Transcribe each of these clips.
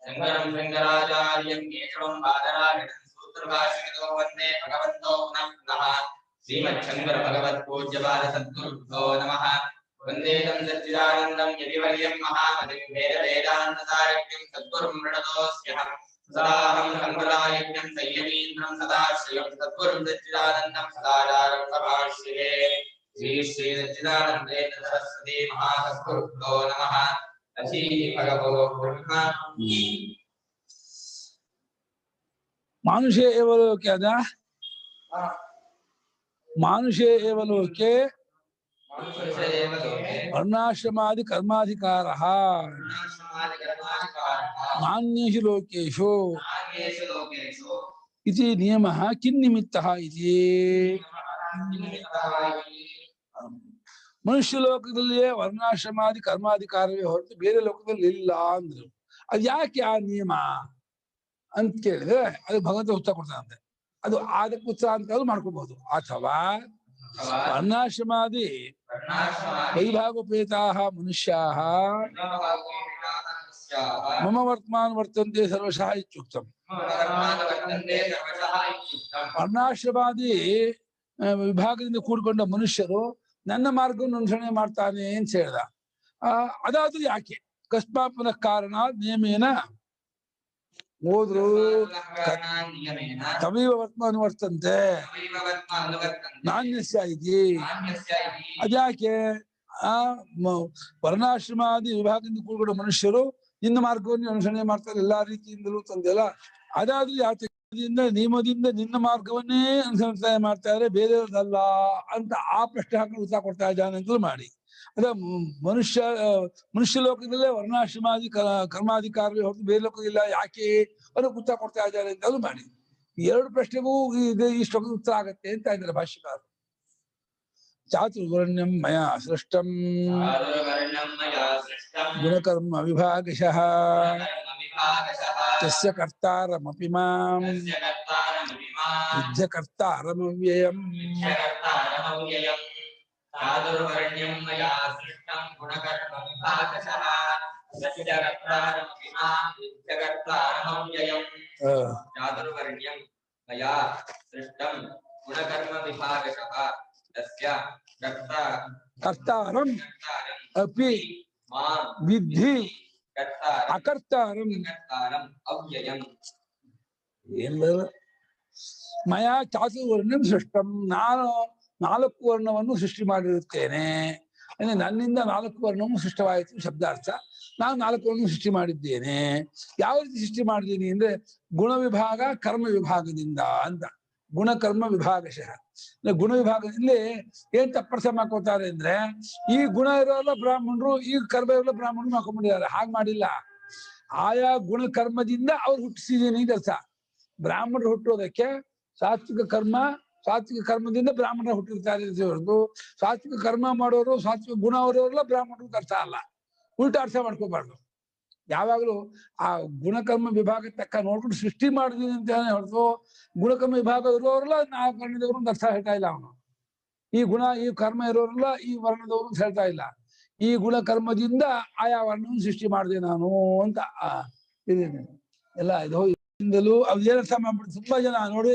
शंकरं शंकराचार्यं केशवं बादरायणं सूत्रभाष्यतो वन्दे भगवन्तो नमः श्रीमच्छंकर भगवत्पूज्यपाद सद्गुरुभ्यो नमः वन्दे तं सच्चिदानन्दं यतिवर्यं महामतिं वेदवेदान्तसारज्ञं सद्गुरुं प्रणतोऽस्म्यहं सदाहं शंकरायज्ञं संयमीन्द्रं सदाश्रयं सद्गुरुं सच्चिदानन्दं सदाचारं समाश्रये श्री श्री सच्चिदानन्देन्द्र सरस्वती महासद्गुरुभ्यो नमः अशी भगवो ब्रह्मा मानुषे एव लोके अदा मानुषे एव लोके वर्णाश्रमादि कर्माधिकारः नान्येषु लोकेषु इति नियमः किन्निमित्तः इति ಮನುಷ್ಯ ಲೋಕದಲ್ಲಿಯೇ ವರ್ಣಾಶ್ರಮಾದಿ ಕರ್ಮಾಧಿಕಾರವೇ ಹೊರತು ಬೇರೆ ಲೋಕದಲ್ಲಿ ಇಲ್ಲ ಅಂದ್ರು. ಅದು ಯಾಕೆ ಆ ನಿಯಮ ಅಂತ ಕೇಳಿದ್ರೆ ಅದು ಭಗವಂತ ಉತ್ತರ ಕೊಡ್ತಾನಂತೆ. ಅದು ಅದಕ್ಕೆ ಉತ್ಸಾಹ ಅಂತ ಮಾಡ್ಕೋಬಹುದು. ಅಥವಾ ವರ್ಣಾಶ್ರಮಾದಿ ವೈಭಾಗೋಪೇತಾ ಮನುಷ್ಯಾಃ ಮಮ ವರ್ತಮಾನ ವರ್ತಂತೆ ಸರ್ವಶಃ ಇತ್ಯುಕ್ತಂ. ವರ್ಣಾಶ್ರಮಾದಿ ವಿಭಾಗದಿಂದ ಕೂಡಿಕೊಂಡ ಮನುಷ್ಯರು ನನ್ನ ಮಾರ್ಗವನ್ನು ಅನುಸರಣೆ ಮಾಡ್ತಾನೆ ಅಂತ ಹೇಳ್ದ. ಅದಾದ್ರೂ ಯಾಕೆ ಕಸ್ಮಾತ್ ಪುನಃ ಕಾರಣ ನಿಯಮೇನ ಹೋದ್ರು ತವೈವ ವರ್ತಮಾನ ವರ್ತಂತೆ ನಾಣ್ಯಸ್ಯ ಇತಿ. ಅದ್ಯಾಕೆ ವರ್ಣಾಶ್ರಮಾದಿ ವಿಭಾಗದಿಂದ ಕೂಡಿಕೊಂಡ ಮನುಷ್ಯರು ನಿನ್ನ ಮಾರ್ಗವನ್ನು ಅನುಸರಣೆ ಮಾಡ್ತಾರೆ ಎಲ್ಲಾ ರೀತಿಯಿಂದಲೂ ತಂದೆಲ್ಲ. ಅದಾದ್ರೂ ಯಾಕೆ ನಿಯಮದಿಂದ ನಿನ್ನ ಮಾರ್ಗವನ್ನೇ ಅನುಸರಣೆ ಮಾಡ್ತಾ ಇದ್ರೆ ಬೇರೆಯದಲ್ಲ ಅಂತ ಆ ಪ್ರಶ್ನೆ ಹಾಕಿ ಉತ್ತರ ಕೊಡ್ತಾ ಇದ್ದಾನೆ ಅಂತಲೂ ಮಾಡಿ. ಅದ ಮನುಷ್ಯ ಲೋಕದಲ್ಲೇ ವರ್ಣಾಶ್ರಮಾದಿ ಕರ್ಮಾಧಿಕಾರವೇ ಹೊರತು ಬೇರೆ ಲೋಕದಿಲ್ಲ ಯಾಕೆ ಅದಕ್ಕೆ ಉತ್ತರ ಕೊಡ್ತಾ ಇದ್ದಾರೆ ಅಂತಲೂ ಮಾಡಿ. ಎರಡು ಪ್ರಶ್ನೆಗೂ ಈ ಶ್ಲೋಕದ ಉತ್ತರ ಆಗತ್ತೆ ಅಂತ ಇದ್ದಾರೆ ಭಾಷ್ಯಕಾರ. ಚಾತುರ್ವರ್ಣ್ಯಂ ಮಯಾ ಸೃಷ್ಟಂ ಗುಣಕರ್ಮ ವಿಭಾಗಶಃ ತಸ್ಯ ಕರ್ತಾರಮಪಿ ಮಾಂ ವಿದ್ಯ ಕರ್ತಾರಮವ್ಯಯಂ. ಚಾತುರ್ವರ್ಣ್ಯಂ ಮಯಾ ಸೃಷ್ಟಂ ಗುಣಕರ್ಮ ವಿಭಾಗಶಃ ತಸ್ಯ ಕರ್ತಾರಮಪಿ ಮಾಂ ವಿದ್ಯ ಕರ್ತಾರಮವ್ಯಯಂ. ಚಾತುರ್ವರ್ಣ್ಯಂ ಮಯಾ ಸೃಷ್ಟಂ ಗುಣಕರ್ಮ ವಿಭಾಗಶಃ ತಸ್ಯ ಕರ್ತಾರಂ ಅಪಿ ವಿದ್ಧಿ ಅಕರ್ತಾರಂ ಅವ್ಯಯಂ. ಮಯಾ ಚಾತುರ್ವರ್ಣ್ಯಂ ಸೃಷ್ಟಂ, ನಾನು 4 ವರ್ಣವನ್ನು ಸೃಷ್ಟಿ ಮಾಡಿರುತ್ತೇನೆ. ಅಂದ್ರೆ ನನ್ನಿಂದ 4 ವರ್ಣವು ಸೃಷ್ಟವಾಯಿತು ಶಬ್ದಾರ್ಥ. ನಾನು 4 ವರ್ಣವನ್ನು ಸೃಷ್ಟಿ ಮಾಡಿದ್ದೇನೆ. ಯಾವ ರೀತಿ ಸೃಷ್ಟಿ ಮಾಡಿದ್ದೀನಿ ಅಂದ್ರೆ ಗುಣ ವಿಭಾಗ ಕರ್ಮ ವಿಭಾಗದಿಂದ ಅಂತ. ಗುಣಕರ್ಮ ವಿಭಾಗಶಃ ಗುಣ ವಿಭಾಗದಲ್ಲಿ ಏನ್ ತಪ್ಪರ್ಥ ಮಾಡ್ಕೋತಾರೆ ಅಂದ್ರೆ ಈ ಗುಣ ಇರೋಲ್ಲ ಬ್ರಾಹ್ಮಣರು, ಈ ಕರ್ಮ ಇರೋಲ್ಲ ಬ್ರಾಹ್ಮಣರು ಮಾಡ್ಕೊಂಡ್ಬಿಟ್ಟಿದ್ದಾರೆ. ಹಾಗೆ ಮಾಡಿಲ್ಲ. ಆಯಾ ಗುಣ ಕರ್ಮದಿಂದ ಅವ್ರು ಹುಟ್ಟಿಸಿದೀನಿ ಅಂತ ಅರ್ಥ. ಬ್ರಾಹ್ಮಣರು ಹುಟ್ಟೋದಕ್ಕೆ ಸಾತ್ವಿಕ ಕರ್ಮದಿಂದ ಬ್ರಾಹ್ಮಣರು ಹುಟ್ಟಿರ್ತಾರೆ ಅಂತ ಹೊರತು ಸಾತ್ವಿಕ ಕರ್ಮ ಮಾಡೋರು ಸಾತ್ವಿಕ ಗುಣ ಅವರವರೆಲ್ಲ ಬ್ರಾಹ್ಮಣರು ಅರ್ಥ ಅಲ್ಲ. ಉಲ್ಟಾ ಅರ್ಥ ಮಾಡ್ಕೋಬಾರ್ದು. ಯಾವಾಗಲೂ ಆ ಗುಣಕರ್ಮ ವಿಭಾಗ ತಕ್ಕ ನೋಡ್ಕೊಂಡು ಸೃಷ್ಟಿ ಮಾಡಿದೀನಿ ಅಂತ ಹೊರತು ಗುಣಕರ್ಮ ವಿಭಾಗ ಇರೋರೆಲ್ಲ ನಾವು ವರ್ಣದವರು ಅಂತ ಅರ್ಥ ಹೇಳ್ತಾ ಇಲ್ಲ. ಅವನು ಈ ಕರ್ಮ ಇರೋರೆಲ್ಲ ಈ ವರ್ಣದವರು ಅಂತ ಹೇಳ್ತಾ ಇಲ್ಲ. ಈ ಗುಣಕರ್ಮದಿಂದ ಆಯಾ ವರ್ಣವನ್ನು ಸೃಷ್ಟಿ ಮಾಡಿದೆ ನಾನು ಅಂತ ಇದೇನೆ ಎಲ್ಲ ಇದು ಅದೇನು ಅರ್ಥ ಮಾಡ್ಬಿಟ್ಟು ತುಂಬಾ ಜನ ನೋಡಿ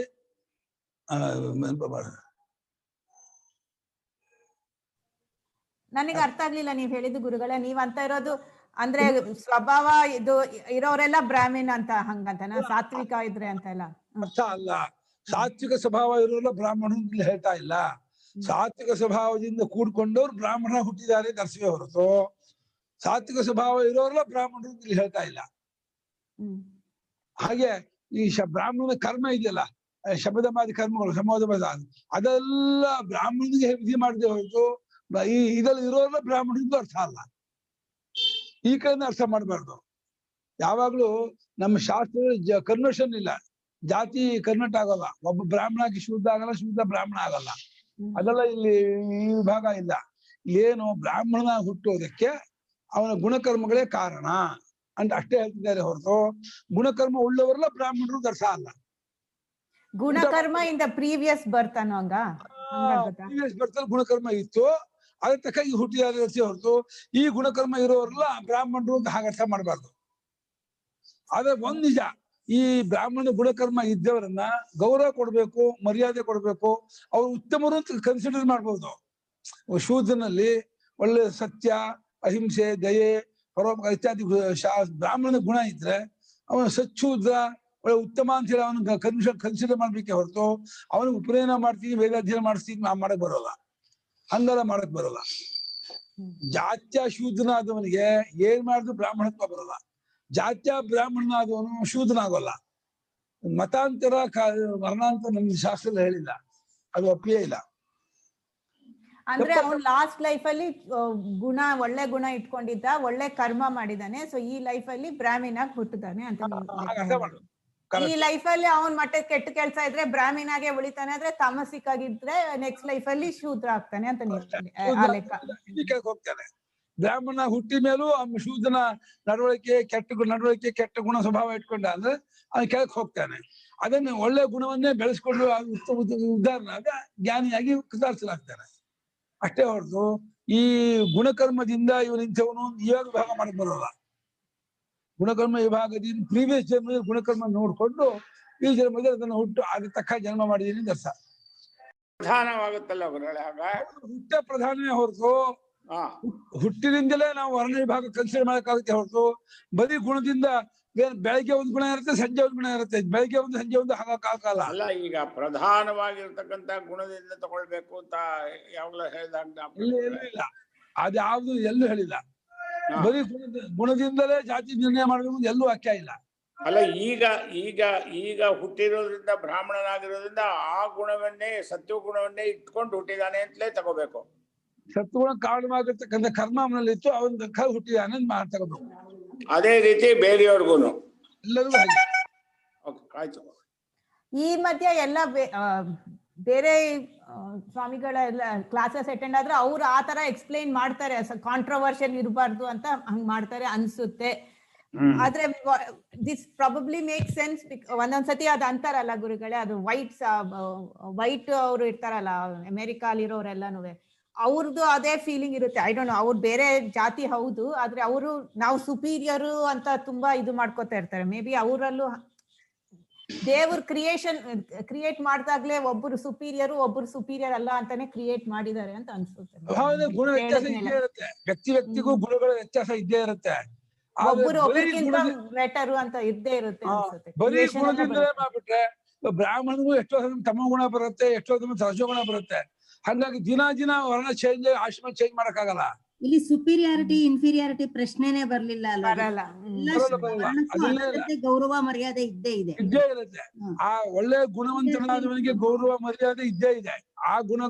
ನನಗೆ ಅರ್ಥ ಆಗ್ಲಿಲ್ಲ ನೀವ್ ಹೇಳಿದ್ದು ಗುರುಗಳೇ. ನೀವ್ ಅಂತ ಇರೋದು ಅಂದ್ರೆ ಸ್ವಭಾವ ಇದು ಇರೋರೆಲ್ಲ ಬ್ರಾಹ್ಮಣ ಅಂತ ಹಂಗಂತನ, ಸಾತ್ವಿಕ ಇದ್ರೆ ಅಂತ ಎಲ್ಲ ಅರ್ಥ ಅಲ್ಲ. ಸಾತ್ವಿಕ ಸ್ವಭಾವ ಇರೋಲ್ಲ ಬ್ರಾಹ್ಮಣರು ಹೇಳ್ತಾ ಇಲ್ಲ. ಸಾತ್ವಿಕ ಸ್ವಭಾವದಿಂದ ಕೂಡ್ಕೊಂಡವ್ರು ಬ್ರಾಹ್ಮಣ ಹುಟ್ಟಿದ್ದಾರೆ ದರ್ಶವೇ ಹೊರತು ಸಾತ್ವಿಕ ಸ್ವಭಾವ ಇರೋರೆಲ್ಲ ಬ್ರಾಹ್ಮಣರು ಇಲ್ಲಿ ಹೇಳ್ತಾ ಇಲ್ಲ. ಹಾಗೆ ಈ ಬ್ರಾಹ್ಮಣನ ಕರ್ಮ ಇದೆಯಲ್ಲ, ಶಬ್ದಮಾದಿ ಕರ್ಮಗಳು ಸಮೋದಮದ ಅದೆಲ್ಲ ಬ್ರಾಹ್ಮಣನಿಗೆ ವಿಧಿ ಮಾಡದೆ ಹೊರತು ಇದ್ರಲ್ಲಿ ಇರೋರೆಲ್ಲ ಬ್ರಾಹ್ಮಣರಿಗೂ ಅರ್ಥ ಅಲ್ಲ. ಈ ಕಡೆಯಿಂದ ಅರ್ಥ ಮಾಡಬಾರ್ದು. ಯಾವಾಗ್ಲೂ ನಮ್ಮ ಶಾಸ್ತ್ರ ಕನ್ವರ್ಷನ್ ಇಲ್ಲ. ಜಾತಿ ಕನ್ವರ್ಟ್ ಆಗಲ್ಲ. ಒಬ್ಬ ಬ್ರಾಹ್ಮಣಕ್ಕೆ ಶುದ್ಧ ಆಗಲ್ಲ, ಶುದ್ಧ ಬ್ರಾಹ್ಮಣ ಆಗಲ್ಲ. ಅದೆಲ್ಲ ಇಲ್ಲಿ ಈ ವಿಭಾಗ ಇಲ್ಲ. ಏನು ಬ್ರಾಹ್ಮಣನ ಹುಟ್ಟೋದಕ್ಕೆ ಅವನ ಗುಣಕರ್ಮಗಳೇ ಕಾರಣ. ಅಂತ ಅಷ್ಟೇ ಹೇಳ್ತಿದ್ದಾರೆ ಹೊರತು ಗುಣಕರ್ಮ ಉಳ್ಳವರೆಲ್ಲ ಬ್ರಾಹ್ಮಣರು ದರ್ಶ ಅಲ್ಲ. ಗುಣಕರ್ಮ ಇಂದ ಪ್ರೀವಿಯಸ್ ಬರ್ತ್ ಅನ್ನೋಂಗ ಪ್ರೀವಿಯಸ್ ಬರ್ತಲ್ಲಿ ಗುಣಕರ್ಮ ಇತ್ತು, ಅದ್ರ ತಕ್ಕ ಈ ಹುಟ್ಟಿದ ಹೊರತು ಈ ಗುಣಕರ್ಮ ಇರೋರೆಲ್ಲ ಬ್ರಾಹ್ಮಣರು ಅಂತ ಹಾಗೆ ಅರ್ಥ ಮಾಡಬಾರ್ದು. ಆದ್ರೆ ಒಂದ್ ನಿಜ, ಈ ಬ್ರಾಹ್ಮಣ ಗುಣಕರ್ಮ ಇದ್ದವರನ್ನ ಗೌರವ ಕೊಡ್ಬೇಕು, ಮರ್ಯಾದೆ ಕೊಡ್ಬೇಕು, ಅವ್ರು ಉತ್ತಮರು ಅಂತ ಕನ್ಸಿಡರ್ ಮಾಡ್ಬೋದು. ಶೂದ್ರನಲ್ಲಿ ಒಳ್ಳೆ ಸತ್ಯ, ಅಹಿಂಸೆ, ದಯೆ, ಪರೋಪಕಾರ ಇತ್ಯಾದಿ ಬ್ರಾಹ್ಮಣನ ಗುಣ ಇದ್ರೆ ಅವನು ಸಚ್ಚೂದ್ರ ಒಳ್ಳೆ ಉತ್ತಮ ಅಂತ ಹೇಳಿ ಅವನು ಕನ್ಸಿಡರ್ ಮಾಡ್ಬೇಕೆ ಹೊರತು ಅವನಿಗೆ ಉಪನಯನ ಮಾಡ್ತೀನಿ, ವೇದಾಧ್ಯಯನ ಮಾಡಿಸ್ತೀನಿ ಮಾಡಕ್ ಬರೋಲ್ಲ, ಹಂಗೆಲ್ಲ ಮಾಡಕ್ ಬರೋಲ್ಲ. ಜಾತ್ಯ ಶೂದ್ರನಾದವನಿಗೆ ಏನ್ ಮಾಡಿದ್ರು ಬ್ರಾಹ್ಮಣತ್ವ ಬರೋಲ್ಲ. ಜಾತ್ಯ ಬ್ರಾಹ್ಮಣನಾದವನು ಶೂದ್ರನಾಗೋಲ್ಲ. ಮತಾಂತರ ವರ್ಣಾಂತರ ನಮ್ಗೆ ಶಾಸ್ತ್ರ ಹೇಳಿಲ್ಲ, ಅದು ಒಪ್ಪಿಯೇ ಇಲ್ಲ. ಅಂದ್ರೆ ಅವ್ನು ಲಾಸ್ಟ್ ಲೈಫ್ ಅಲ್ಲಿ ಒಳ್ಳೆ ಗುಣ ಇಟ್ಕೊಂಡಿದ್ದ, ಒಳ್ಳೆ ಕರ್ಮ ಮಾಡಿದಾನೆ, ಸೊ ಈ ಲೈಫ್ ಅಲ್ಲಿ ಬ್ರಾಹ್ಮಣ ಹುಟ್ಟಿದಾನೆ ಅಂತ. ಈ ಲೈಫ್ ಅಲ್ಲಿ ಅವನ್ ಮಟ್ಟಕ್ಕೆ ಕೆಟ್ಟ ಕೆಲ್ಸ ಇದ್ರೆ ಬ್ರಾಹ್ಮಣಾಗೆ ಉಳಿತಾನೆ, ಆದ್ರೆ ತಾಮಸಿಕಾಗಿದ್ರೆ ನೆಕ್ಸ್ಟ್ ಲೈಫ್ ಅಲ್ಲಿ ಶೂದ್ರ ಆಗ್ತಾನೆ ಅಂತ ಹೋಗ್ತಾನೆ. ಬ್ರಾಹ್ಮಣ ಹುಟ್ಟಿ ಮೇಲೂ ಶೂದ್ರನ ನಡವಳಿಕೆ ಕೆಟ್ಟ ಗುಣ ಸ್ವಭಾವ ಇಟ್ಕೊಂಡ ಅಂದ್ರೆ ಅವ್ನು ಕೆಳಕ್ ಹೋಗ್ತಾನೆ. ಅದನ್ನ ಒಳ್ಳೆ ಗುಣವನ್ನೇ ಬೆಳೆಸ್ಕೊಂಡು ಉದಾಹರಣೆ ಜ್ಞಾನಿಯಾಗಿ ಸುಧಾರಿಸಲಾಗ್ತಾನೆ ಅಷ್ಟೇ ಹೊರತು ಈ ಗುಣಕರ್ಮದಿಂದ ಇವನಿಂಥವನು ಇವಾಗ ವಿಭಾಗ ಮಾಡಕ್ ಬರೋಲ್ಲ. ಗುಣಕರ್ಮ ವಿಭಾಗದಿಂದ ಪ್ರೀವಿಯಸ್ ಜನ್ಮದಲ್ಲಿ ಗುಣಕರ್ಮ ನೋಡ್ಕೊಂಡು ಈ ಜನ್ಮದಲ್ಲಿ ಅದನ್ನ ಅದ್ರ ತಕ್ಕ ಜನ್ಮ ಮಾಡಿದೀನಿ ದರ್ಶ ಪ್ರಧಾನವಾಗುತ್ತಲ್ಲ. ಹುಟ್ಟ ಪ್ರಧಾನವೇ ಹೊರತು ಹುಟ್ಟಿನಿಂದಲೇ ನಾವು ವರ್ಣ ವಿಭಾಗ ಕನ್ಸಿಡರ್ ಮಾಡಕ್ಕಾಗುತ್ತೆ ಹೊರತು ಬರೀ ಗುಣದಿಂದ ಬೆಳಗ್ಗೆ ಒಂದ್ ಗುಣ ಇರುತ್ತೆ, ಸಂಜೆ ಒಂದ್ ಗುಣ ಇರುತ್ತೆ, ಬೆಳಗ್ಗೆ ಒಂದು ಸಂಜೆ ಒಂದು ಹಾಗಲ್ಲ. ಅಲ್ಲ, ಈಗ ಪ್ರಧಾನವಾಗಿರ್ತಕ್ಕಂಥ ಗುಣದಿಂದ ತಗೊಳ್ಬೇಕು ಅಂತ ಯಾವಾಗಲೂ ಹೇಳಿದಾಗ ಇಲ್ಲ, ಅದ್ಯಾವ್ದು ಎಲ್ಲೂ ಹೇಳಿಲ್ಲ. ಬರೀ ಗುಣದಿಂದಲೇ ಜಾತಿ ನಿರ್ಣಯ ಮಾಡಬೇಕು ಎಲ್ಲೂ ವಾಕ್ಯ ಇಲ್ಲ. ಅಲ್ಲ, ಈಗ ಈಗ ಈಗ ಹುಟ್ಟಿರೋದ್ರಿಂದ ಬ್ರಾಹ್ಮಣನಾಗಿರೋದ್ರಿಂದ ಆ ಗುಣವನ್ನೇ ಸತ್ವಗುಣವನ್ನೇ ಇಟ್ಕೊಂಡು ಹುಟ್ಟಿದಾನೆ ಅಂತಲೇ ತಗೋಬೇಕು. ಸತ್ವಗುಣ ಕಾರಣವಾಗಿರ್ತಕ್ಕಂಥ ಕರ್ಮ ಅವನಲ್ಲಿ ಇತ್ತು, ಅವನ ಹುಟ್ಟಿದಾನೆ ತಗೋಬೇಕು. ಅದೇ ರೀತಿ ಬೇರೆಯವ್ರಿಗೂ ಎಲ್ಲರಿಗೂ ಆಯ್ತು. ಈ ಮಧ್ಯ ಎಲ್ಲ ಬೇರೆ ಸ್ವಾಮಿಗಳೆಲ್ಲ ಕ್ಲಾಸಸ್ ಅಟೆಂಡ್ ಆದ್ರೆ ಅವ್ರು ಆತರ ಎಕ್ಸ್ಪ್ಲೈನ್ ಮಾಡ್ತಾರೆ, ಕಾಂಟ್ರವರ್ಷಿಯಲ್ ಇರಬಾರ್ದು ಅಂತ ಹಂಗ್ ಮಾಡ್ತಾರೆ ಅನ್ಸುತ್ತೆ. ಆದ್ರೆ ದಿಸ್ ಪ್ರಾಬಬ್ಲಿ ಮೇಕ್ ಸೆನ್ಸ್. ಒಂದೊಂದ್ಸತಿ ಅದ್ ಅಂತಾರಲ್ಲ ಗುರುಗಳೇ, ಅದು ವೈಟ್ ಅವ್ರು ಇರ್ತಾರಲ್ಲ ಅಮೆರಿಕಾಲಿರೋರೆಲ್ಲಾನು, ಅವ್ರದ್ದು ಅದೇ ಫೀಲಿಂಗ್ ಇರುತ್ತೆ. ಐ ಡೋಂಟ್ ನೋ, ಅವ್ರು ಬೇರೆ ಜಾತಿ ಹೌದು, ಆದ್ರೆ ಅವರು ನಾವು ಸುಪೀರಿಯರು ಅಂತ ತುಂಬಾ ಇದು ಮಾಡ್ಕೋತಾ ಇರ್ತಾರೆ. ಮೇ ಬಿ ಅವರಲ್ಲೂ ದೇವ್ರ ಕ್ರಿಯೇಟ್ ಮಾಡ್ದಾಗ್ಲೇ ಒಬ್ಬರು ಸುಪೀರಿಯರ್ ಅಲ್ಲ ಅಂತಾನೆ ಕ್ರಿಯೇಟ್ ಮಾಡಿದ್ದಾರೆ ಅಂತ ಅನ್ಸುತ್ತೆ. ಗುಣ ವ್ಯತ್ಯಾಸ ಇದ್ದೇ ಇರುತ್ತೆ, ವ್ಯಕ್ತಿಗೂ ಗುಣಗಳ ವ್ಯತ್ಯಾಸ ಇದ್ದೇ ಇರುತ್ತೆ. ಒಬ್ಬರು ಒಬ್ಬರಿಗಿಂತ ಬೆಟರು ಅಂತ ಇದ್ದೇ ಇರುತ್ತೆ ಅನ್ಸುತ್ತೆ. ಬರೀ ಗುಣದಿಂದಲೇ ಮಾಡ್ಬಿಟ್ರೆ ಬ್ರಾಹ್ಮಣಗೂ ಎಷ್ಟೋ ತಮ್ಮ ಗುಣ ಬರುತ್ತೆ, ಎಷ್ಟೋ ರಜೋಗುಣ ಬರುತ್ತೆ. ಹಾಗಾಗಿ ದಿನ ವರ್ಣ ಚೇಂಜ್, ಆಶ್ರಮ ಚೇಂಜ್ ಮಾಡಕ್ಕಾಗಲ್ಲ. ಇಲ್ಲಿ ಸುಪೀರಿಯಾರಿಟಿ ಇನ್ಫೀರಿಯಾರಿಟಿ ಪ್ರಶ್ನೆನೇ ಬರ್ಲಿಲ್ಲ ಅಲ್ಲ. ಗೌರವ ಮರ್ಯಾದೆ ಇದ್ದೇ ಇರುತ್ತೆ. ಆ ಒಳ್ಳೆ ಗುಣವಂತನಾದವನಿಗೆ ಗೌರವ ಮರ್ಯಾದೆ ಇದ್ದೇ ಇದೆ. ಆ ಗುಣ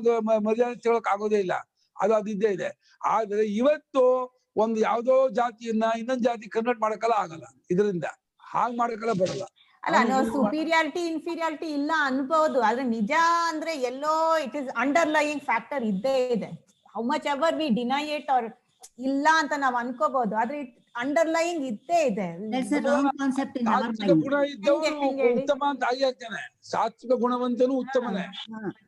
ಮರ್ಯಾದೆ ತಿಳಕ್ ಆಗೋದೇ ಇಲ್ಲ, ಅದು ಇದ್ದೇ ಇದೆ. ಆದ್ರೆ ಇವತ್ತು ಒಂದು ಯಾವ್ದೋ ಜಾತಿಯನ್ನ ಇನ್ನೊಂದ್ ಜಾತಿ ಕನ್ವರ್ಟ್ ಮಾಡಕ್ಕೆಲ್ಲ ಆಗಲ್ಲ, ಇದರಿಂದ ಹಾಗೆ ಮಾಡಕ್ಕೆಲ್ಲ ಬರಲ್ಲ. ಅಲ್ಲ, ನಾವು ಸುಪೀರಿಯಾರಿಟಿ ಇನ್ಫೀರಿಯಾರಿಟಿ ಇಲ್ಲ ಅನ್ಬಹುದು, ಆದ್ರೆ ನಿಜ ಅಂದ್ರೆ ಎಲ್ಲೋ ಇಟ್ ಇಸ್ ಅಂಡರ್ಲೈಯಿಂಗ್ ಫ್ಯಾಕ್ಟರ್ ಇದ್ದೇ ಇದೆ. How much ever we deny it or ಇಲ್ಲ ಅಂತ ನಾವ್ ಅನ್ಕೋಬಹುದು, ಆದ್ರೆ ಇಟ್ ಅಂಡರ್ಲೈಯಿಂಗ್ ಇದ್ದೇ ಇದೆ. ಗುಣ ಇದ್ದವನು ಉತ್ತಮ ಅಂತ ಆಗಿ ಆಗ್ತಾನೆ, ಸಾತ್ವಿಕ ಗುಣವಂತನು ಉತ್ತಮನೇ,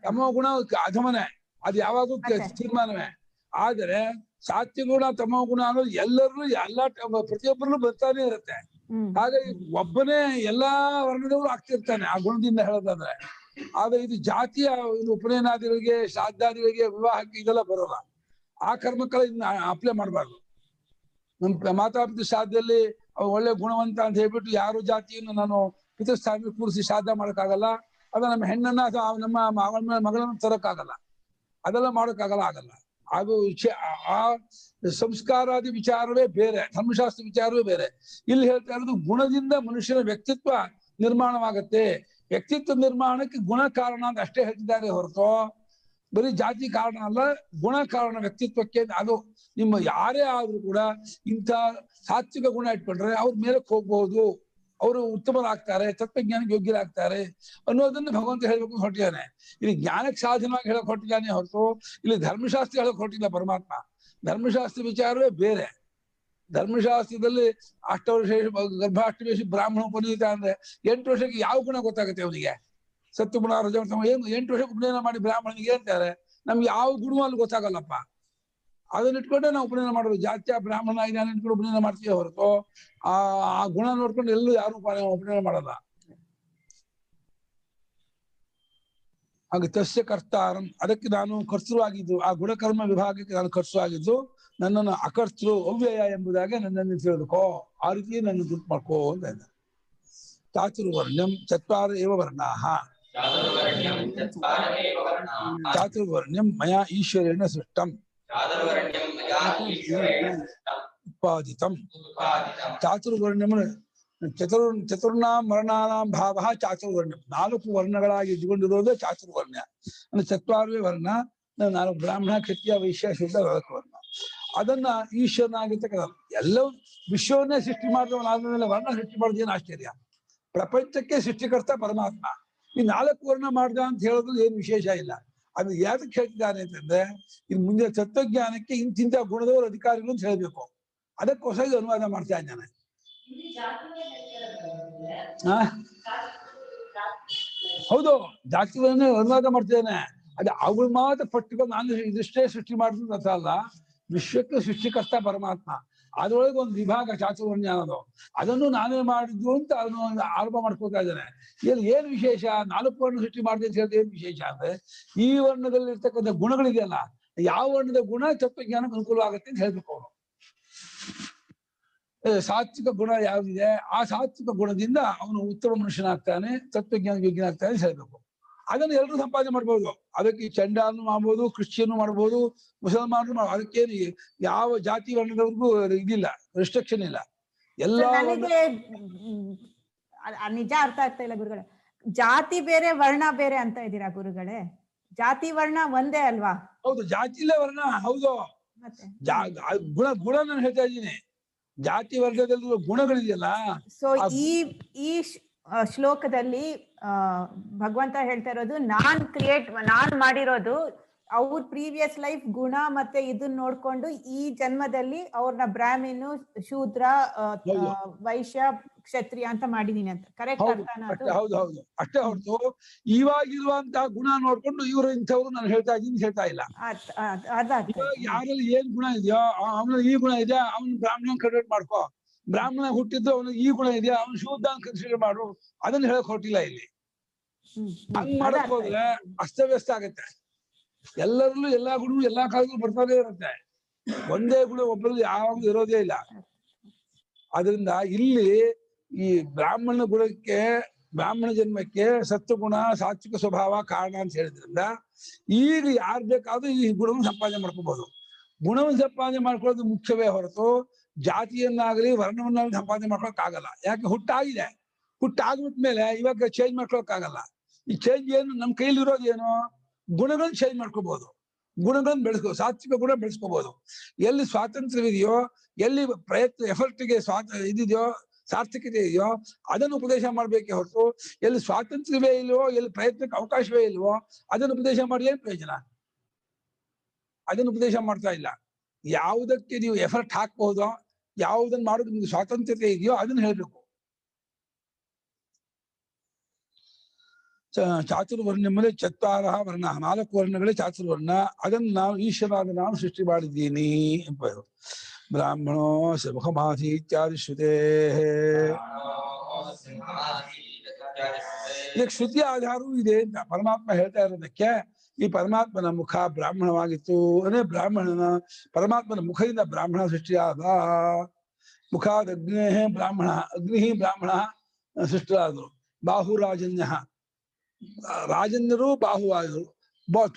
ತಮ ಗುಣ ಅಧಮನೇ, ಅದು ಯಾವಾಗೂ ತೀರ್ಮಾನವೇ. ಆದರೆ ಸಾತ್ವಿಕ ಗುಣ ತಮ ಗುಣ ಅನ್ನೋದು ಎಲ್ಲರೂ ಪ್ರತಿಯೊಬ್ಬರಲ್ಲೂ ಬರ್ತಾನೆ ಇರುತ್ತೆ. ಹಾಗಾಗಿ ಒಬ್ಬನೇ ಎಲ್ಲಾ ವರ್ಣದವರು ಆಗ್ತಿರ್ತಾನೆ ಆ ಗುಣದಿಂದ ಹೇಳೋದಾದ್ರೆ. ಆದ್ರೆ ಇದು ಜಾತಿಯ ಉಪನಯನಾದಿಗಳಿಗೆ, ಶ್ರಾದ್ದಾದಿಗಳಿಗೆ, ವಿವಾಹಕ್ಕೆ ಇದೆಲ್ಲ ಬರೋಲ್ಲ. ಆ ಕರ್ಮಕ್ಕೆಲ್ಲ ಇದನ್ನ ಅಪ್ಲೈ ಮಾಡಬಾರ್ದು. ನಮ್ ಮಾತಾಪಿತ ಶ್ರಾದ್ದದಲ್ಲಿ ಒಳ್ಳೆ ಗುಣವಂತ ಅಂತ ಹೇಳ್ಬಿಟ್ಟು ಯಾರು ಜಾತಿಯನ್ನು ನಾನು ಪಿತೃಸ್ಥಾನಕ್ಕೆ ಕೂರಿಸಿ ಶ್ರಾದ್ದ ಮಾಡಕ್ಕಾಗಲ್ಲ. ಅದ ನಮ್ಮ ಹೆಣ್ಣನ್ನ ಅಥವಾ ನಮ್ಮ ಮಗಳನ್ನ ತರಕ್ಕಾಗಲ್ಲ, ಅದೆಲ್ಲ ಆಗಲ್ಲ. ಅದು ಆ ಸಂಸ್ಕಾರಾದಿ ವಿಚಾರವೇ ಬೇರೆ, ಧರ್ಮಶಾಸ್ತ್ರ ವಿಚಾರವೇ ಬೇರೆ. ಇಲ್ಲಿ ಹೇಳ್ತಾ ಇರೋದು ಗುಣದಿಂದ ಮನುಷ್ಯನ ವ್ಯಕ್ತಿತ್ವ ನಿರ್ಮಾಣವಾಗತ್ತೆ. ವ್ಯಕ್ತಿತ್ವ ನಿರ್ಮಾಣಕ್ಕೆ ಗುಣ ಕಾರಣ ಅಂತ ಅಷ್ಟೇ ಹೇಳ್ತಿದ್ದಾರೆ ಹೊರತು ಬರೀ ಜಾತಿ ಕಾರಣ ಅಲ್ಲ, ಗುಣ ಕಾರಣ ವ್ಯಕ್ತಿತ್ವಕ್ಕೆ. ಅದು ನಿಮ್ಮ ಯಾರೇ ಆದ್ರೂ ಕೂಡ ಇಂಥ ಸಾತ್ವಿಕ ಗುಣ ಇಟ್ಕೊಂಡ್ರೆ ಅವ್ರ ಮೇಲಕ್ಕೆ ಹೋಗ್ಬಹುದು, ಅವರು ಉತ್ತಮರಾಗ್ತಾರೆ, ತತ್ವಜ್ಞಾನಕ್ಕೆ ಯೋಗ್ಯರಾಗ್ತಾರೆ ಅನ್ನೋದನ್ನ ಭಗವಂತ ಹೇಳ್ಬೇಕು ಹೊರಟಿದ್ದಾನೆ. ಇಲ್ಲಿ ಜ್ಞಾನಕ್ಕೆ ಸಾಧನವಾಗಿ ಹೇಳಕ್ ಹೊರಟಿದ್ದಾನೆ ಹೊರತು ಇಲ್ಲಿ ಧರ್ಮಶಾಸ್ತ್ರ ಹೇಳಕ್ ಹೊರಟಿಲ್ಲ ಪರಮಾತ್ಮ. ಧರ್ಮಶಾಸ್ತ್ರ ವಿಚಾರವೇ ಬೇರೆ. ಧರ್ಮಶಾಸ್ತ್ರದಲ್ಲಿ ಅಷ್ಟವರ್ಷ ಗರ್ಭಾಷ್ಟಮೇಶಿ ಬ್ರಾಹ್ಮಣ ಉಪನೀತ ಅಂದ್ರೆ 8 ವರ್ಷಕ್ಕೆ ಯಾವ ಗುಣ ಗೊತ್ತಾಗುತ್ತೆ ಅವನಿಗೆ? ಸತ್ವಗುಣ ರಜೋಗುಣ ಏನು 8 ವರ್ಷಕ್ಕೆ ಉಪನಯನ ಮಾಡಿ ಬ್ರಾಹ್ಮಣನಿಗೆ ಅಂತಾರೆ. ನಮ್ಗೆ ಯಾವ ಗುಣ ಅಲ್ಲಿ ಗೊತ್ತಾಗಲ್ಲಪ್ಪ. ಅದನ್ನ ಇಟ್ಕೊಂಡೆ ನಾವು ಉಪನಯನ ಮಾಡೋದು. ಜಾತ್ಯ ಬ್ರಾಹ್ಮಣ ಇದ್ದಾನೆ ಇಟ್ಕೊಂಡು ಉಪನಯನ ಮಾಡ್ತೀವಿ ಹೊರತು ಆ ಗುಣ ನೋಡ್ಕೊಂಡು ಎಲ್ಲೂ ಯಾರು ಉಪನಯನ ಮಾಡಲ್ಲ. ಹಾಗೆ ತಸ್ಯ ಕರ್ತಾರಂ, ಅದಕ್ಕೆ ನಾನು ಕರ್ತೃವಾಗಿದ್ದು, ಆ ಗುಣಕರ್ಮ ವಿಭಾಗಕ್ಕೆ ನಾನು ಕರ್ತೃವಾಗಿದ್ದು, ನನ್ನನ್ನು ಅಕರ್ತೃ ಅವ್ಯಯ ಎಂಬುದಾಗಿ ನನ್ನನ್ನು ತಿಳಿದುಕೋ, ಆ ರೀತಿ ನನ್ನ ಗುರುತು ಮಾಡ್ಕೋ ಅಂತ ಇದ್ದಾರೆ. ಚಾತುರ್ವರ್ಣ್ಯಂ ಚತ್ವಾರ ಏವ ವರ್ಣಾಃ, ಚಾತುರ್ವರ್ಣ್ಯಂ ಮಯಾ ಈಶ್ವರೇಣ ಸೃಷ್ಟಂ ಉತ್ಪಾದಿತಂ. ಚಾತುರ್ವರ್ಣ್ಯಂ ಚತುರ್ನಾಂ ವರ್ಣಾನಾಂ ಭಾವ ಚಾತುರ್ವರ್ಣ್ಯಂ, 4 ವರ್ಣಗಳಾಗಿ ಇದ್ದುಕೊಂಡಿರೋದೇ ಚಾತುರ್ವರ್ಣ್ಯ. ಅಂದ್ರೆ ಚತ್ವಾರವೇ ವರ್ಣ, 4 ಬ್ರಾಹ್ಮಣ ಕ್ಷತ್ರಿಯ ವೈಶ್ಯ ಶೂದ್ರ 4 ವರ್ಣ. ಅದನ್ನ ಈಶ್ವರನಾಗಿರ್ತಕ್ಕಂಥ ಎಲ್ಲವೂ ವಿಶ್ವವನ್ನೇ ಸೃಷ್ಟಿ ಮಾಡಿದವನಾದ ಮೇಲೆ ವರ್ಣ ಸೃಷ್ಟಿ ಮಾಡೋದೇನು ಆಶ್ಚರ್ಯ? ಪ್ರಪಂಚಕ್ಕೆ ಸೃಷ್ಟಿಕರ್ತ ಪರಮಾತ್ಮ. ಈ 4 ವರ್ಣ ಮಾಡ್ದ ಅಂತ ಹೇಳೋದ್ರಲ್ಲಿ ಏನು ವಿಶೇಷ ಇಲ್ಲ. ಅದು ಯಾವ್ದಕ್ಕೆ ಹೇಳ್ತಿದ್ದಾನೆ ಅಂತಂದ್ರೆ, ಇನ್ನು ಮುಂದೆ ತತ್ವಜ್ಞಾನಕ್ಕೆ ಇಂತಿಂತ ಗುಣದವರು ಅಧಿಕಾರಿಗಳು ಅಂತ ಹೇಳ್ಬೇಕು. ಅದಕ್ಕೋಸ್ಕರ ಇದು ಅನುವಾದ ಮಾಡ್ತಾ ಇದ್ದಾನೆ. ಹೌದು, ಜಾತಿಗಳನ್ನ ಅನುವಾದ ಮಾಡ್ತೇನೆ. ಅದೇ ಅವಳು ಮಾತ್ರ ಪಟ್ಟಿಕೊಂಡು ನಾನು ಇದಷ್ಟೇ ಸೃಷ್ಟಿ ಮಾಡಿದ್ರು ಅಂತ ಅಲ್ಲ, ವಿಶ್ವಕ್ಕೆ ಸೃಷ್ಟಿಕರ್ತ ಪರಮಾತ್ಮ. ಅದ್ರೊಳಗೆ ಒಂದು ವಿಭಾಗ ಚಾತುರ್ವರ್ಣ್ಯ ಅನ್ನೋದು, ಅದನ್ನು ನಾನೇ ಮಾಡಿದ್ದು ಅಂತ ಅದನ್ನು ಆರೋಪ ಮಾಡ್ಕೋತಾ ಇದ್ದಾನೆ. ಏನು ವಿಶೇಷ? 4 ವರ್ಣ ಸೃಷ್ಟಿ ಮಾಡಿದೆ ಅಂತ ಹೇಳಿದ್ರೆ ಏನು ವಿಶೇಷ ಅಂದ್ರೆ, ಈ ವರ್ಣದಲ್ಲಿ ಇರ್ತಕ್ಕಂಥ ಗುಣಗಳಿದೆಯಲ್ಲ, ಯಾವ ವರ್ಣದ ಗುಣ ತತ್ವಜ್ಞಾನಕ್ಕೆ ಅನುಕೂಲವಾಗುತ್ತೆ ಅಂತ ಹೇಳ್ಬೇಕು ಅವನು. ಸಾತ್ವಿಕ ಗುಣ ಯಾವ್ದಿದೆ, ಆ ಸಾತ್ವಿಕ ಗುಣದಿಂದ ಅವನು ಉತ್ತಮ ಮನುಷ್ಯನಾಗ್ತಾನೆ, ತತ್ವಜ್ಞಾನ ಯೋಗ್ಯನಾಗ್ತಾನೆ ಅಂತ ಹೇಳ್ಬೇಕು. ಅದನ್ನು ಎಲ್ಲರೂ ಸಂಪಾದನೆ ಮಾಡ್ಬೋದು. ಅದಕ್ಕೆ ಚಂಡಾಲನು ಮಾಡ್ಬೋದು, ಕ್ರಿಶ್ಚಿಯನ್ ಮಾಡ್ಬೋದು, ಮುಸಲ್ಮಾನರು ಮಾಡ್ಬೋದು. ಅದಕ್ಕೇನು ಯಾವ ಜಾತಿ ವರ್ಣದವ್ರಿಗೂ ಇದಿಲ್ಲ, ರಿಸ್ಟ್ರಿಕ್ಷನ್ ಇಲ್ಲ. ಎಲ್ಲ ನಿಜ ಅರ್ಥ ಆಗ್ತಾ ಇಲ್ಲ ಗುರುಗಳೇ. ಜಾತಿ ಬೇರೆ ವರ್ಣ ಬೇರೆ ಅಂತ ಇದ್ದೀರಾ ಗುರುಗಳೇ? ಜಾತಿ ವರ್ಣ ಒಂದೇ ಅಲ್ವಾ? ಹೌದು, ಜಾತಿ ಇಲ್ಲ ವರ್ಣ. ಹೌದು, ಗುಣ ನಾನು ಹೇಳ್ತಾ ಇದ್ದೀನಿ. ಜಾತಿ ವರ್ಗದಲ್ಲಿ ಗುಣಗಳಿದೆಯಲ್ಲ. ಸೊ ಈ ಶ್ಲೋಕದಲ್ಲಿ ಭಗವಂತ ಹೇಳ್ತಾ ಇರೋದು, ನಾನ್ ಮಾಡಿರೋದು ಅವ್ರ ಪ್ರೀವಿಯಸ್ ಲೈಫ್ ಗುಣ ಮತ್ತೆ ಇದನ್ನ ನೋಡ್ಕೊಂಡು ಈ ಜನ್ಮದಲ್ಲಿ ಅವ್ರನ್ನ ಬ್ರಾಹ್ಮೀನು, ಶೂದ್ರ, ವೈಶ್ಯ, ಕ್ಷತ್ರಿಯ ಅಂತ ಮಾಡಿದೀನಿ ಅಂತ. ಕರೆಕ್ಟ್? ಹೌದು, ಅಷ್ಟೇ ಹೊರತು ಇವಾಗಿರುವಂತಹ ಗುಣ ನೋಡ್ಕೊಂಡು ಇವರು ಇಂಥವ್ರು ನಾನು ಹೇಳ್ತಾ ಇದ್ದೀನಿ ಹೇಳ್ತಾ ಇಲ್ಲ. ಯಾರಲ್ಲಿ ಏನ್ ಗುಣ ಇದೆಯೋ ಅವನ ಈ ಗುಣ ಇದೆಯಾ, ಅವನು ಬ್ರಾಹ್ಮಣ ಕನ್ವರ್ಟ್ ಮಾಡ್ಕೋ. ಬ್ರಾಹ್ಮಣ ಹುಟ್ಟಿದ್ದು ಅವನು ಈ ಗುಣ ಇದೆಯಾ, ಅವನು ಶೂದ್ರ ಕನ್ಸಿಡರ್ ಮಾಡು. ಅದನ್ನ ಹೇಳಕ್ ಹೊರಟಿಲ್ಲ ಇಲ್ಲಿ. ಹಂಗ್ ಮಾಡಕ್ ಹೋದ್ರೆ ಅಸ್ತವ್ಯಸ್ತ ಆಗತ್ತೆ. ಎಲ್ಲರಲ್ಲೂ ಎಲ್ಲಾ ಗುಣವು ಎಲ್ಲಾ ಕಾಲದಲ್ಲೂ ಬರ್ತಾನೆ ಇರುತ್ತೆ. ಒಂದೇ ಗುಣ ಒಬ್ಬರಲ್ಲಿ ಯಾವಾಗ್ಲೂ ಇರೋದೇ ಇಲ್ಲ. ಅದರಿಂದ ಇಲ್ಲಿ ಈ ಬ್ರಾಹ್ಮಣ ಗುಣಕ್ಕೆ, ಬ್ರಾಹ್ಮಣ ಜನ್ಮಕ್ಕೆ ಸತ್ವಗುಣ, ಸಾತ್ವಿಕ ಸ್ವಭಾವ ಕಾರಣ ಅಂತ ಹೇಳಿದ್ರಿಂದ ಈಗ ಯಾರು ಬೇಕಾದ್ರೂ ಈ ಗುಣವನ್ನು ಸಂಪಾದನೆ ಮಾಡ್ಕೋಬಹುದು. ಗುಣವನ್ನು ಸಂಪಾದನೆ ಮಾಡ್ಕೊಳ್ಳೋದು ಮುಖ್ಯವೇ ಹೊರತು ಜಾತಿಯನ್ನಾಗಲಿ ವರ್ಣವನ್ನಾಗಲಿ ಸಂಪಾದನೆ ಮಾಡ್ಕೊಳಕ್ ಆಗಲ್ಲ. ಯಾಕೆ? ಹುಟ್ಟಾಗಿದೆ. ಹುಟ್ಟಾಗ್ಬಿಟ್ಮೇಲೆ ಇವಾಗ ಚೇಂಜ್ ಮಾಡ್ಕೊಳಕ್ ಆಗಲ್ಲ. ಈ ಚೇಂಜ್ ಏನು ನಮ್ಮ ಕೈಲಿ ಇರೋದು? ಏನು? ಗುಣಗಳನ್ನ ಚೇಂಜ್ ಮಾಡ್ಕೋಬಹುದು, ಗುಣಗಳನ್ನ ಸಾತ್ವಿಕ ಗುಣ ಬೆಳೆಸ್ಕೋಬಹುದು. ಎಲ್ಲಿ ಸ್ವಾತಂತ್ರ್ಯವಿದೆಯೋ, ಎಲ್ಲಿ ಪ್ರಯತ್ನ ಎಫರ್ಟ್ಗೆ ಇದಿದೆಯೋ, ಸಾರ್ಥಕತೆ ಇದೆಯೋ ಅದನ್ನು ಉಪದೇಶ ಮಾಡ್ಬೇಕೇ ಹೊರತು ಎಲ್ಲಿ ಸ್ವಾತಂತ್ರ್ಯವೇ ಇಲ್ವೋ, ಎಲ್ಲಿ ಪ್ರಯತ್ನಕ್ಕೆ ಅವಕಾಶವೇ ಇಲ್ವೋ ಅದನ್ನು ಉಪದೇಶ ಮಾಡಿ ಏನ್ ಪ್ರಯೋಜನ? ಅದನ್ನು ಉಪದೇಶ ಮಾಡ್ತಾ ಇಲ್ಲ. ಯಾವುದಕ್ಕೆ ನೀವು ಎಫರ್ಟ್ ಹಾಕ್ಬಹುದೋ, ಯಾವುದನ್ನ ಮಾಡೋದು ನಿಮ್ಗೆ ಸ್ವಾತಂತ್ರ್ಯತೆ ಇದೆಯೋ ಅದನ್ನ ಹೇಳ್ಬೇಕು. ಚಾತುರ್ವರ್ಣ್ಯಂಬುದೇ 4 ವರ್ಣ, 4 ವರ್ಣಗಳೇ ಚಾತುರ್ವರ್ಣ. ಅದನ್ನು ನಾನು ಈಶ್ವರಾದ ನಾನು ಸೃಷ್ಟಿ ಮಾಡಿದ್ದೀನಿ ಎಂಬ ಬ್ರಾಹ್ಮಣೋ ಸಿಂಹಮಾಧಿ ಇತ್ಯಾದಿ ಶ್ರುತೇ. ಇದಕ್ಕೆ ಶ್ರುತಿ ಆಧಾರವೂ ಇದೆ ಅಂತ ಪರಮಾತ್ಮ ಹೇಳ್ತಾ ಇರೋದಕ್ಕೆ. ಈ ಪರಮಾತ್ಮನ ಮುಖ ಬ್ರಾಹ್ಮಣವಾಗಿತ್ತು ಅಂದ್ರೆ ಪರಮಾತ್ಮನ ಮುಖದಿಂದ ಬ್ರಾಹ್ಮಣ ಸೃಷ್ಟಿಯಾದ. ಮುಖಾದ ಅಗ್ನೇ ಬ್ರಾಹ್ಮಣ, ಅಗ್ನಿ ಬ್ರಾಹ್ಮಣ ಸೃಷ್ಟಿಯಾದರು. ಬಾಹುರಾಜನ್ಯ, ರಾಜನ್ಯರು ಬಾಹುವಾದರು,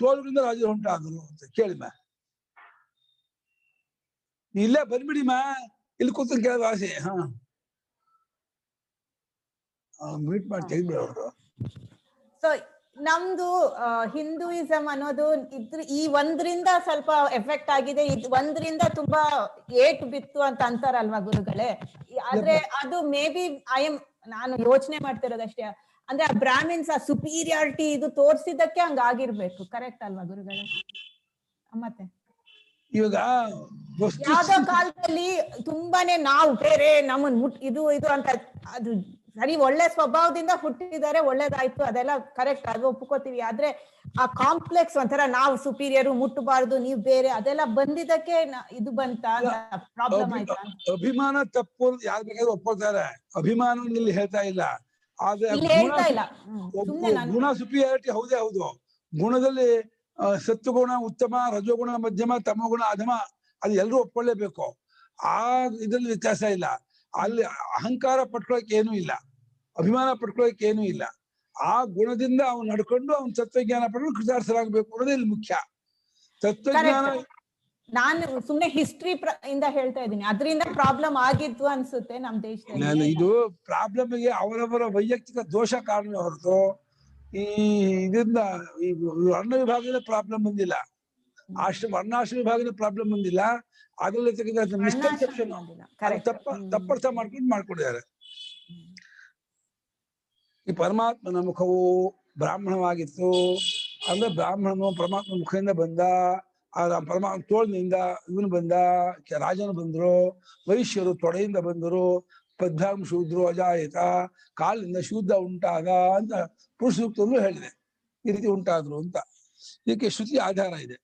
ತೋಳುಗಳಿಂದ ರಾಜರು ಉಂಟಾದರು ಅಂತ ಕೇಳಿಮ. ಇಲ್ಲೇ ಬಂದ್ಬಿಡಿಮ, ಇಲ್ಲಿ ಕೂತು ಕೇಳಿದ ಆಸೆ. ಮೀಟ್ ಮಾಡಿ ತೆಗೆದ್ಬಿಡೋರು. ಸೊ ನಮ್ದು ಹಿಂದೂಯಿಸಂ ಅನ್ನೋದು ಈ ಒಂದ್ರಿಂದ ಸ್ವಲ್ಪ ಎಫೆಕ್ಟ್ ಆಗಿದೆ, ಒಂದ್ರಿಂದ ತುಂಬಾ ಏಟ್ ಬಿತ್ತು ಅಂತ ಅಂತಾರಲ್ವಾ ಗುರುಗಳೇ? ಆದ್ರೆ ಅದು ಮೇ ಬಿ ನಾನು ಯೋಚನೆ ಮಾಡ್ತಿರೋದಷ್ಟೇ. ಅಂದ್ರೆ ಆ ಬ್ರಾಹ್ಮಿನ್ಸ್ ಆ ಸುಪೀರಿಯಾರಿಟಿ ಇದು ತೋರ್ಸಿದಕ್ಕೆ ಹಂಗಾಗಿರ್ಬೇಕು. ಕರೆಕ್ಟ್ ಅಲ್ವಾ ಗುರುಗಳೇ? ಮತ್ತೆ ಇವಾಗ ವಸ್ತು ಯಾವ್ದೋ ಕಾಲದಲ್ಲಿ ತುಂಬಾನೇ ನಾವು ಬೇರೆ ನಮ್ಮನ್ ಇದು ಅಂತ ಅದು ಸರಿ, ಒಳ್ಳೆ ಸ್ವಭಾವದಿಂದ ಹುಟ್ಟಿದ್ದಾರೆ, ಒಳ್ಳೇದಾಯ್ತು, ಅದೆಲ್ಲ ಕರೆಕ್ಟ್, ಅದು ಒಪ್ಕೋತೀವಿ. ಆದ್ರೆ ಆ ಕಾಂಪ್ಲೆಕ್ಸ್ ಒಂಥರ ನಾವು ಸುಪೀರಿಯರು, ಮುಟ್ಟಬಾರ್ದು, ನೀವು ಬೇರೆ, ಅದೆಲ್ಲ ಬಂದಿದ್ದಕ್ಕೆ ಇದು ಬಂತ ಪ್ರಾಬ್ಲಮ್ ಆಯ್ತಾ? ಅಭಿಮಾನ ತಪ್ಪು ಯಾರು ಬೇಕಾದ್ರೂ ಒಪ್ಕೊಳ್ತಾರೆ, ಅಭಿಮಾನ ಇಲ್ಲಿ ಹೇಳ್ತಾ ಇಲ್ಲ. ಆದ್ರೆ ಹೇಳ್ತಾ ಇಲ್ಲ, ಗುಣ ಸುಪೀರಿಯಾರಿಟಿ ಹೌದೇ ಹೌದು. ಗುಣದಲ್ಲಿ ಸತ್ವಗುಣ ಉತ್ತಮ, ರಜೋಗುಣ ಮಧ್ಯಮ, ತಮೋಗುಣ ಅಧಮ, ಅದು ಎಲ್ಲರೂ ಒಪ್ಕೊಳ್ಳೇಬೇಕು. ಆ ಇದ್ರಲ್ಲಿ ವ್ಯತ್ಯಾಸ ಇಲ್ಲ. ಅಲ್ಲಿ ಅಹಂಕಾರ ಪಟ್ಕೊಳಕ್ ಏನೂ ಇಲ್ಲ, ಅಭಿಮಾನ ಪಟ್ಕೊಳಕ್ ಏನೂ ಇಲ್ಲ. ಆ ಗುಣದಿಂದ ಅವ್ನು ನಡ್ಕೊಂಡು ಅವ್ನು ತತ್ವಜ್ಞಾನ ಪಡೆದು ಕೃತಾರ್ಥರಾಗಬೇಕು ಅನ್ನೋದೇ ಇಲ್ಲಿ ಮುಖ್ಯ. ತತ್ವಜ್ಞಾನ ನಾನು ಸುಮ್ನೆ ಹಿಸ್ಟ್ರಿ ಇಂದ ಹೇಳ್ತಾ ಇದ್ದೀನಿ, ಅದರಿಂದ ಪ್ರಾಬ್ಲಮ್ ಆಗಿದ್ವು ಅನ್ಸುತ್ತೆ ನಮ್ ದೇಶದಲ್ಲಿ. ಇದು ಪ್ರಾಬ್ಲಮ್ಗೆ ಅವರವರ ವೈಯಕ್ತಿಕ ದೋಷ ಕಾರಣ ಹೊರತು ಈ ಇದರಿಂದ ಈ ವರ್ಣ ವಿಭಾಗದ ಪ್ರಾಬ್ಲಮ್ ಬಂದಿಲ್ಲ, ವರ್ಣಾಶ್ರಮ ವಿಭಾಗದ ಪ್ರಾಬ್ಲಮ್ ಬಂದಿಲ್ಲ. ಅದ್ರಲ್ಲಿ ತೆಗೆದ ಮಿಸ್ಕನ್ಸೆಪ್ಷನ್ ತಪ್ಪರ್ಥ ಮಾಡ್ಕೊಂಡಿದ್ದಾರೆ. ಈ ಪರಮಾತ್ಮನ ಮುಖವು ಬ್ರಾಹ್ಮಣವಾಗಿತ್ತು ಅಂದ್ರೆ ಬ್ರಾಹ್ಮಣನು ಪರಮಾತ್ಮ ಮುಖದಿಂದ ಬಂದ, ಆ ಪರಮಾತ್ಮ ತೋಳಿನಿಂದ ಇವನು ಬಂದ, ರಾಜನು ಬಂದ್ರು, ವೈಶ್ಯರು ತೊಡೆಯಿಂದ ಬಂದರು, ಪದ್ಭಾಂ ಶೂದ್ರು ಅಜಾಯಿತ, ಕಾಲಿನಿಂದ ಶೂದ್ರ ಉಂಟಾದ ಅಂತ ಪುರುಷ ಸೂಕ್ತದಲ್ಲೂ ಹೇಳಿದೆ, ಈ ರೀತಿ ಉಂಟಾದ್ರು ಅಂತ. ಇದಕ್ಕೆ ಶ್ರುತಿ ಆಧಾರ ಇದೆ.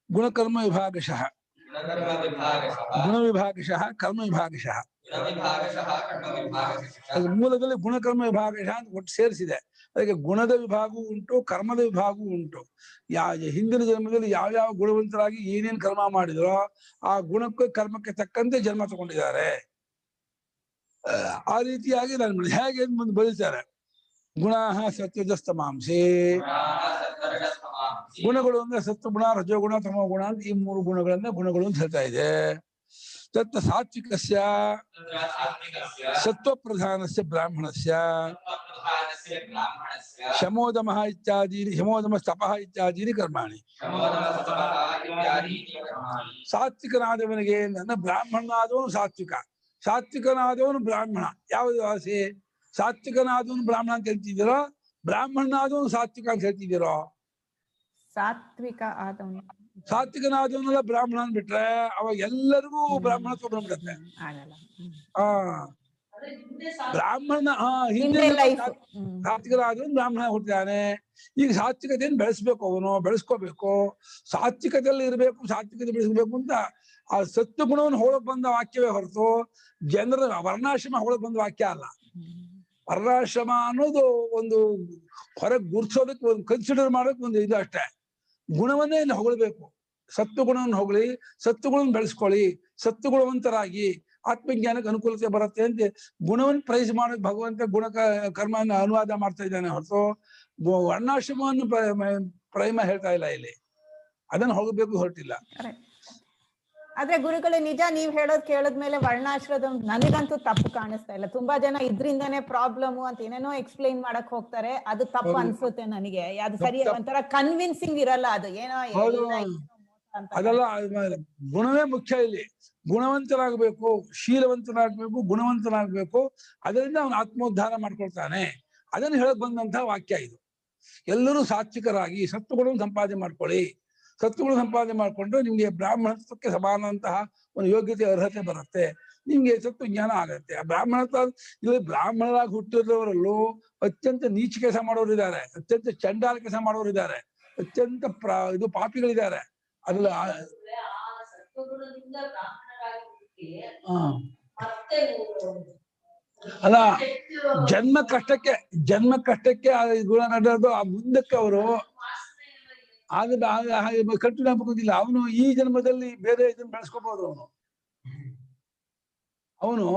ಗುಣಕರ್ಮ ವಿಭಾಗಶಃ, ಗುಣ ವಿಭಾಗಶಃ, ಕರ್ಮ ವಿಭಾಗಶಃ. ಮೂಲದಲ್ಲಿ ಗುಣಕರ್ಮ ವಿಭಾಗಶಃ ಅಂತ ಒಟ್ಟು ಸೇರಿಸಿದೆ. ಅದಕ್ಕೆ ಗುಣದ ವಿಭಾಗವೂ ಉಂಟು, ಕರ್ಮದ ವಿಭಾಗವೂ ಉಂಟು. ಹಿಂದಿನ ಜನ್ಮದಲ್ಲಿ ಯಾವ್ಯಾವ ಗುಣವಂತರಾಗಿ ಏನೇನ್ ಕರ್ಮ ಮಾಡಿದ್ರೋ ಆ ಗುಣಕ್ಕೆ ಕರ್ಮಕ್ಕೆ ತಕ್ಕಂತೆ ಜನ್ಮ ತಗೊಂಡಿದ್ದಾರೆ. ಆ ರೀತಿಯಾಗಿ ನಾನು ಹೇಗೆ ಮುಂದೆ ಬರೀತಾರೆ. ಗುಣ ಸತ್ವಜಸ್ತಮಾಂಸೆ, ಗುಣಗಳು ಅಂದ್ರೆ ಸತ್ವಗುಣ, ರಜೋಗುಣ, ತಮೋಗುಣ ಅಂತ ಈ ಮೂರು ಗುಣಗಳನ್ನ ಗುಣಗಳು ಅಂತ ಹೇಳ್ತಾ ಇದೆ. ತತ್ ಸಾತ್ವಿಕಸ್ಯ ಸತ್ವಪ್ರಧಾನಸ್ಯ ಬ್ರಾಹ್ಮಣಸ್ಯ ಶಮೋದಮಃ ಇತ್ಯಾದೀನಿ, ಶಮೋದಮ ತಪಃ ಇತ್ಯಾದೀನಿ ಕರ್ಮಾಣಿ. ಸಾತ್ವಿಕನಾದವನಿಗೆ ನನ್ನ ಬ್ರಾಹ್ಮಣನಾದವನು ಸಾತ್ವಿಕ, ಸಾತ್ವಿಕನಾದವನು ಬ್ರಾಹ್ಮಣ. ಯಾವುದು ಆಸೆ? ಸಾತ್ವಿಕನಾದವನು ಬ್ರಾಹ್ಮಣ ಅಂತ ಹೇಳ್ತಿದ್ದೀರೋ, ಬ್ರಾಹ್ಮಣನಾದವನು ಸಾತ್ವಿಕ ಅಂತ ಹೇಳ್ತಿದ್ದೀರೋ? ಸಾತ್ವಿಕ ಆದವನು, ಸಾತ್ವಿಕನಾದವನೆಲ್ಲ ಬ್ರಾಹ್ಮಣ ಅಂದ್ಬಿಟ್ರೆ ಅವಾಗ ಎಲ್ಲರಿಗೂ ಬ್ರಾಹ್ಮಣತ್ವ ಬಂದ್ಬಿಡುತ್ತೆ. ಬ್ರಾಹ್ಮಣ ಹಿಂದೆ ಸಾತ್ವಿಕನಾದವನು ಬ್ರಾಹ್ಮಣ ಹುಟ್ಟಿದಾನೆ. ಈಗ ಸಾತ್ವಿಕತೆಯನ್ನು ಬೆಳೆಸ್ಬೇಕು, ಅವನು ಬೆಳೆಸ್ಕೋಬೇಕು, ಸಾತ್ವಿಕತೆಯಲ್ಲಿ ಇರಬೇಕು, ಸಾತ್ವಿಕತೆ ಬೆಳೆಸ್ಬೇಕು ಅಂತ ಆ ಸತ್ವ ಗುಣವನ್ನು ಹೋಳಕ್ ಬಂದ ವಾಕ್ಯವೇ ಹೊರತು ಜನರ ವರ್ಣಾಶ್ರಮ ಹೋಳಕ್ ಬಂದ ವಾಕ್ಯ ಅಲ್ಲ. ವರ್ಣಾಶ್ರಮ ಅನ್ನೋದು ಒಂದು ಹೊರಗೆ ಗುರ್ಸೋದಕ್ಕೆ, ಒಂದು ಕನ್ಸಿಡರ್ ಮಾಡೋಕೆ ಒಂದು ಇದು ಅಷ್ಟೇ. ಗುಣವನ್ನೇ ಹೊಗಳಬೇಕು, ಸತ್ವಗುಣವನ್ನು ಹೊಗಳಿ, ಸತ್ವಗುಣವನ್ನು ಬೆಳೆಸ್ಕೊಳ್ಳಿ, ಸತ್ವಗುಣವಂತರಾಗಿ ಆತ್ಮಜ್ಞಾನಕ್ಕೆ ಅನುಕೂಲತೆ ಬರುತ್ತೆ ಅಂತ ಗುಣವನ್ನು ಪ್ರೈಸ್ ಮಾಡೋಕೆ ಭಗವಂತ ಗುಣ ಕರ್ಮವನ್ನು ಅನುವಾದ ಮಾಡ್ತಾ ಇದ್ದಾನೆ ಹೊರತು ವರ್ಣಾಶ್ರಮವನ್ನು ಪ್ರೈಮ ಹೇಳ್ತಾ ಇಲ್ಲ ಇಲ್ಲಿ. ಅದನ್ನು ಹೋಗಬೇಕು ಹೊರಟಿಲ್ಲ. ಆದ್ರೆ ಗುರುಗಳೇ ನಿಜ, ನೀವ್ ಹೇಳೋದ್ ಕೇಳದ್ಮೇಲೆ ವರ್ಣಾಶ್ರದ ನನಗಂತೂ ತಪ್ಪು ಕಾಣಿಸ್ತಾ ಇಲ್ಲ. ತುಂಬಾ ಜನ ಇದ್ರಿಂದಾನೇ ಪ್ರಾಬ್ಲಮ್ ಅಂತ ಏನೇನೋ ಎಕ್ಸ್ಪ್ಲೈನ್ ಮಾಡಕ್ ಹೋಗ್ತಾರೆ, ಅದು ತಪ್ಪು ಅನ್ಸುತ್ತೆ ನನಗೆ. ಅದು ಸರಿ, ಒಂಥರ ಕನ್ವಿನ್ಸಿಂಗ್ ಇರಲ್ಲ ಅದು, ಏನೋ ಅದೆಲ್ಲ. ಗುಣವೇ ಮುಖ್ಯ ಇಲ್ಲಿ. ಗುಣವಂತನಾಗಬೇಕು, ಶೀಲವಂತನಾಗ್ಬೇಕು, ಗುಣವಂತನಾಗ್ಬೇಕು, ಅದರಿಂದ ಅವನು ಆತ್ಮೋದ್ಧಾರ ಮಾಡ್ಕೊಳ್ತಾನೆ. ಅದನ್ನು ಹೇಳಕ್ ಬಂದಂತಹ ವಾಕ್ಯ ಇದು. ಎಲ್ಲರೂ ಸಾತ್ವಿಕರಾಗಿ ಸತ್ವಗುಣವನ್ನು ಸಂಪಾದನೆ ಮಾಡ್ಕೊಳ್ಳಿ, ಸತ್ವಗುಣ ಸಂಪಾದನೆ ಮಾಡ್ಕೊಂಡ್ರೆ ನಿಮ್ಗೆ ಬ್ರಾಹ್ಮಣತ್ವಕ್ಕೆ ಸಮಾನಂತಹ ಒಂದು ಯೋಗ್ಯತೆ ಅರ್ಹತೆ ಬರುತ್ತೆ, ನಿಮ್ಗೆ ಸತ್ವ ಜ್ಞಾನ ಆಗತ್ತೆ. ಆ ಬ್ರಾಹ್ಮಣತ್ವ ಇಲ್ಲಿ ಬ್ರಾಹ್ಮಣರಾಗಿ ಹುಟ್ಟಿದವರಲ್ಲೂ ಅತ್ಯಂತ ನೀಚ ಕೆಲಸ ಮಾಡೋರು ಇದ್ದಾರೆ, ಅತ್ಯಂತ ಚಂಡಾಲ ಕೆಲಸ ಮಾಡೋರು ಇದ್ದಾರೆ, ಅತ್ಯಂತ ಇದು ಪಾಪಿಗಳಿದ್ದಾರೆ. ಅದ್ರಲ್ಲಿ ಅಲ್ಲ, ಜನ್ಮ ಕಷ್ಟಕ್ಕೆ ಗುಣ ನಡೆಯೋದು. ಆ ಮುಂದಕ್ಕೆ ಅವರು ಕಂಟಿನ್ಯೂ ಆಗ್ಬೇಕಂತಿಲ್ಲ. ಅವನು ಈ ಜನ್ಮದಲ್ಲಿ ಬೇರೆ ಇದನ್ನ ಬೆಳೆಸ್ಕೋಬಹುದು. ಅವನು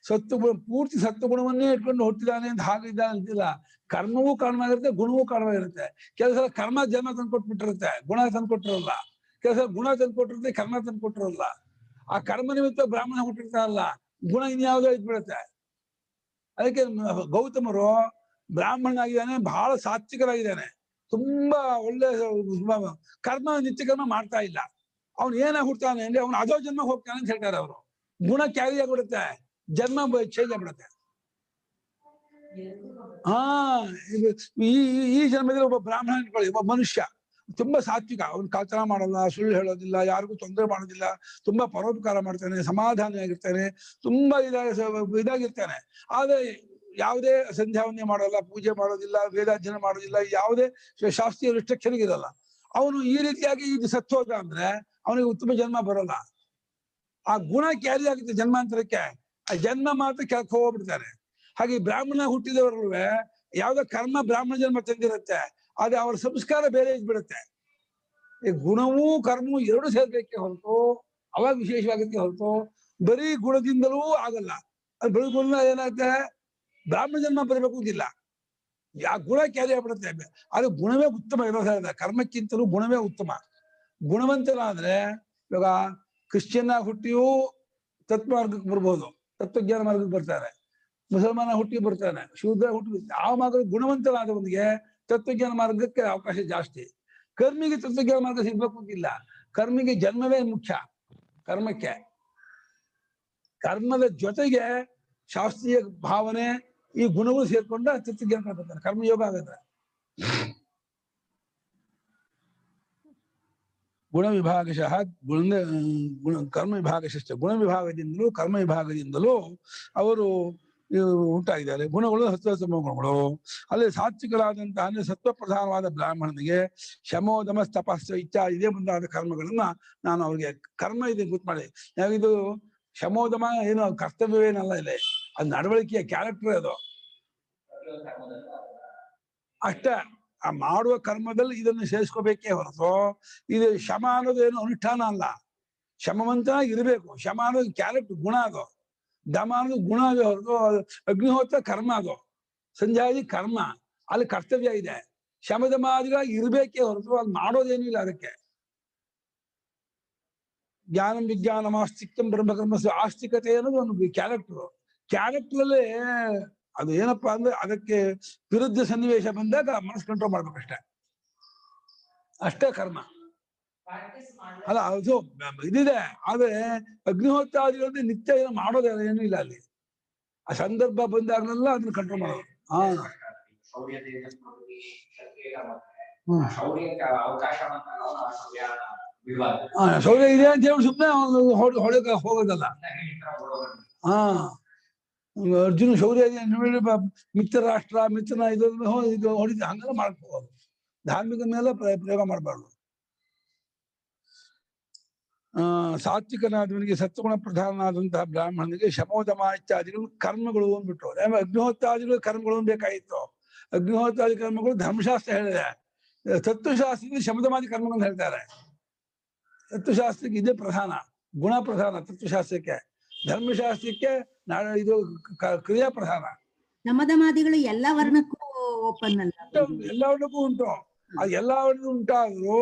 ಸತ್ವಗುಣ, ಪೂರ್ತಿ ಸತ್ವಗುಣವನ್ನೇ ಇಟ್ಕೊಂಡು ಹುಟ್ಟಿದಾನೆ ಅಂತ ಹಾಗಿದ್ದಾನೆ ಅಂತಿಲ್ಲ. ಕರ್ಮವೂ ಕಾರಣವಾಗಿರುತ್ತೆ, ಗುಣವೂ ಕಾರಣವಾಗಿರುತ್ತೆ. ಕೆಲಸ ಕರ್ಮ ಜನ್ಮ ತಂದ್ಕೊಟ್ಬಿಟ್ಟಿರುತ್ತೆ, ಗುಣ ತಂದ್ಕೊಟ್ಟಿರಲ್ಲ. ಕೆಲಸ ಗುಣ ತಂದ್ಕೊಟ್ಟಿರುತ್ತೆ, ಕರ್ಮ ತಂದ್ಕೊಟ್ಟಿರಲ್ಲ. ಆ ಕರ್ಮ ನಿಮಿತ್ತ ಬ್ರಾಹ್ಮಣ ಹುಟ್ಟಿರ್ತಾರಲ್ಲ, ಗುಣ ಇನ್ಯಾವುದೋ ಇದ್ಬಿಡುತ್ತೆ. ಅದಕ್ಕೆ ಗೌತಮರು ಬ್ರಾಹ್ಮಣನಾಗಿದ್ದಾನೆ, ಬಹಳ ಸಾತ್ವಿಕರಾಗಿದ್ದಾನೆ, ತುಂಬಾ ಒಳ್ಳೆ ಕರ್ಮ, ನಿತ್ಯ ಕರ್ಮ ಮಾಡ್ತಾ ಇಲ್ಲ. ಅವ್ನು ಏನಾಗಿ ಹುಡ್ತಾನೆ ಅಂದ್ರೆ ಅವ್ನು ಅದೋ ಜನ್ಮ ಹೋಗ್ತಾನೆ ಅಂತ ಹೇಳ್ತಾರೆ ಅವರು. ಗುಣ ಕ್ಯಾರಿ ಆಗ್ಬಿಡುತ್ತೆ, ಜನ್ಮ ಚೇಂಜ್ ಆಗ್ಬಿಡುತ್ತೆ. ಈ ಜನ್ಮದಲ್ಲಿ ಒಬ್ಬ ಬ್ರಾಹ್ಮಣ ಅನ್ಕೊಳ್ಳಿ, ಒಬ್ಬ ಮನುಷ್ಯ ತುಂಬಾ ಸಾತ್ವಿಕ, ಅವ್ನು ಕಳ್ತನ ಮಾಡಲ್ಲ, ಸುಳ್ಳು ಹೇಳೋದಿಲ್ಲ, ಯಾರಿಗೂ ತೊಂದರೆ ಮಾಡೋದಿಲ್ಲ, ತುಂಬಾ ಪರೋಪಕಾರ ಮಾಡ್ತಾನೆ, ಸಮಾಧಾನಿಯಾಗಿರ್ತಾನೆ, ತುಂಬಾ ಇದಾಗಿರ್ತಾನೆ. ಆದ್ರೆ ಯಾವುದೇ ಸಂಧ್ಯಾವಂದನೆ ಮಾಡೋಲ್ಲ, ಪೂಜೆ ಮಾಡೋದಿಲ್ಲ, ವೇದಾಧ್ಯಯನ ಮಾಡೋದಿಲ್ಲ, ಯಾವುದೇ ಶಾಸ್ತ್ರೀಯ ರಿಸ್ಟ್ರಿಕ್ಷನ್ ಇರಲ್ಲ. ಅವನು ಈ ರೀತಿಯಾಗಿ ಇದು ಸತ್ತೋದ ಅಂದ್ರೆ ಅವನಿಗೆ ಉತ್ತಮ ಜನ್ಮ ಬರೋಲ್ಲ. ಆ ಗುಣ ಕ್ಯಾರಿ ಆಗುತ್ತೆ ಜನ್ಮಾಂತರಕ್ಕೆ, ಆ ಜನ್ಮ ಮಾತ್ರ ಕೆಳಕ್ಕೆ ಹೋಗ್ಬಿಡ್ತಾರೆ. ಹಾಗೆ ಬ್ರಾಹ್ಮಣ ಹುಟ್ಟಿದವರು ಯಾವ್ದೋ ಕರ್ಮ ಬ್ರಾಹ್ಮಣ ಜನ್ಮ ತಂದಿರುತ್ತೆ, ಆದ್ರೆ ಅವರ ಸಂಸ್ಕಾರ ಬೇರೆ ಇದ್ಬಿಡುತ್ತೆ. ಈ ಗುಣವೂ ಕರ್ಮವೂ ಎರಡು ಸೇರ್ಬೇಕೆ ಹೊರತು, ಅವಾಗ ವಿಶೇಷವಾಗುತ್ತೆ ಹೊರತು ಬರೀ ಗುಣದಿಂದಲೂ ಆಗಲ್ಲ. ಅದು ಬರೀ ಗುಣ ಏನಾಗುತ್ತೆ, ಬ್ರಾಹ್ಮಣ ಜನ್ಮ ಬರಬೇಕು ಅಂತಿಲ್ಲ, ಆ ಗುಣ ಕ್ಯಾರಿ ಆಗ್ಬಿಡುತ್ತೆ. ಅದು ಗುಣವೇ ಉತ್ತಮ ಇರೋದ್ರಿಂದ ಕರ್ಮಕ್ಕಿಂತಲೂ ಗುಣವೇ ಉತ್ತಮ. ಗುಣವಂತನಾದ್ರೆ ಇವಾಗ ಕ್ರಿಶ್ಚಿಯನ್ ಹುಟ್ಟಿಯೂ ತತ್ವಮಾರ್ಗಕ್ಕೆ ಬರ್ಬೋದು, ತತ್ವಜ್ಞಾನ ಮಾರ್ಗಕ್ಕೆ ಬರ್ತಾರೆ. ಮುಸಲ್ಮಾನ ಹುಟ್ಟಿ ಬರ್ತಾನೆ, ಶೂದ್ರ ಹುಟ್ಟಿ, ಆ ಮಾರ್ಗ ಗುಣವಂತನಾದವನಿಗೆ ತತ್ವಜ್ಞಾನ ಮಾರ್ಗಕ್ಕೆ ಅವಕಾಶ ಜಾಸ್ತಿ. ಕರ್ಮಿಗೆ ತತ್ವಜ್ಞಾನ ಮಾರ್ಗ ಸಿಗ್ಬೇಕು ಅಂತಿಲ್ಲ, ಕರ್ಮಿಗೆ ಜನ್ಮವೇ ಮುಖ್ಯ. ಕರ್ಮಕ್ಕೆ ಕರ್ಮದ ಜೊತೆಗೆ ಶಾಸ್ತ್ರೀಯ ಭಾವನೆ ಈ ಗುಣಗಳು ಸೇರ್ಕೊಂಡ ತತ್ವಜ್ಞಾನ ಬರ್ತಾನೆ, ಕರ್ಮಯೋಗ ಆಗುತ್ತೆ. ಗುಣ ವಿಭಾಗಶಃ ಕರ್ಮ ವಿಭಾಗಶಃ ಗುಣ ವಿಭಾಗದಿಂದಲೂ ಕರ್ಮ ವಿಭಾಗದಿಂದಲೂ ಅವರು ಉಂಟಾಗಿದ್ದಾರೆ. ಗುಣಗಳು ಸತ್ವತಮ ಗುಣಗಳು. ಅಲ್ಲಿ ಸಾತ್ವಿಕರಾದಂತಹ ಅಂದ್ರೆ ಸತ್ವ ಪ್ರಧಾನವಾದ ಬ್ರಾಹ್ಮಣನಿಗೆ ಶಮೋದಮ ತಪಸ್ಸು ಇತ್ಯಾದಿ ಇದೇ ಮುಂದಾದ ಕರ್ಮಗಳನ್ನ ನಾನು ಅವ್ರಿಗೆ ಕರ್ಮ ಇದೆ ಗೊತ್ತು ಮಾಡಿ. ಇದು ಶಮೋದಮ ಏನು ಕರ್ತವ್ಯವೇನಲ್ಲ, ಇದೆ ಅದು ನಡವಳಿಕೆಯ ಕ್ಯಾರೆಕ್ಟರ್. ಅದು ಅಷ್ಟೇ, ಆ ಮಾಡುವ ಕರ್ಮದಲ್ಲಿ ಇದನ್ನು ಸೇರಿಸ್ಕೋಬೇಕೇ ಹೊರತು ಇದು ಶಮ ಅನ್ನೋದು ಏನು ಅನುಷ್ಠಾನ ಅಲ್ಲ. ಶಮವಂತನಾಗಿ ಇರಬೇಕು. ಶಮ ಅನ್ನೋದು ಕ್ಯಾರೆಕ್ಟರ್, ಗುಣ. ಅದು ದಮ ಅನ್ನೋದು ಗುಣ ಹೊರತು ಅಗ್ನಿಹೋತ್ರ ಕರ್ಮ. ಅದು ಸಂಧ್ಯಾದಿ ಕರ್ಮ, ಅಲ್ಲಿ ಕರ್ತವ್ಯ ಇದೆ. ಶಮದಮಾದಿಗಳಾಗಿ ಇರ್ಬೇಕೇ ಹೊರತು ಅಲ್ಲಿ ಮಾಡೋದೇನು ಇಲ್ಲ. ಅದಕ್ಕೆ ಜ್ಞಾನಂ ವಿಜ್ಞಾನಂ ಆಸ್ತಿಕ್ತಂ ಬ್ರಹ್ಮಕರ್ಮ ಆಸ್ತಿಕತೆ ಅನ್ನೋದು ಒಂದು ಕ್ಯಾರೆಕ್ಟರ್. ಕ್ಯಾರೆಕ್ಟರ್ ಅದು ಏನಪ್ಪಾ ಅಂದ್ರೆ ಅದಕ್ಕೆ ವಿರುದ್ಧ ಸನ್ನಿವೇಶ ಬಂದಾಗ ಮನಸ್ಸು ಕಂಟ್ರೋಲ್ ಮಾಡ್ಬೇಕಷ್ಟೇ, ಅಷ್ಟೇ ಕರ್ಮ ಅಲ್ಲ. ಅದು ಇದಿದೆ, ಆದ್ರೆ ಅಗ್ನಿಹೋತ್ರಾದಿಗಳಲ್ಲಿ ನಿತ್ಯ ಏನು ಮಾಡೋದೇನು ಏನೂ ಇಲ್ಲ. ಅಲ್ಲಿ ಆ ಸಂದರ್ಭ ಬಂದಾಗಲೆಲ್ಲ ಅದನ್ನ ಕಂಟ್ರೋಲ್ ಮಾಡೋದು. ಶೌರ್ಯ ಇದೆ ಅಂತ ಹೇಳಿ ಸುಮ್ಮನೆ ಹೊಳಕ್ಕೆ ಹೋಗೋದಲ್ಲ. ಅರ್ಜುನ ಶೌರ್ಯ ಮಿತ್ರ ರಾಷ್ಟ್ರ ಮಿತ್ರನ ಇದು ಹೊಡಿತ ಹಂಗೆಲ್ಲ ಮಾಡಕ್ ಹೋಗೋದು. ಧಾರ್ಮಿಕ ಮೇಲೆ ಪ್ರಯೋಗ ಮಾಡಬಾರ್ದು. ಸಾತ್ವಿಕನಾದವನಿಗೆ ಸತ್ವಗುಣ ಪ್ರಧಾನನಾದಂತಹ ಬ್ರಾಹ್ಮಣನಿಗೆ ಶಮೋದಮ ಇತ್ಯಾದಿಗಳು ಕರ್ಮಗಳು ಅಂದ್ಬಿಟ್ಟು, ಅಗ್ನಿಹೋತ್ರಾದಿಗಳು ಕರ್ಮಗಳು ಬೇಕಾಗಿತ್ತು. ಅಗ್ನಿಹೋತ್ರಾದಿ ಕರ್ಮಗಳು ಧರ್ಮಶಾಸ್ತ್ರ ಹೇಳಿದೆ. ತತ್ವಶಾಸ್ತ್ರದಲ್ಲಿ ಶಮದಮಾದಿ ಕರ್ಮಗಳನ್ನು ಹೇಳ್ತಾರೆ. ತತ್ವಶಾಸ್ತ್ರಕ್ಕೆ ಇದೇ ಪ್ರಧಾನ, ಗುಣ ಪ್ರಧಾನ ತತ್ವಶಾಸ್ತ್ರಕ್ಕೆ. ಧರ್ಮಶಾಸ್ತ್ರಕ್ಕೆ ಇದು ಕ್ರಿಯಾ ಪ್ರಧಾನ. ಶಮದಮಾದಿಗಳು ಎಲ್ಲ ವರ್ಣಕ್ಕೂ ಓಪನ್ ಅಲ್ಲ, ಎಲ್ಲ ವರ್ಣಕ್ಕೂ ಉಂಟು. ಅದು ಎಲ್ಲ ವರ್ಣಕ್ಕೂ ಉಂಟಾದ್ರು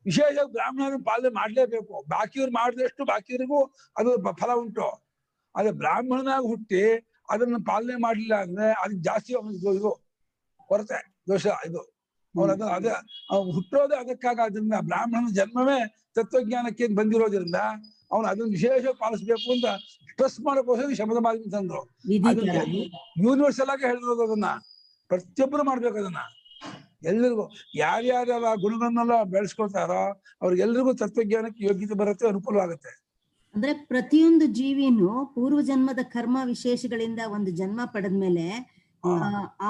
ವಿಶೇಷ ಬ್ರಾಹ್ಮಣರು ಪಾಲನೆ ಮಾಡ್ಲೇಬೇಕು. ಬಾಕಿಯವ್ರು ಮಾಡಿದಷ್ಟು ಬಾಕಿಯವರಿಗೂ ಅದು ಫಲ ಉಂಟು. ಅದೇ ಬ್ರಾಹ್ಮಣನಾಗಿ ಹುಟ್ಟಿ ಅದನ್ನ ಪಾಲನೆ ಮಾಡ್ಲಿಲ್ಲ ಅಂದ್ರೆ ಅದಕ್ಕೆ ಜಾಸ್ತಿ ಇದು ಕೊರತೆ ದೋಷ. ಇದು ಅವನ ಅದೇ ಹುಟ್ಟೋದೇ ಅದಕ್ಕಾಗ. ಅದನ್ನ ಬ್ರಾಹ್ಮಣನ ಜನ್ಮವೇ ತತ್ವಜ್ಞಾನಕ್ಕೆ ಬಂದಿರೋದ್ರಿಂದ ಅವನು ಅದನ್ನ ವಿಶೇಷ ಪಾಲಿಸ್ಬೇಕು ಅಂತ ಸ್ಟ್ರೆಸ್ ಮಾಡೋಕ್ಕೋಸ್ಕರ ಶಮದ ಮಾರ್ಗ ತಂದ್ರು. ಯೂನಿವರ್ಸಲ್ ಆಗಿ ಹೇಳಿರೋದು ಅದನ್ನ ಪ್ರತಿಯೊಬ್ಬರು ಮಾಡ್ಬೇಕು. ಅದನ್ನ ಎಲ್ರಿಗೂ ಯಾರ್ಯಾರ ಗುಣಗಳನ್ನೆಲ್ಲ ಬೆಳೆಸ್ಕೊಳ್ತಾರೋ ಅವ್ರಿಗೆಲ್ರಿಗೂ ತತ್ವಜ್ಞಾನಕ್ಕೆ ಯೋಗ್ಯತೆ ಬರುತ್ತೆ, ಅನುಕೂಲ ಆಗುತ್ತೆ. ಅಂದ್ರೆ ಪ್ರತಿಯೊಂದು ಜೀವಿನೂ ಪೂರ್ವ ಜನ್ಮದ ಕರ್ಮ ವಿಶೇಷಗಳಿಂದ ಒಂದು ಜನ್ಮ ಪಡೆದ್ಮೇಲೆ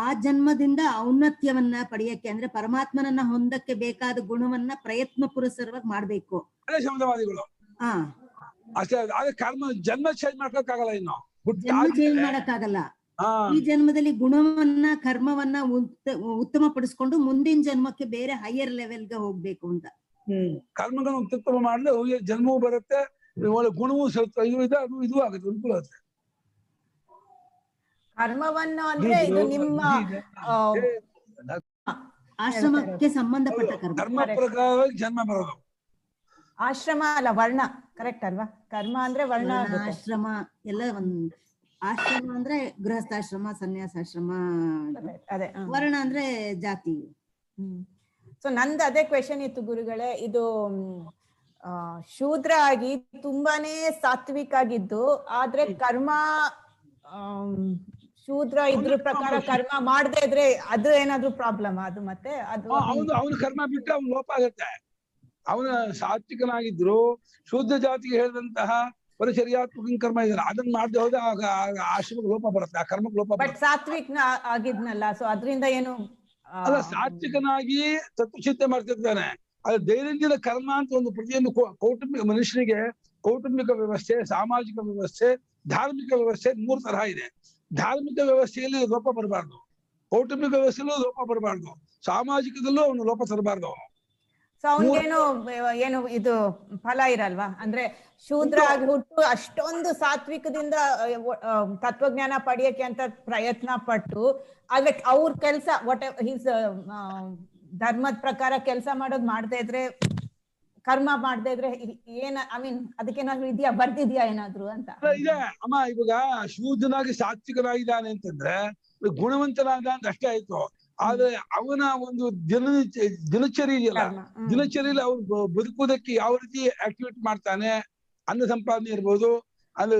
ಆ ಜನ್ಮದಿಂದ ಔನ್ನತ್ಯವನ್ನ ಪಡೆಯಕ್ಕೆ ಅಂದ್ರೆ ಪರಮಾತ್ಮನನ್ನ ಹೊಂದಕ್ಕೆ ಬೇಕಾದ ಗುಣವನ್ನ ಪ್ರಯತ್ನ ಪುರಸ್ಸರವಾಗಿ ಮಾಡ್ಬೇಕು. ಅದೇ ಶಮದವಾದಿಗಳು ಅಷ್ಟೇ. ಆದ್ರೆ ಕರ್ಮ ಜನ್ಮ ಚೇಂಜ್ ಮಾಡ್ಕೊಕ್ಕಾಗಲ್ಲ, ಇನ್ನು ಜನ್ಮ ಚೇಂಜ್ ಮಾಡಕ್ಕಾಗಲ್ಲ. ಈ ಜನ್ಮದಲ್ಲಿ ಗುಣವನ್ನ ಕರ್ಮವನ್ನ ಉತ್ತಮ ಪಡಿಸ್ಕೊಂಡು ಮುಂದಿನ ಜನ್ಮಕ್ಕೆ ಬೇರೆ ಹೈಯರ್ ಲೆವೆಲ್ಗೆ ಹೋಗ್ಬೇಕು ಅಂತ. ಕರ್ಮಗಳನ್ನು ಉತ್ತಮ ಮಾಡಿದ್ರೆ ಜನ್ಮವೂ ಬರುತ್ತೆ, ಒಳ್ಳೆ ಗುಣವೂ ಸ್ವಲ್ಪ ಇದು ಆಗುತ್ತೆ, ಅನುಕೂಲ ಆಗುತ್ತೆ. ಕರ್ಮವನ್ನು ಅಂದ್ರೆ ಇದು ನಿಮ್ಮ ಆಶ್ರಮಕ್ಕೆ ಸಂಬಂಧಪಟ್ಟ ಕರ್ಮ ಪ್ರಕಾರವಾಗಿ ಜನ್ಮ ಬರೋದು. ಆಶ್ರಮ ಅಲ್ಲ ವರ್ಣ, ಕರೆಕ್ಟ್ ಅಲ್ವಾ? ಕರ್ಮ ಅಂದ್ರೆ ವರ್ಣ, ಆಶ್ರಮ ಎಲ್ಲ ಒಂದ್. ಆಶ್ರಮ ಅಂದ್ರೆ ಗೃಹಸ್ಥಾಶ್ರಮ, ಸನ್ಯಾಸಾಶ್ರಮ. ಅದೇ ವರ್ಣ ಅಂದ್ರೆ ಜಾತಿ. ಸೊ ನಂದು ಅದೇ ಕ್ವೆಶನ್ ಇತ್ತು ಗುರುಗಳೇ. ಇದು ಶೂದ್ರ ಆಗಿ ತುಂಬಾನೇ ಸಾತ್ವಿಕ ಆಗಿದ್ದು, ಆದ್ರೆ ಕರ್ಮ ಶೂದ್ರ ಇದ್ರ ಪ್ರಕಾರ ಕರ್ಮ ಮಾಡದೇ ಇದ್ರೆ ಅದು ಏನಾದ್ರು ಪ್ರಾಬ್ಲಮ್ ಅದು ಮತ್ತೆ ಅದು ಅವನು ಕರ್ಮ ಬಿಟ್ಟು ಅವ್ನು ಲೋಪ ಆಗತ್ತೆ. ಅವನ ಸಾತ್ವಿಕನಾಗಿದ್ರು ಶುದ್ಧ ಜಾತಿಗೆ ಹೇಳಿದಂತಹ ಪರಿಚರ್ಯಾತ್ಮಕ ಕರ್ಮ ಇದೆಯಲ್ಲ ಅದನ್ನ ಮಾಡದೆ ಹೋದ್ರೆ ಆಶ್ರಮಕ್ಕೆ ಲೋಪ ಬರುತ್ತೆ, ಆ ಕರ್ಮಕ್ಕೆ ಲೋಪ ಬಟ್ ಸಾತ್ವಿಕ್ ಆಗಿದ್ನಲ್ಲ, ಸೊ ಅದರಿಂದ ಏನು ಅಲ್ಲ, ಸಾತ್ವಿಕನಾಗಿ ತತ್ವಚಿಂತೆ ಮಾಡ್ತಿರ್ತಾನೆ. ಅದು ದೈನಂದಿನ ಕರ್ಮ ಅಂತ ಒಂದು ಪ್ರತಿಯೊಂದು ಕೌಟುಂಬಿಕ ಮನುಷ್ಯನಿಗೆ ಕೌಟುಂಬಿಕ ವ್ಯವಸ್ಥೆ, ಸಾಮಾಜಿಕ ವ್ಯವಸ್ಥೆ, ಧಾರ್ಮಿಕ ವ್ಯವಸ್ಥೆ 3 ತರಹ ಇದೆ. ಧಾರ್ಮಿಕ ವ್ಯವಸ್ಥೆಯಲ್ಲಿ ಲೋಪ ಬರಬಾರ್ದು, ಕೌಟುಂಬಿಕ ವ್ಯವಸ್ಥೆಯಲ್ಲೂ ಲೋಪ ಬರಬಾರ್ದು, ಸಾಮಾಜಿಕದಲ್ಲೂ ಅವನು ಲೋಪ ತರಬಾರ್ದು. ಅವನು ಸೊ ಏನು ಇದು ಫಲ ಇರಲ್ವಾ? ಅಂದ್ರೆ ಶೂದ್ರ ಆಗಿ ಹುಟ್ಟು ಅಷ್ಟೊಂದು ಸಾತ್ವಿಕದಿಂದ ತತ್ವಜ್ಞಾನ ಪಡೆಯಕ್ಕೆ ಅಂತ ಪ್ರಯತ್ನ ಪಟ್ಟು ಆದ್ರೆ ಅವ್ರ ಕೆಲ್ಸ ಹೀಸ್ ಧರ್ಮದ ಪ್ರಕಾರ ಕೆಲಸ ಮಾಡೋದ್ ಮಾಡದೇ ಇದ್ರೆ, ಕರ್ಮ ಮಾಡದೇ ಇದ್ರೆ ಐ ಮೀನ್ ಅದಕ್ಕೇನಾದ್ರು ಇದೆಯಾ, ಬರ್ದಿದ್ಯಾ ಏನಾದ್ರು ಅಂತ? ಇದೆ ಅಮ್ಮ. ಇವಾಗ ಶೂದ್ರನಾಗಿ ಸಾತ್ವಿಕನಾಗಿದ್ದಾನೆ ಅಂತಂದ್ರೆ ಗುಣವಂತನಾದ ಅಂತ ಅಷ್ಟೇ ಆಯ್ತು. ಆದ್ರೆ ಅವನ ಒಂದು ದಿನಚರಿ ಇದೆಯಲ್ಲ, ದಿನಚರಿಯಲ್ಲಿ ಅವ್ರು ಬದುಕುವುದಕ್ಕೆ ಯಾವ ರೀತಿ ಆಕ್ಟಿವಿಟಿ ಮಾಡ್ತಾನೆ, ಅನ್ನ ಸಂಪಾದನೆ ಇರ್ಬೋದು, ಅದು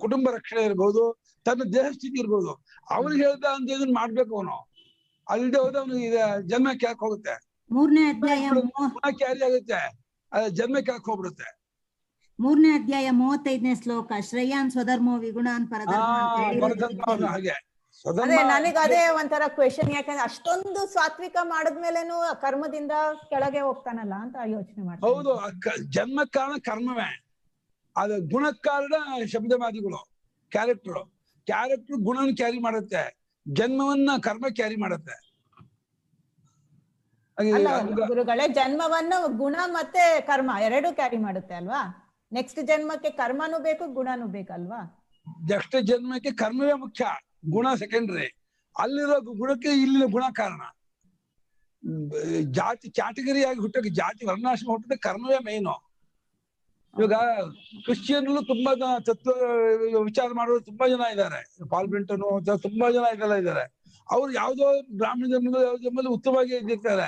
ಕುಟುಂಬ ರಕ್ಷಣೆ ಇರ್ಬೋದು, ತನ್ನ ದೇಹ ಸ್ಥಿತಿ ಇರ್ಬೋದು, ಅವ್ರಿಗೆ ಹೇಳ್ದ ಅಂತ ಇದನ್ನ ಮಾಡ್ಬೇಕು. ಅವನು ಅಲ್ಲಿದೆ ಹೋದ ಅವನಿಗೆ ಜನ್ಮ ಕೆಳಕ್ ಹೋಗುತ್ತೆ, 3ನೇ ಅಧ್ಯಾಯ ಕ್ಯಾರಿ ಆಗುತ್ತೆ, ಜನ್ಮ ಕೆಳಕ್ ಹೋಗ್ಬಿಡುತ್ತೆ. 3ನೇ ಅಧ್ಯಾಯ 35ನೇ ಶ್ಲೋಕ, ಶ್ರೇಯಾನ್ ಸ್ವಧರ್ಮೋ ವಿಗುಣಾನ್ ಪರಧರ್ಮ. ಹಾಗೆ ನನಗೆ ಅದೇ ಒಂಥರ ಕ್ವೆಶನ್, ಯಾಕಂದ್ರೆ ಅಷ್ಟೊಂದು ಸಾತ್ವಿಕ ಮಾಡಿದ್ಮೇಲೆನು ಕರ್ಮದಿಂದ ಕೆಳಗೆ ಹೋಗ್ತಾನಲ್ಲ ಅಂತ ಯೋಚನೆ ಮಾಡ್ತೀನಿ. ಹೌದು, ಜನ್ಮ ಕಾರಣ ಕರ್ಮವೇ, ಅದು ಗುಣ ಕಾರಣ ಶಬ್ದವಾದಿಗಳು. ಕ್ಯಾರೆಕ್ಟರ್ ಗುಣನ ಕ್ಯಾರಿ ಮಾಡುತ್ತೆ, ಜನ್ಮವನ್ನ ಕರ್ಮ ಕ್ಯಾರಿ ಮಾಡುತ್ತೆ. ಗುರುಗಳೇ, ಜನ್ಮವನ್ನು ಗುಣ ಮತ್ತೆ ಕರ್ಮ ಎರಡೂ ಕ್ಯಾರಿ ಮಾಡುತ್ತೆ ಅಲ್ವಾ? ನೆಕ್ಸ್ಟ್ ಜನ್ಮಕ್ಕೆ ಕರ್ಮನೂ ಬೇಕು, ಗುಣನೂ ಬೇಕಲ್ವಾ? ನೆಕ್ಸ್ಟ್ ಜನ್ಮಕ್ಕೆ ಕರ್ಮವೇ ಮುಖ್ಯ, ಗುಣ ಸೆಕೆಂಡ್ರಿ. ಅಲ್ಲಿರೋ ಗುಣಕ್ಕೆ ಇಲ್ಲಿನ ಗುಣ ಕಾರಣ. ಜಾತಿ ಕ್ಯಾಟಗರಿ ಆಗಿ ಹುಟ್ಟಕ್ಕೆ, ಜಾತಿ ವರ್ಣಾಶ್ರಮ ಹುಟ್ಟಕ್ಕೆ ಕರ್ಮವೇ ಮೇನು. ಇವಾಗ ಕ್ರಿಶ್ಚಿಯನ್ಲು ತುಂಬಾ ತತ್ವ ವಿಚಾರ ಮಾಡೋರು ತುಂಬಾ ಜನ ಇದ್ದಾರೆ, ಪಾಲ್ಬೆಂಟನು ತುಂಬಾ ಜನ ಇದ್ದಾರೆ. ಅವ್ರು ಯಾವ್ದೋ ಬ್ರಾಹ್ಮಣ ಜನ್ಮದಲ್ಲಿ ಉತ್ತಮವಾಗಿ ಇದ್ದಿರ್ತಾರೆ,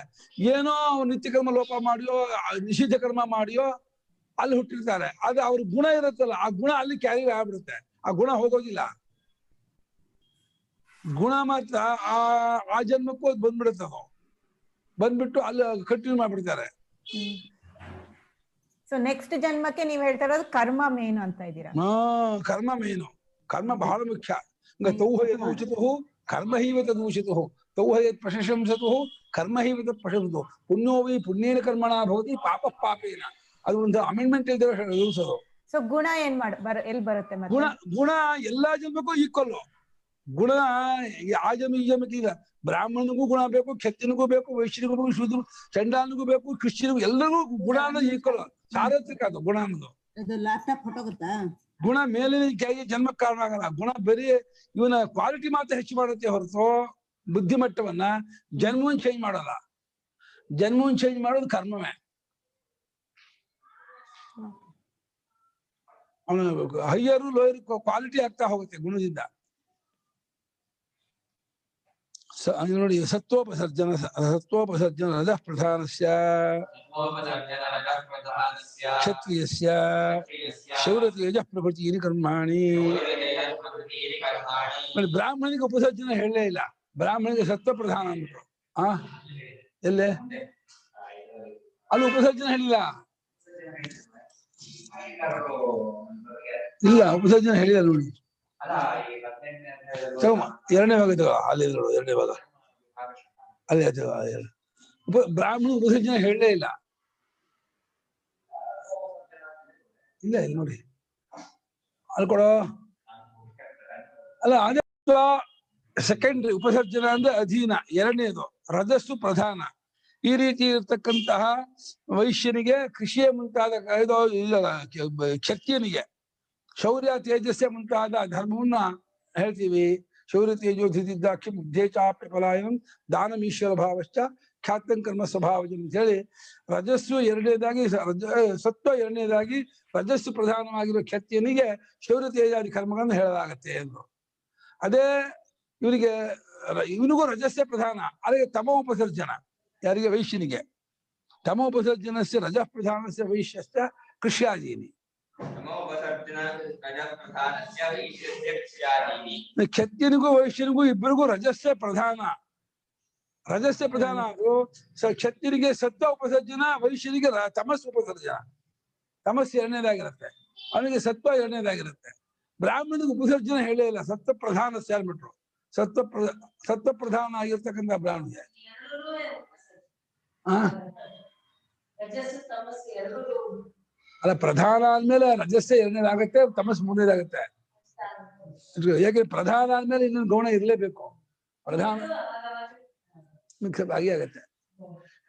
ಏನೋ ನಿತ್ಯ ಕರ್ಮ ಲೋಪ ಮಾಡಿಯೋ ನಿಷಿದ್ಧ ಕರ್ಮ ಮಾಡಿಯೋ ಅಲ್ಲಿ ಹುಟ್ಟಿರ್ತಾರೆ. ಆದ್ರೆ ಅವ್ರ ಗುಣ ಇರುತ್ತಲ್ಲ, ಆ ಗುಣ ಅಲ್ಲಿ ಕ್ಯಾರಿ ಆಗ್ಬಿಡುತ್ತೆ, ಆ ಗುಣ ಹೋಗೋದಿಲ್ಲ. ಗುಣ ಮಾತ್ರ ಆ ಜನ್ಮಕ್ಕೂ ಬಂದ್ಬಿಡುತ್ತೆ, ಅದು ಬಂದ್ಬಿಟ್ಟು ಅಲ್ಲಿ ಕಂಟಿನ್ಯೂ ಮಾಡ್ಬಿಡ್ತಾರೆ. ಸೊ ನೆಕ್ಸ್ಟ್ ಜನ್ಮಕ್ಕೆ ನೀವ್ ಹೇಳ್ತಾ ಇರೋದು ಕರ್ಮ ಮೇನು ಅಂತ ಇದ್ದೀರಾ? ಕರ್ಮ ಮೇನು, ಕರ್ಮ ಬಹಳ ಮುಖ್ಯ. ತೌಹಯದೂಷಿತು ಕರ್ಮ ಹೀವತ ದೂಷಿತು, ತೌಹಯತ್ ಪ್ರಶಂಸತು ಕರ್ಮ ಹೀವತ ಪ್ರಶಂಸತು, ಪುಣ್ಯೋ ವೈ ಪುಣ್ಯೇನ ಕರ್ಮಣ ಭವತಿ ಪಾಪ ಪಾಪೇನ. ಅದು ಒಂದು ಅಮೆಂಡ್ಮೆಂಟ್ ಇದ್ದಾರೆ ರೂಲ್ಸ್ ಅದು. ಸೊ ಗುಣ ಏನ್ ಎಲ್ಲಿ ಬರುತ್ತೆ? ಗುಣ ಎಲ್ಲಾ ಜನ್ಮಕ್ಕೂ ಈಕ್ವಲ್. ಗುಣ ಆ ಜನ್ಮ ಈ ಜನ್ಮಕ್ಕೆ ಈಗ ಬ್ರಾಹ್ಮಣನಿಗೂ ಗುಣ ಬೇಕು, ಕ್ಷತ್ರಿಯನಿಗೂ ಬೇಕು, ವೈಶ್ಯನಿಗೂ ಬೇಕು, ಶೂದ್ರ ಚಂಡಾಲನಿಗೂ ಬೇಕು, ಕ್ರಿಶ್ಚಿಯನಿಗೂ, ಎಲ್ಲರಿಗೂ ಗುಣ ಅನ್ನೋದು ಈಕ್ವಲ್, ಸಾರ್ವತ್ರಿಕ ಅದು ಗುಣ ಅನ್ನೋದು. ಗುಣ ಮೇಲಿನ ಕೆಳಗೆ ಜನ್ಮಕ್ಕೆ ಕಾರಣ ಆಗಲ್ಲ. ಗುಣ ಬರೀ ಇವನ ಕ್ವಾಲಿಟಿ ಮಾತ್ರ ಹೆಚ್ಚು ಮಾಡುತ್ತೆ ಹೊರತು ಬುದ್ಧಿಮಟ್ಟವನ್ನ, ಜನ್ಮವನ್ನು ಚೇಂಜ್ ಮಾಡಲ್ಲ. ಜನ್ಮವನ್ನು ಚೇಂಜ್ ಮಾಡೋದು ಕರ್ಮವೇ. ಅವನ ಹೈಯರು ಲೋಯರ್ ಕ್ವಾಲಿಟಿ ಆಗ್ತಾ ಹೋಗುತ್ತೆ ಗುಣದಿಂದ. ನೋಡಿ, ಸತ್ವೋಪಸರ್ಜನ ರಜಃ ಪ್ರಧಾನಸ್ಯ ಕ್ಷತ್ರಿಯಸ್ಯ ಶೌರತೇಜ ಪ್ರಭೃತಿ ಕರ್ಮಾಣಿ. ಬ್ರಾಹ್ಮಣಿಗೆ ಉಪಸರ್ಜನ ಹೇಳಲೇ ಇಲ್ಲ, ಬ್ರಾಹ್ಮಣಿಗೆ ಸತ್ವ ಪ್ರಧಾನ ಅಂದ್ಬಿಟ್ರು. ಎಲ್ಲೇ ಅಲ್ಲಿ ಉಪಸರ್ಜನ ಹೇಳಿಲ್ಲ, ಇಲ್ಲ ಉಪಸರ್ಜನ ಹೇಳಿಲ್ಲ ನೋಡಿ. ಎರಡನೇ ಭಾಗ ಅಲ್ಲಿ ನೋಡು, ಎರಡನೇ ಭಾಗ ಅಲ್ಲಿ ಬ್ರಾಹ್ಮಣ ಉಪಸರ್ಜನೆ ಹೇಳಲೇ ಇಲ್ಲ. ಇಲ್ಲ ಇಲ್ಲಿ ನೋಡಿ, ಅಲ್ಲಿ ಕೊಡೋ ಅಲ್ಲ. ಅದೇ ಸೆಕೆಂಡ್ರಿ ಉಪಸರ್ಜನ ಅಂದ್ರೆ ಅಧೀನ, ಎರಡನೇದು ರಜಸ್ಸು ಪ್ರಧಾನ. ಈ ರೀತಿ ಇರ್ತಕ್ಕಂತಹ ವೈಶ್ಯನಿಗೆ ಕೃಷಿಯ ಮುಂತಾದ ಕ್ಷತ್ರಿಯನಿಗೆ ಶೌರ್ಯ ತೇಜಸ್ಸೆ ಮುಂತಾದ ಧರ್ಮವನ್ನ ಹೇಳ್ತೀವಿ. ಶೌರ್ಯ ತೇಜೋಧಿದ್ದಾಕ್ಷಿ ಬುದ್ಧೇ ಚಾಪ್ಯ ಪಲಾಯನಂ ದಾನಮೀಶ್ವರ ಭಾವಶ್ಚ ಖ್ಯಾತಂ ಕರ್ಮ ಸ್ವಭಾವಜಂ ಅಂತ ಹೇಳಿ, ರಜಸ್ಸು ಎರಡನೇದಾಗಿ, ಸತ್ವ ಎರಡನೇದಾಗಿ, ರಜಸ್ಸು ಪ್ರಧಾನವಾಗಿರುವ ಕ್ಷತ್ರಿಯನಿಗೆ ಶೌರ್ಯ ತೇಜಾದಿ ಕರ್ಮಗಳನ್ನು ಹೇಳಲಾಗತ್ತೆ ಎಂದು. ಅದೇ ಇವನಿಗೂ ರಜಸ್ಸೇ ಪ್ರಧಾನ, ಅಲ್ಲಿಗೆ ತಮೋಪಸರ್ಜನ. ಯಾರಿಗೆ? ವೈಶ್ಯನಿಗೆ. ತಮೋಪಸರ್ಜನಸ್ಯ ರಜಃ ಪ್ರಧಾನಸ್ಯ ವೈಶ್ಯಸ್ಯ ಕೃಷ್ಯಾದೀನಿ. ಕ್ಷತ್ರಿಯನಿಗೂ ವೈಶ್ಯನಿಗೂ ಇಬ್ಬರಿಗೂ ರಜಸ್ಸೇ ಪ್ರಧಾನ. ರಜಸ್ಸೇ ಪ್ರಧಾನ. ಅದು ಕ್ಷತ್ರಿಯನಿಗೆ ಸತ್ವ ಉಪಸರ್ಜನ, ವೈಶ್ಯನಿಗೆ ತಮಸ್ಸು ಉಪಸರ್ಜನ. ತಮಸ್ಸು ಎರಡನೇದಾಗಿರುತ್ತೆ, ಅವನಿಗೆ ಸತ್ವ ಎರಡನೇದಾಗಿರುತ್ತೆ. ಬ್ರಾಹ್ಮಣನಿಗೆ ಉಪಸರ್ಜನ ಹೇಳೇ ಇಲ್ಲ, ಸತ್ವ ಪ್ರಧಾನ ಸೇರ್ಬಿಟ್ರು. ಸತ್ವ ಪ್ರಧಾನ ಆಗಿರ್ತಕ್ಕಂಥ ಬ್ರಾಹ್ಮಣಿಗೆ ಅಲ್ಲ, ಪ್ರಧಾನ ಆದ್ಮೇಲೆ ರಜಸ್ಸೇ ಎರಡನೇದಾಗತ್ತೆ, ತಮಸ್ ಮೂರನೇದಾಗತ್ತೆ. ಯಾಕೆ ಪ್ರಧಾನ ಆದ್ಮೇಲೆ ಇನ್ನೊಂದು ಗೌಣ ಇರ್ಲೇಬೇಕು. ಪ್ರಧಾನ ಮಿಕ್ಸಪ್ ಆಗಿ ಆಗತ್ತೆ.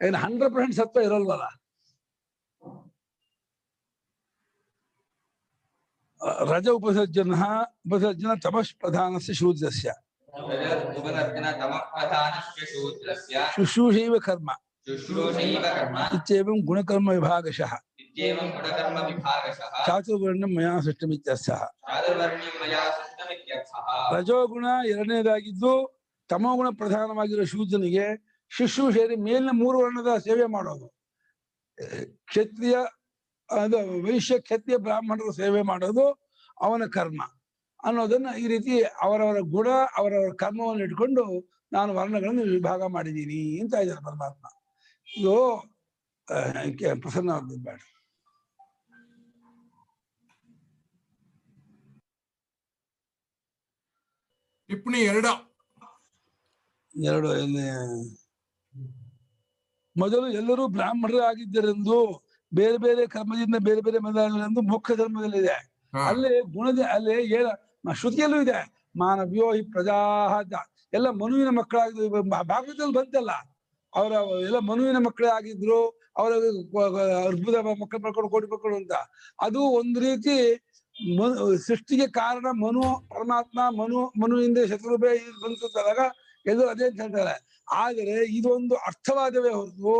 ಯಾಕಂದ್ರೆ 100% ಸತ್ವ ಇರಲ್ವಲ್ಲ. ರಜ ಉಪಸರ್ಜನ ತಮಸ್ ಪ್ರಧಾನಸ್ಯ ಶೂದ್ರಸ್ಯ ಶುಶ್ರೂಷೈವ ಕರ್ಮ ಇತ್ಯೇವಂ ಗುಣಕರ್ಮ ವಿಭಾಗಶಃ ಚಾತುರ್ವರ್ಣ್ಯಂ ಮಯಾ ಸೃಷ್ಟಮಿತ್ಯರ್ಥಃ. ರಜೋಗುಣ ಎರಡನೇದಾಗಿದ್ದು ತಮೋಗುಣ ಪ್ರಧಾನವಾಗಿರೋ ಶೂದ್ರನಿಗೆ ಶುಶ್ರೂಷೆಯಲ್ಲಿ ಮೇಲಿನ 3 ವರ್ಣದ ಸೇವೆ ಮಾಡೋದು, ಕ್ಷತ್ರಿಯ ವೈಶ್ಯ ಕ್ಷತ್ರಿಯ ಬ್ರಾಹ್ಮಣರ ಸೇವೆ ಮಾಡೋದು ಅವನ ಕರ್ಮ ಅನ್ನೋದನ್ನ ಈ ರೀತಿ ಅವರವರ ಗುಣ ಅವರವರ ಕರ್ಮವನ್ನು ಇಟ್ಕೊಂಡು ನಾನು ವರ್ಣಗಳನ್ನು ವಿಭಾಗ ಮಾಡಿದ್ದೀನಿ ಅಂತ ಇದ್ದಾರೆ ಪರಮಾತ್ಮ. ಇದು ಪ್ರಸನ್ನ ಬೇಡ. ಟಿಪ್ಪಣಿ 2 ಮೊದಲು ಎಲ್ಲರೂ ಬ್ರಾಹ್ಮಣರಾಗಿದ್ದರೆಂದು ಬೇರೆ ಬೇರೆ ಕರ್ಮದಿಂದ ಬೇರೆ ಬೇರೆ ಮೊದಲೆಂದು ಮುಖ್ಯ ಧರ್ಮದಲ್ಲಿದೆ. ಅಲ್ಲಿ ಅಲ್ಲಿ ಏನ ಶ್ರುತಿಯಲ್ಲೂ ಇದೆ, ಮಾನವ್ಯೋ ಹಿ ಪ್ರಜಾ ಎಲ್ಲ ಮನುವಿನ ಮಕ್ಕಳಾಗಿದ್ರು. ಭಾಗವತದಲ್ಲಿ ಬಂತಲ್ಲ, ಅವರ ಎಲ್ಲ ಮನುವಿನ ಮಕ್ಕಳೇ ಆಗಿದ್ರು, ಅವರ ಅದ್ಭುತ ಮಕ್ಕಳು ಪಡ್ಕೊಂಡು ಕೋಟಿ ಮಕ್ಕಳು ಅಂತ. ಅದು ಒಂದು ರೀತಿ ಸೃಷ್ಟಿಗೆ ಕಾರಣ ಮನು, ಪರಮಾತ್ಮ ಮನುವಿಂದ ಶತ್ರುಭೆ ಬಂದಾಗ ಎಲ್ಲರೂ ಅದೇ ಅಂತ ಹೇಳ್ತಾರೆ. ಆದರೆ ಇದೊಂದು ಅರ್ಥವಾದವೇ ಹೊರತು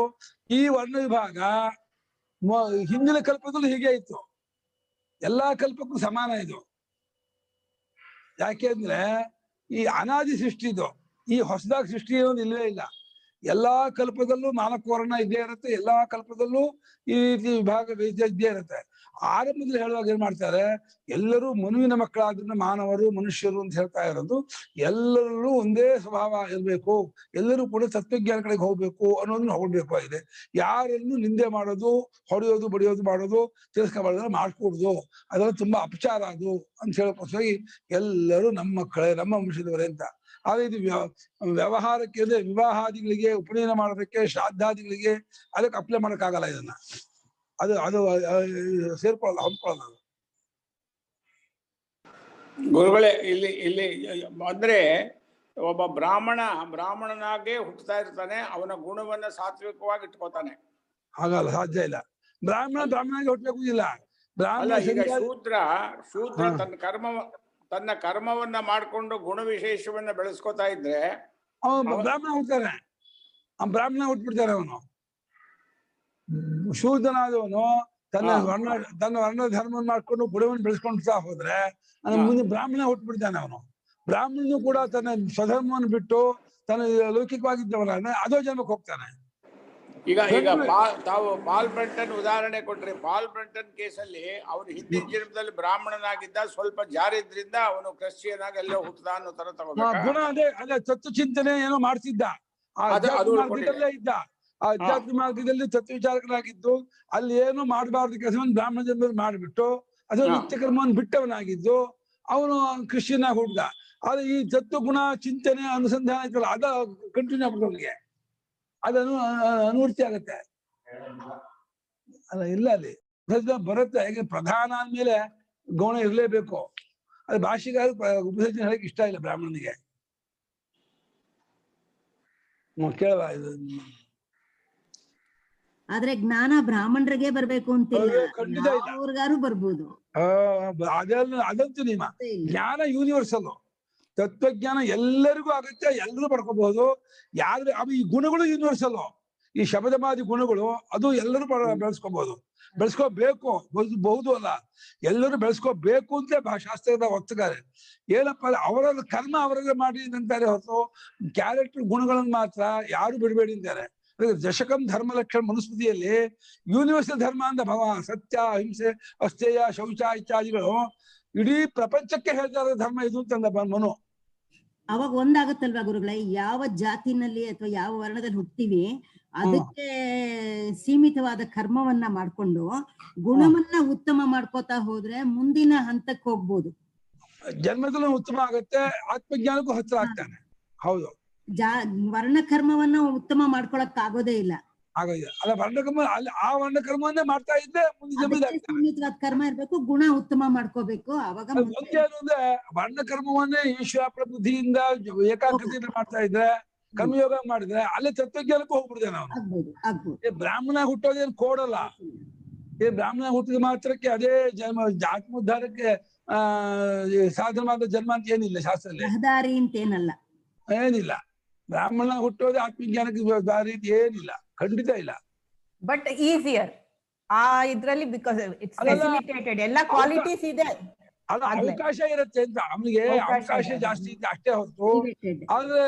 ಈ ವರ್ಣ ವಿಭಾಗ ಹಿಂದಿನ ಕಲ್ಪದಲ್ಲೂ ಹೀಗೆ ಇತ್ತು. ಎಲ್ಲಾ ಕಲ್ಪಕ್ಕೂ ಸಮಾನ ಇದು. ಯಾಕೆಂದ್ರೆ ಈ ಅನಾದಿ ಸೃಷ್ಟಿ ಇದು, ಈ ಹೊಸದಾಗಿ ಸೃಷ್ಟಿ ಅನ್ನೋದು ಇಲ್ಲವೇ ಇಲ್ಲ. ಎಲ್ಲಾ ಕಲ್ಪದಲ್ಲೂ 4 ವರ್ಣ ಇದ್ದೇ ಇರುತ್ತೆ, ಎಲ್ಲಾ ಕಲ್ಪದಲ್ಲೂ ಈ ರೀತಿ ವಿಭಾಗ ಇದ್ದೇ ಇರುತ್ತೆ. ಆರಂಭದಲ್ಲಿ ಹೇಳುವಾಗ ಏನ್ ಮಾಡ್ತಾರೆ, ಎಲ್ಲರೂ ಮನುವಿನ ಮಕ್ಕಳಾದ್ರಿಂದ ಮಾನವರು ಮನುಷ್ಯರು ಅಂತ ಹೇಳ್ತಾ ಇರೋದು ಎಲ್ಲರಲ್ಲೂ ಒಂದೇ ಸ್ವಭಾವ ಇರಬೇಕು, ಎಲ್ಲರೂ ಕೂಡ ತತ್ವಜ್ಞಾನ ಕಡೆಗೆ ಹೋಗ್ಬೇಕು ಅನ್ನೋದನ್ನ ಹೋಗ್ಬೇಕಾಗಿದೆ. ಯಾರನ್ನು ನಿಂದೆ ಮಾಡೋದು, ಹೊಡೆಯೋದು, ಬಡಿಯೋದು ಮಾಡೋದು, ತಿರಸ್ಕಾರ ಮಾಡೋದು ಮಾಡ್ಕೊಡುದು, ಅದೆಲ್ಲ ತುಂಬಾ ಅಪಚಾರ ಅದು ಅಂತ ಹೇಳೋಕ್ಕೋಸ್ಕರ ಎಲ್ಲರೂ ನಮ್ಮ ಮಕ್ಕಳೇ, ನಮ್ಮ ವಂಶದವರೇ ಅಂತ. ಆದ್ರೆ ಇದು ವ್ಯವಹಾರಕ್ಕೆ ಅಂದ್ರೆ ವಿವಾಹಾದಿಗಳಿಗೆ, ಉಪನಯನ ಮಾಡೋದಕ್ಕೆ, ಶ್ರಾದ್ದಾದಿಗಳಿಗೆ ಅದಕ್ಕೆ ಅಪ್ಲೈ ಮಾಡೋಕ್ಕಾಗಲ್ಲ. ಇದನ್ನ ಅದು ಸೇರ್ಕೊಳ್ಳಲ್ಲ, ಹೊಂದ್ಕೊಳ್ಳಲ್ಲ. ಗುರುಗಳೇ, ಇಲ್ಲಿ ಅಂದ್ರೆ ಒಬ್ಬ ಬ್ರಾಹ್ಮಣನಾಗೆ ಹುಟ್ಟುತ್ತಾ ಇರ್ತಾನೆ, ಅವನ ಗುಣವನ್ನ ಸಾತ್ವಿಕವಾಗಿ ಇಟ್ಕೋತಾನೆ. ಹಾಗಲ್ಲ, ಸಾಧ್ಯ ಇಲ್ಲ. ಬ್ರಾಹ್ಮಣನಾಗೆ ಹುಟ್ಟಬೇಕು ಇಲ್ಲ. ಈಗ ಶೂದ್ರ ತನ್ನ ಕರ್ಮವನ್ನ ಮಾಡ್ಕೊಂಡು ಗುಣ ವಿಶೇಷವನ್ನ ಬೆಳೆಸ್ಕೊತಾ ಇದ್ರೆ ಬ್ರಾಹ್ಮಣ ಹುಡ್ತಾನೆ, ಬ್ರಾಹ್ಮಣ ಹುಟ್ಬಿಡ್ತಾನೆ. ಅವನು ಶೂದ್ರನಾದವನು ತನ್ನ ವರ್ಣ ಧರ್ಮವನ್ನು ಮಾಡ್ಕೊಂಡು ಗುಣವನ್ನು ಬೆಳೆಸ್ಕೊಂಡು ಹೋದ್ರೆ ಮುಂದೆ ಬ್ರಾಹ್ಮಣ ಹುಟ್ಬಿಡ್ತಾನೆ. ಅವನು ಬ್ರಾಹ್ಮಣನು ಕೂಡ ತನ್ನ ಸ್ವಧರ್ಮವನ್ನು ಬಿಟ್ಟು ತನ್ನ ಲೌಕಿಕವಾಗಿದ್ದವನ ಅದೋ ಜನ್ಮಕ್ಕೆ ಹೋಗ್ತಾನೆ. ಈಗ ತಾವು ಪಾಲ್ ಬ್ರಂಟನ್ ಉದಾಹರಣೆ ಕೊಟ್ರಿ. ಪಾಲ್ ಬ್ರಂಟನ್ ಕೇಸಲ್ಲಿ ಅವನು ಹಿಂದಿನ ಜನ್ಮದಲ್ಲಿ ಬ್ರಾಹ್ಮಣನಾಗಿದ್ದ, ಸ್ವಲ್ಪ ಜಾರಿದ್ರಿಂದ ಅವನು ಕ್ರಿಶ್ಚಿಯನ್ ಆಗಿ ಎಲ್ಲೋ ಹುಟ್ಟದ ಅನ್ನೋ ತರ ತಗೋಬೇಕು. ಗುಣ ಅದೇ ತತ್ವ ಚಿಂತನೆ ಏನೋ ಮಾಡ್ತಿದ್ದ, ಮಾರ್ಗದಲ್ಲೇ ಇದ್ದ. ಆ ಅಧ್ಯಾತ್ಮ ಮಾರ್ಗದಲ್ಲಿ ತತ್ವ ವಿಚಾರಕನಾಗಿದ್ದು, ಅಲ್ಲಿ ಏನು ಮಾಡಬಾರ್ದು ಕೆಲಸವನ್ನು ಬ್ರಾಹ್ಮಣ ಜನ್ಮದಲ್ಲಿ ಮಾಡಿಬಿಟ್ಟು ಅದು ನಿತ್ಯ ಕರ್ಮವನ್ನು ಬಿಟ್ಟವನಾಗಿದ್ದು ಅವನು ಕ್ರಿಶ್ಚಿಯನ್ ಆಗಿ ಹುಟ್ಟಿದ. ಆದ್ರೆ ಈ ತತ್ವ ಗುಣ ಚಿಂತನೆ ಅನುಸಂಧಾನ ಇತ್ತಲ್ಲ, ಅದ ಕಂಟಿನ್ಯೂ ಆಗ್ಬಿಟ್ಟು ಅದನ್ನು ಅನುವರ್ತಿ ಆಗತ್ತೆ ಅಲ್ಲ. ಇಲ್ಲ, ಅಲ್ಲಿ ಬರುತ್ತೆ. ಯಾಕೆ ಪ್ರಧಾನ ಅಂದ್ಮೇಲೆ ಗೌಣ ಇರ್ಲೇಬೇಕು. ಅದು ಭಾಷೆಗಾರ ಉಪಸರ್ಜನೆ ಹೇಳಕ್ ಇಷ್ಟ ಇಲ್ಲ ಬ್ರಾಹ್ಮಣನಿಗೆ. ಕೇಳುವ, ಆದ್ರೆ ಜ್ಞಾನ ಬ್ರಾಹ್ಮಣರಿಗೆ ಬರ್ಬೇಕು ಅಂತಿಲ್ಲ, ಅವ್ರಿಗಾರು ಬರ್ಬೋದು. ಅದಂತೂ ನಿಮ್ಮ ಜ್ಞಾನ ಯೂನಿವರ್ಸಲ್. ತತ್ವಜ್ಞಾನ ಎಲ್ಲರಿಗೂ ಆಗುತ್ತೆ, ಎಲ್ಲರೂ ಪಡ್ಕೋಬಹುದು. ಯಾರು ಈ ಗುಣಗಳು ಯೂನಿವರ್ಸಲ್. ಈ ಶಬ್ದಮಾದಿ ಗುಣಗಳು ಅದು ಎಲ್ಲರೂ ಬೆಳೆಸ್ಕೋಬಹುದು, ಬೆಳೆಸ್ಕೋಬೇಕು. ಬಹುದು ಅಲ್ಲ, ಎಲ್ಲರೂ ಬೆಳೆಸ್ಕೋಬೇಕು ಅಂತ ಶಾಸ್ತ್ರದ ಹೊತ್ತಗಾರೆ. ಏನಪ್ಪ ಅವರ ಕರ್ಮ ಅವರೇ ಮಾಡಿ ಅಂತಾರೆ ಹೊರತು ಕ್ಯಾರೆಕ್ಟರ್ ಗುಣಗಳನ್ನು ಮಾತ್ರ ಯಾರು ಬಿಡಬೇಡಿ ಅಂತಾರೆ. ದಶಕಂ ಧರ್ಮ ಲಕ್ಷಣ ಮನುಸ್ಮೃತಿಯಲ್ಲಿ ಯೂನಿವರ್ಸಲ್ ಧರ್ಮ ಅಂತ ಸತ್ಯ ಅಹಿಂಸೆ ಅಸ್ಥೇಯ ಶೌಚ ಇತ್ಯಾದಿಗಳು ಇಡೀ ಪ್ರಪಂಚಕ್ಕೆ ಹೇಳ್ತಾರೆ ಧರ್ಮ ಇದು ಅಂತಂದ ಮನು. ಅವಾಗ ಒಂದಾಗತ್ತಲ್ವಾ ಗುರುಗಳೇ, ಯಾವ ಜಾತಿನಲ್ಲಿ ಅಥವಾ ಯಾವ ವರ್ಣದಲ್ಲಿ ಹುಟ್ತೀವಿ ಅದಕ್ಕೆ ಸೀಮಿತವಾದ ಕರ್ಮವನ್ನ ಮಾಡ್ಕೊಂಡು ಗುಣವನ್ನ ಉತ್ತಮ ಮಾಡ್ಕೋತಾ ಹೋದ್ರೆ ಮುಂದಿನ ಹಂತಕ್ಕೆ ಹೋಗ್ಬೋದು. ಜನ್ಮದಲ್ಲೂ ಉತ್ತಮ ಆಗತ್ತೆ, ಆತ್ಮಜ್ಞಾನಕ್ಕೂ ಹತ್ತಿರ ಆಗ್ತಾನೆ. ಹೌದು, ವರ್ಣ ಕರ್ಮವನ್ನ ಉತ್ತಮ ಮಾಡ್ಕೊಳಕ್ ಆಗೋದೇ ಇಲ್ಲ. ಆಗೋದಿಲ್ಲ. ಅಲ್ಲ, ವರ್ಣಕರ್ಮ ಅಲ್ಲಿ ಆ ವರ್ಣಕರ್ಮವನ್ನೇ ಮಾಡ್ತಾ ಇದ್ದೆ ಸೀಮಿತವಾದ ಕರ್ಮ ಇರ್ಬೇಕು, ಗುಣ ಉತ್ತಮ ಮಾಡ್ಕೋಬೇಕು. ಅವಾಗ ಒಂದೇನು ಅಂದ್ರೆ ವರ್ಣಕರ್ಮವನ್ನೇ ಈಶ್ವರ ಬುದ್ಧಿಯಿಂದ ಏಕಾಗ್ರತೆಯಿಂದ ಮಾಡ್ತಾ ಇದ್ರೆ, ಕರ್ಮಯೋಗ ಮಾಡಿದ್ರೆ ಅಲ್ಲಿ ತತ್ವಜ್ಞಾನಕ್ಕೂ ಹೋಗ್ಬಿಡ್ದೆ ನಾವು. ಬ್ರಾಹ್ಮಣ ಹುಟ್ಟೋದೇನು ಕೋಡಲ್ಲ. ಬ್ರಾಹ್ಮಣ ಹುಟ್ಟಿದ ಮಾತ್ರಕ್ಕೆ ಅದೇ ಜನ್ಮ ಆತ್ಮೋದ್ಧಾರಕ್ಕೆ ಸಾಧನವಾದ ಜನ್ಮ ಅಂತ ಏನಿಲ್ಲ ಶಾಸ್ತ್ರದಲ್ಲಿ. ರಹದಾರಿ ಅಂತ ಏನಿಲ್ಲ. ಬ್ರಾಹ್ಮಣ ಹುಟ್ಟೋದೇ ಆತ್ಮಜ್ಞಾನಕ್ಕೆ ದಾರಿ ಏನಿಲ್ಲ, ಖಂಡಿತ ಇಲ್ಲ. ಬಟ್ ಈಸಿಯರ್ ಆ ಇದ್ರಲ್ಲಿ ಬಿಕಾಸ್ ಇಟ್ಸ್ ಫೆಸಿಲಿಟೇಟೆಡ್, ಎಲ್ಲ ಕ್ವಾಲಿಟೀಸ್ ಇದೆ. ಅಲ್ಲ, ಅವಕಾಶ ಇರುತ್ತೆ ಅಂತ ಅವನಿಗೆ ಅವಕಾಶ ಜಾಸ್ತಿ ಇದೆ ಅಷ್ಟೇ ಹೊರತು. ಆದ್ರೆ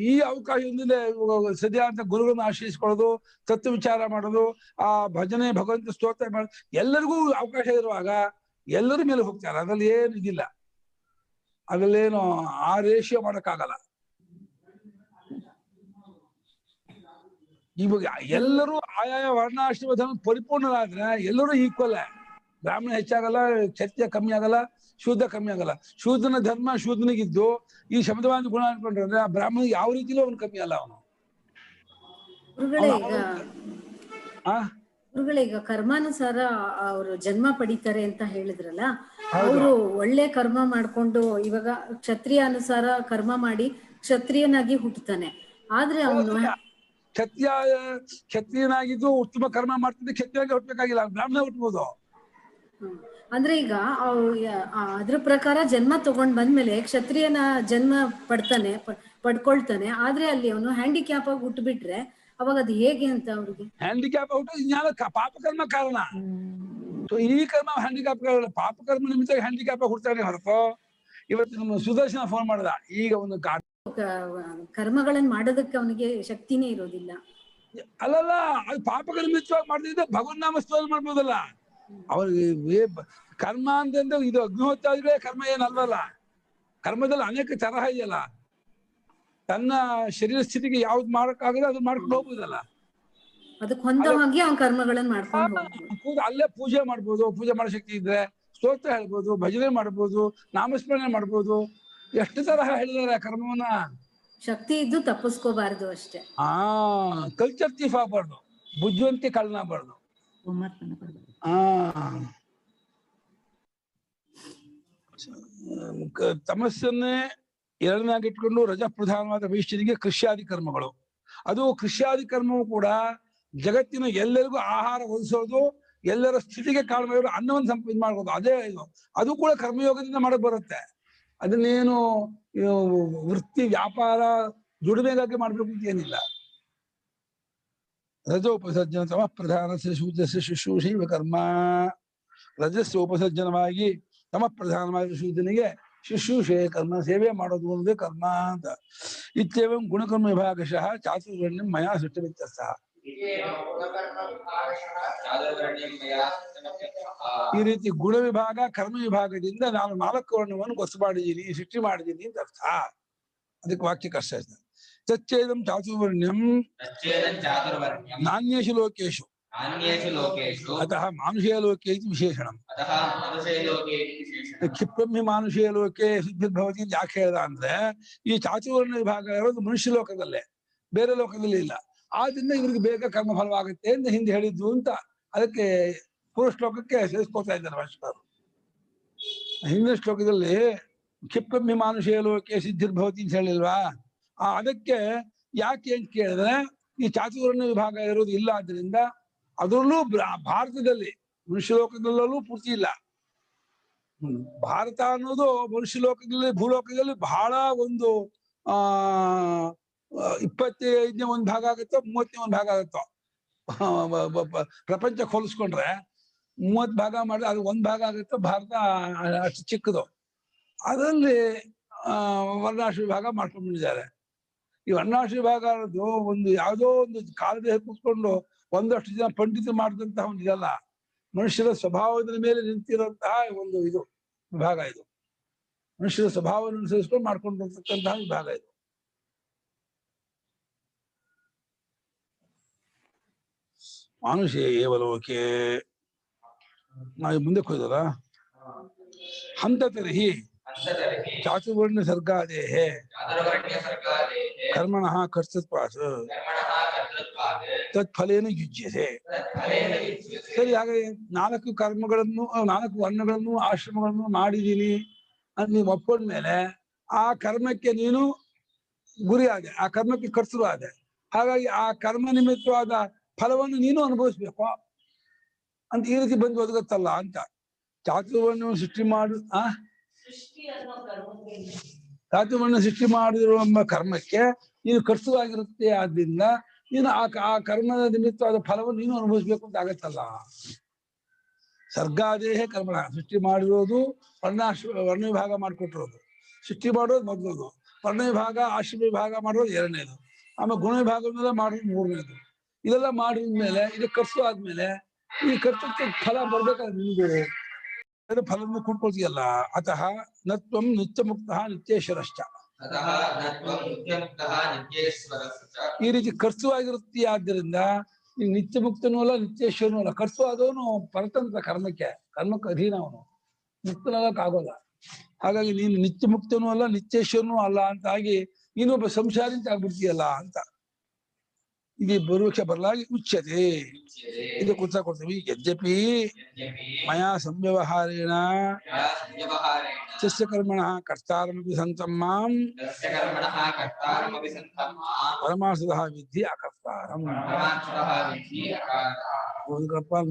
ಈ ಅವಕಾಶದಿಂದ ಸದ್ಯ ಅಂತ ಗುರುಗಳನ್ನ ಆಶ್ರಯಿಸ್ಕೊಳ್ಳೋದು, ತತ್ವ ವಿಚಾರ ಮಾಡೋದು, ಆ ಭಜನೆ ಭಗವಂತ ಸ್ತೋತ್ರ ಮಾಡೋದು, ಎಲ್ಲರಿಗೂ ಅವಕಾಶ ಇರುವಾಗ ಎಲ್ಲರ ಮೇಲೆ ಹೋಗ್ತಾರೆ. ಅದ್ರಲ್ಲಿ ಏನು ಇದಿಲ್ಲ, ಅದ್ರಲ್ಲೇನು ಆ ರೇಷಿಯೋ ಮಾಡಕ್ಕಾಗಲ್ಲ. ಇವಾಗ ಎಲ್ಲರೂ ಆಯಾಯ ವರ್ಣಾಶ್ರಮ ಧರ್ಮ ಪರಿಪೂರ್ಣರಾದ್ರೆ ಎಲ್ಲರೂ ಈಕ್ವಲ್. ಬ್ರಾಹ್ಮಣ ಹೆಚ್ಚಾಗಲ್ಲ, ಕ್ಷತ್ರಿಯ ಕಮ್ಮಿ ಆಗಲ್ಲ, ಶೂದ್ರ ಕಮ್ಮಿ ಆಗಲ್ಲ. ಶೂದ್ರನ ಧರ್ಮ ಶೂದ್ರನಿಗಿದ್ದು ಈ ಶಬ್ದವಾದ ಗುಣ ಅನ್ಕೊಂಡ್ರೆ ಆ ಬ್ರಾಹ್ಮಣ ಯಾವ ರೀತಿಲೂ ಅವನು ಕಮ್ಮಿ ಅಲ್ಲ. ಅವನು ಗುರುಗಳೇ, ಈಗ ಕರ್ಮಾನುಸಾರ ಅವರು ಜನ್ಮ ಪಡಿತಾರೆ ಅಂತ ಹೇಳಿದ್ರಲ್ಲ, ಅವರು ಒಳ್ಳೆ ಕರ್ಮ ಮಾಡ್ಕೊಂಡು ಇವಾಗ ಕ್ಷತ್ರಿಯ ಅನುಸಾರ ಕರ್ಮ ಮಾಡಿ ಕ್ಷತ್ರಿಯನಾಗಿ ಹುಟ್ಟುತ್ತಾನೆ. ಆದ್ರೆ ಅವನು ಕ್ಷತ್ರಿಯನಾಗಿದ್ದು ಉತ್ತಮ ಕರ್ಮ ಮಾಡ್ತಿದ್ದೆ, ಕ್ಷತ್ರಿಯಾಗಿ ಹುಟ್ಟಬೇಕಾಗಿಲ್ಲ, ಬ್ರಾಹ್ಮಣ ಹುಟ್ಟಬಹುದು. ಅಂದ್ರೆ ಈಗ ಅದ್ರ ಪ್ರಕಾರ ಜನ್ಮ ತಗೊಂಡ್ ಬಂದ್ಮೇಲೆ ಕ್ಷತ್ರಿಯನ ಜನ್ಮ ಪಡ್ಕೊಳ್ತಾನೆ. ಆದ್ರೆ ಅಲ್ಲಿ ಅವನು ಹ್ಯಾಂಡಿಕ್ಯಾಪ್ ಆಗಿ ಹುಟ್ಟುಬಿಟ್ರೆ ಅವಾಗ ಅದು ಹೇಗೆ ಅಂತ ಅವ್ರಿಗೆ? ಹ್ಯಾಂಡಿಕ್ಯಾಪ್ ಹುಟ್ಟು ಪಾಪಕರ್ಮ ಕಾರಣ. ಈ ಕರ್ಮ ಹ್ಯಾಂಡಿಕ್ಯಾಪ್ ಪಾಪಕರ್ಮ ನಿಮಿತ್ತ ಹ್ಯಾಂಡಿಕ್ಯಾಪ್ ಆಗಿ ಹುಡ್ತಾನೆ ಹೊರತು. ಇವತ್ತು ನಮ್ಮ ಸುದರ್ಶನ ಫೋನ್ ಮಾಡ್ದ, ಈಗ ಒಂದು ಕರ್ಮಗಳನ್ನ ಮಾಡೋದಕ್ಕೆ ಅವನಿಗೆ ಶಕ್ತಿನೇ ಇರೋದಿಲ್ಲ. ಅಲ್ಲಲ್ಲ, ಅದು ಪಾಪಕರ್ಮಿತವಾಗಿ ಮಾಡ್ತಿದ್ದೆ ಭಗವನ್ ನಾಮ ಸ್ತೋತ್ರ ಮಾಡ್ಬೋದಲ್ಲ. ಅವ್ರಿಗೆ ಕರ್ಮ ಅಂತಂದ್ರೆ ಇದು ಅಗ್ನಿಹೋತ್ರಾದಿಗಳೇ ಕರ್ಮ ಏನಲ್ವಲ್ಲ. ಕರ್ಮದಲ್ಲಿ ಅನೇಕ ತರಹ ಇದೆಯಲ್ಲ. ತನ್ನ ಶರೀರ ಸ್ಥಿತಿಗೆ ಯಾವ್ದು ಮಾಡಕ್ಕಾಗಲ್ಲ ಅದು ಮಾಡ್ಕೊಂಡು ಹೋಗ್ಬೋದಲ್ಲ. ಅದಕ್ಕೆ ಹೊಂದವಾಗಿ ಅವ್ನ ಕರ್ಮಗಳನ್ನ ಮಾಡ್ಕೊಂಡು ಅಲ್ಲೇ ಪೂಜೆ ಮಾಡ್ಬೋದು, ಪೂಜೆ ಮಾಡೋ ಶಕ್ತಿ ಇದ್ರೆ ಸ್ತೋತ್ರ ಹೇಳ್ಬೋದು, ಭಜನೆ ಮಾಡ್ಬೋದು, ನಾಮಸ್ಮರಣೆ ಮಾಡ್ಬೋದು. ಎಷ್ಟು ತರಹ ಹೇಳಿದಾರೆ ಕರ್ಮವನ್ನ. ಶಕ್ತಿ ಇದ್ದು ತಪ್ಪಿಸ್ಕೋಬಾರ್ದು ಅಷ್ಟೇ. ಕಲ್ಚರ್ ತೀಫ್ ಆಗ್ಬಾರ್ದು, ಬುದ್ಧಿವಂತಿ ಕಳ್ಳನಾಗಬಾರ್ದು. ತಮಸ್ಸನ್ನೇ ಎರಡನಾಗಿಟ್ಕೊಂಡು ರಜಪ್ರಧಾನವಾದ ವೈಶ್ಯನಿಗೆ ಕೃಷ್ಯಾದಿ ಕರ್ಮಗಳು. ಅದು ಕೃಷ್ಯಾದಿ ಕರ್ಮವು ಕೂಡ ಜಗತ್ತಿನ ಎಲ್ಲರಿಗೂ ಆಹಾರ ಒದಗಿಸೋದು, ಎಲ್ಲರ ಸ್ಥಿತಿಗೆ ಕಾರಣವಾಗಿರೋ ಅನ್ನವನ್ನು ಸಂಪಾದನೆ ಮಾಡ್ಬೋದು. ಅದೇ ಇದು, ಅದು ಕೂಡ ಕರ್ಮಯೋಗದಿಂದ ಮಾಡಕ್ ಬರುತ್ತೆ. ಅದನ್ನೇನು ವೃತ್ತಿ ವ್ಯಾಪಾರ ದುಡಿಮೆಗಾಗಿ ಮಾಡ್ಬೇಕು ಅಂತ ಏನಿಲ್ಲ. ರಜೋಪಸರ್ಜನ ತಮ ಪ್ರಧಾನ ಶೂದ್ರಸ್ಯ ಶುಶ್ರೂಷೈವ ಕರ್ಮ. ರಜಸ್ಸು ಉಪಸರ್ಜನವಾಗಿ ತಮ ಪ್ರಧಾನವಾಗಿ ಶೂದ್ರನಿಗೆ ಶುಶ್ರೂಷೆ ಕರ್ಮ, ಸೇವೆ ಮಾಡೋದು ಅನ್ನೋದೇ ಕರ್ಮ ಅಂತ. ಇತ್ಯೇವಂ ಗುಣಕರ್ಮ ವಿಭಾಗಶಃ ಚಾತುರ್ವರ್ಣ್ಯಂ ಮಯಾ ಸೃಷ್ಟವಿತ್ಯರ್ಥಃ. ಈ ರೀತಿ ಗುಣ ವಿಭಾಗ ಕರ್ಮ ವಿಭಾಗದಿಂದ ನಾನು 4 ವರ್ಣವನ್ನು ಗೊತ್ತು ಮಾಡಿದ್ದೀನಿ, ಸೃಷ್ಟಿ ಮಾಡಿದ್ದೀನಿ ಅಂತ ಅರ್ಥ. ಅದಕ್ಕೆ ವಾಕ್ಯ ಕಷ್ಟ ಇದೆ. ತಚ್ಚೇದಂ ಚಾತುರ್ವರ್ಣ್ಯಂ ನಾನ್ಯೇಷು ಲೋಕೇಶು ಅತಃ ಮಾನುಷೇಯ ಲೋಕೆ ಇತಿ ವಿಶೇಷಣಂ. ಕ್ಷಿಪ್ರಮಿ ಮಾನುಷೇಯ ಲೋಕೆ ಸಿದ್ಧಿರ್ಭವತಿ ಅಂತ ಯಾಕೆ ಹೇಳ್ದ ಅಂದ್ರೆ, ಈ ಚಾತುರ್ವರ್ಣ ವಿಭಾಗ ಇರೋದು ಮನುಷ್ಯ ಲೋಕದಲ್ಲೇ, ಬೇರೆ ಲೋಕದಲ್ಲಿ ಇಲ್ಲ. ಆದ್ರಿಂದ ಇವ್ರಿಗೆ ಬೇಗ ಕರ್ಮ ಫಲವಾಗುತ್ತೆ ಅಂತ ಹಿಂದೆ ಹೇಳಿದ್ದು ಅಂತ ಅದಕ್ಕೆ ಪೂರ್ವ ಶ್ಲೋಕಕ್ಕೆ ಸೇರಿಸ್ಕೊತಾ ಇದ್ದಾರೆ ಭಾಷೆಕಾರರು. ಹಿಂದಿನ ಶ್ಲೋಕದಲ್ಲಿ ಕ್ಷಿಪ್ರಮಿ ಮಾನುಷೇಯ ಲೋಕೆ ಸಿದ್ಧಿರ್ಭವತಿ ಅಂತ ಹೇಳಿಲ್ವಾ, ಅದಕ್ಕೆ ಯಾಕೆ ಅಂತ ಕೇಳಿದ್ರೆ ಈ ಚಾತುರ್ವರ್ಣ ವಿಭಾಗ ಇರೋದು ಇಲ್ಲ. ಆದ್ರಿಂದ ಅದರಲ್ಲೂ ಭಾರತದಲ್ಲಿ ಮನುಷ್ಯ ಲೋಕದಲ್ಲೂ ಪೂರ್ತಿ ಇಲ್ಲ. ಭಾರತ ಅನ್ನೋದು ಮನುಷ್ಯ ಲೋಕದಲ್ಲಿ ಭೂಲೋಕದಲ್ಲಿ ಬಹಳ ಒಂದು 25ನೇ ಒಂದು ಭಾಗ ಆಗುತ್ತೋ 30ನೇ ಒಂದು ಭಾಗ ಆಗುತ್ತೋ. ಪ್ರಪಂಚ ಹೋಲಿಸ್ಕೊಂಡ್ರೆ 30 ಭಾಗ ಮಾಡಿದ್ರೆ ಅದು 1 ಭಾಗ ಆಗುತ್ತೋ. ಭಾರತ ಅಷ್ಟು ಚಿಕ್ಕದು. ಅದರಲ್ಲಿ ವರ್ಣಾಶ್ರಮ ವಿಭಾಗ ಮಾಡ್ಕೊಂಡ್ಬಿಟ್ಟಿದ್ದಾರೆ. ಈ ವರ್ಣಾಶ್ರಮ ವಿಭಾಗ ಅನ್ನೋದು ಒಂದು ಯಾವುದೋ ಒಂದು ಕಾಲದೇಹ ಕೂತ್ಕೊಂಡು ಒಂದಷ್ಟು ಜನ ಪಂಡಿತರು ಮಾಡಿದಂತಹ ಒಂದು ಇದಲ್ಲ, ಮನುಷ್ಯರ ಸ್ವಭಾವದ ಮೇಲೆ ನಿಂತಿರುವಂತಹ ಒಂದು ಇದು ವಿಭಾಗ ಇದು. ಮನುಷ್ಯರ ಸ್ವಭಾವವನ್ನು ಅನುಸರಿಸ್ಕೊಂಡು ಮಾಡ್ಕೊಂಡಿರ್ತಕ್ಕಂತಹ ವಿಭಾಗ ಇದು. ಮಾನುಷೇ ಏವಲೋಕೆ ನಾವು ಮುಂದಕ್ಕೆ ಹೋದಲ್ಲ. ಹಂತ ತರ್ಹಿ ಚಾತುರ್ವರ್ಣ್ಯ ಸರ್ಗಾದೇಹ ಕರ್ಮಣಃ ಕರ್ತೃತ್ವಾತ್ ತತ್ಫಲೇನ ಯುಜ್ಯತೆ. ಸರಿ, ಹಾಗೆ 4 ಕರ್ಮಗಳನ್ನು 4 ವರ್ಣಗಳನ್ನು ಆಶ್ರಮಗಳನ್ನು ಮಾಡಿದೀನಿ ಅಂತ ನೀವು ಒಪ್ಕೊಂಡ್ಮೇಲೆ ಆ ಕರ್ಮಕ್ಕೆ ನೀನು ಗುರಿ ಆದೆ, ಆ ಕರ್ಮಕ್ಕೆ ಕರ್ತೃ ಆದೆ. ಹಾಗಾಗಿ ಆ ಕರ್ಮ ನಿಮಿತ್ತವಾದ ಫಲವನ್ನು ನೀನು ಅನುಭವಿಸ್ಬೇಕು ಅಂತ ಈ ರೀತಿ ಬಂದು ಒದಗುತ್ತಲ್ಲ ಅಂತ. ಚಾತುರ್ವರ್ಣ ಸೃಷ್ಟಿ ಮಾಡು ಚಾತುರ್ವರ್ಣ ಸೃಷ್ಟಿ ಮಾಡಿರುವ ಕರ್ಮಕ್ಕೆ ನೀನು ಕರ್ತೃವಾಗಿರುತ್ತೆ. ಆದ್ರಿಂದ ನೀನು ಆ ಕರ್ಮದ ನಿಮಿತ್ತವಾದ ಫಲವನ್ನು ನೀನು ಅನುಭವಿಸ್ಬೇಕು ಅಂತ ಆಗತ್ತಲ್ಲ. ಸರ್ಗಾದೇಹ ಕರ್ಮಣ ಸೃಷ್ಟಿ ಮಾಡಿರೋದು ವರ್ಣ ವಿಭಾಗ ಮಾಡಿಕೊಟ್ಟಿರೋದು, ಸೃಷ್ಟಿ ಮಾಡೋದು ಮೊದಲದು, ವರ್ಣ ವಿಭಾಗ ಆಶ್ರಮ ವಿಭಾಗ ಮಾಡೋದು ಎರಡನೇದು, ಆಮೇಲೆ ಗುಣ ವಿಭಾಗದಲ್ಲ ಮಾಡೋದು ಮೂರನೇದು. ಇದೆಲ್ಲ ಮಾಡಿದ್ಮೇಲೆ ಇದು ಕರ್ಸು ಆದ್ಮೇಲೆ ಈ ಕರ್ತೃತ್ವ ಫಲ ಬರ್ಬೇಕಾದ್ರೆ ನಿಮ್ಗೆ ಫಲವನ್ನು ಕೊಡ್ಕೊಳ್ತೀಯಲ್ಲ. ಅತಃ ನತ್ವಂ ನಿತ್ಯ ಮುಕ್ತ ನಿತ್ಯೇಶ್ವರಶ್ಚ. ಈ ರೀತಿ ಕರ್ಸು ಆಗಿರುತ್ತೀಯ. ಆದ್ದರಿಂದ ಈಗ ನಿತ್ಯ ಮುಕ್ತನೂ ಅಲ್ಲ ನಿತ್ಯೇಶ್ವರನೂ ಅಲ್ಲ. ಕರ್ಸು ಆದವನು ಪರತಂತ್ರ ಕರ್ಮಕ್ಕೆ ಅಧೀನ, ಅವನು ಮುಕ್ತನಾಗಕ್ಕಾಗೋಲ್ಲ. ಹಾಗಾಗಿ ನೀನು ನಿತ್ಯ ಮುಕ್ತನೂ ಅಲ್ಲ ನಿತ್ಯೇಶ್ವರನೂ ಅಲ್ಲ ಅಂತ ಆಗಿ ನೀನೊಬ್ಬ ಸಂಸಾರಿ ಅಂತ ಆಗ್ಬಿಡ್ತೀಯಲ್ಲ ಅಂತ ಇದು ಪೂರ್ವಕ್ಷ ಬರಲಾಗಿ ಉಚ್ಯತೆ. ಇದು ಉತ್ತರ ಕೊಡ್ತೀವಿ. ಯದ್ಯಪಿ ಮಯಾ ಸಂವ್ಯವಹಾರೇಣ ತಸ್ಯ ಕರ್ಮಣಃ ಕರ್ತಾರಮಪಿ ಸಂತಂ ಮಾಂ ಪರಮಾರ್ಥತಃ ವಿದ್ಧಿ ಅಕರ್ತಾರಂ.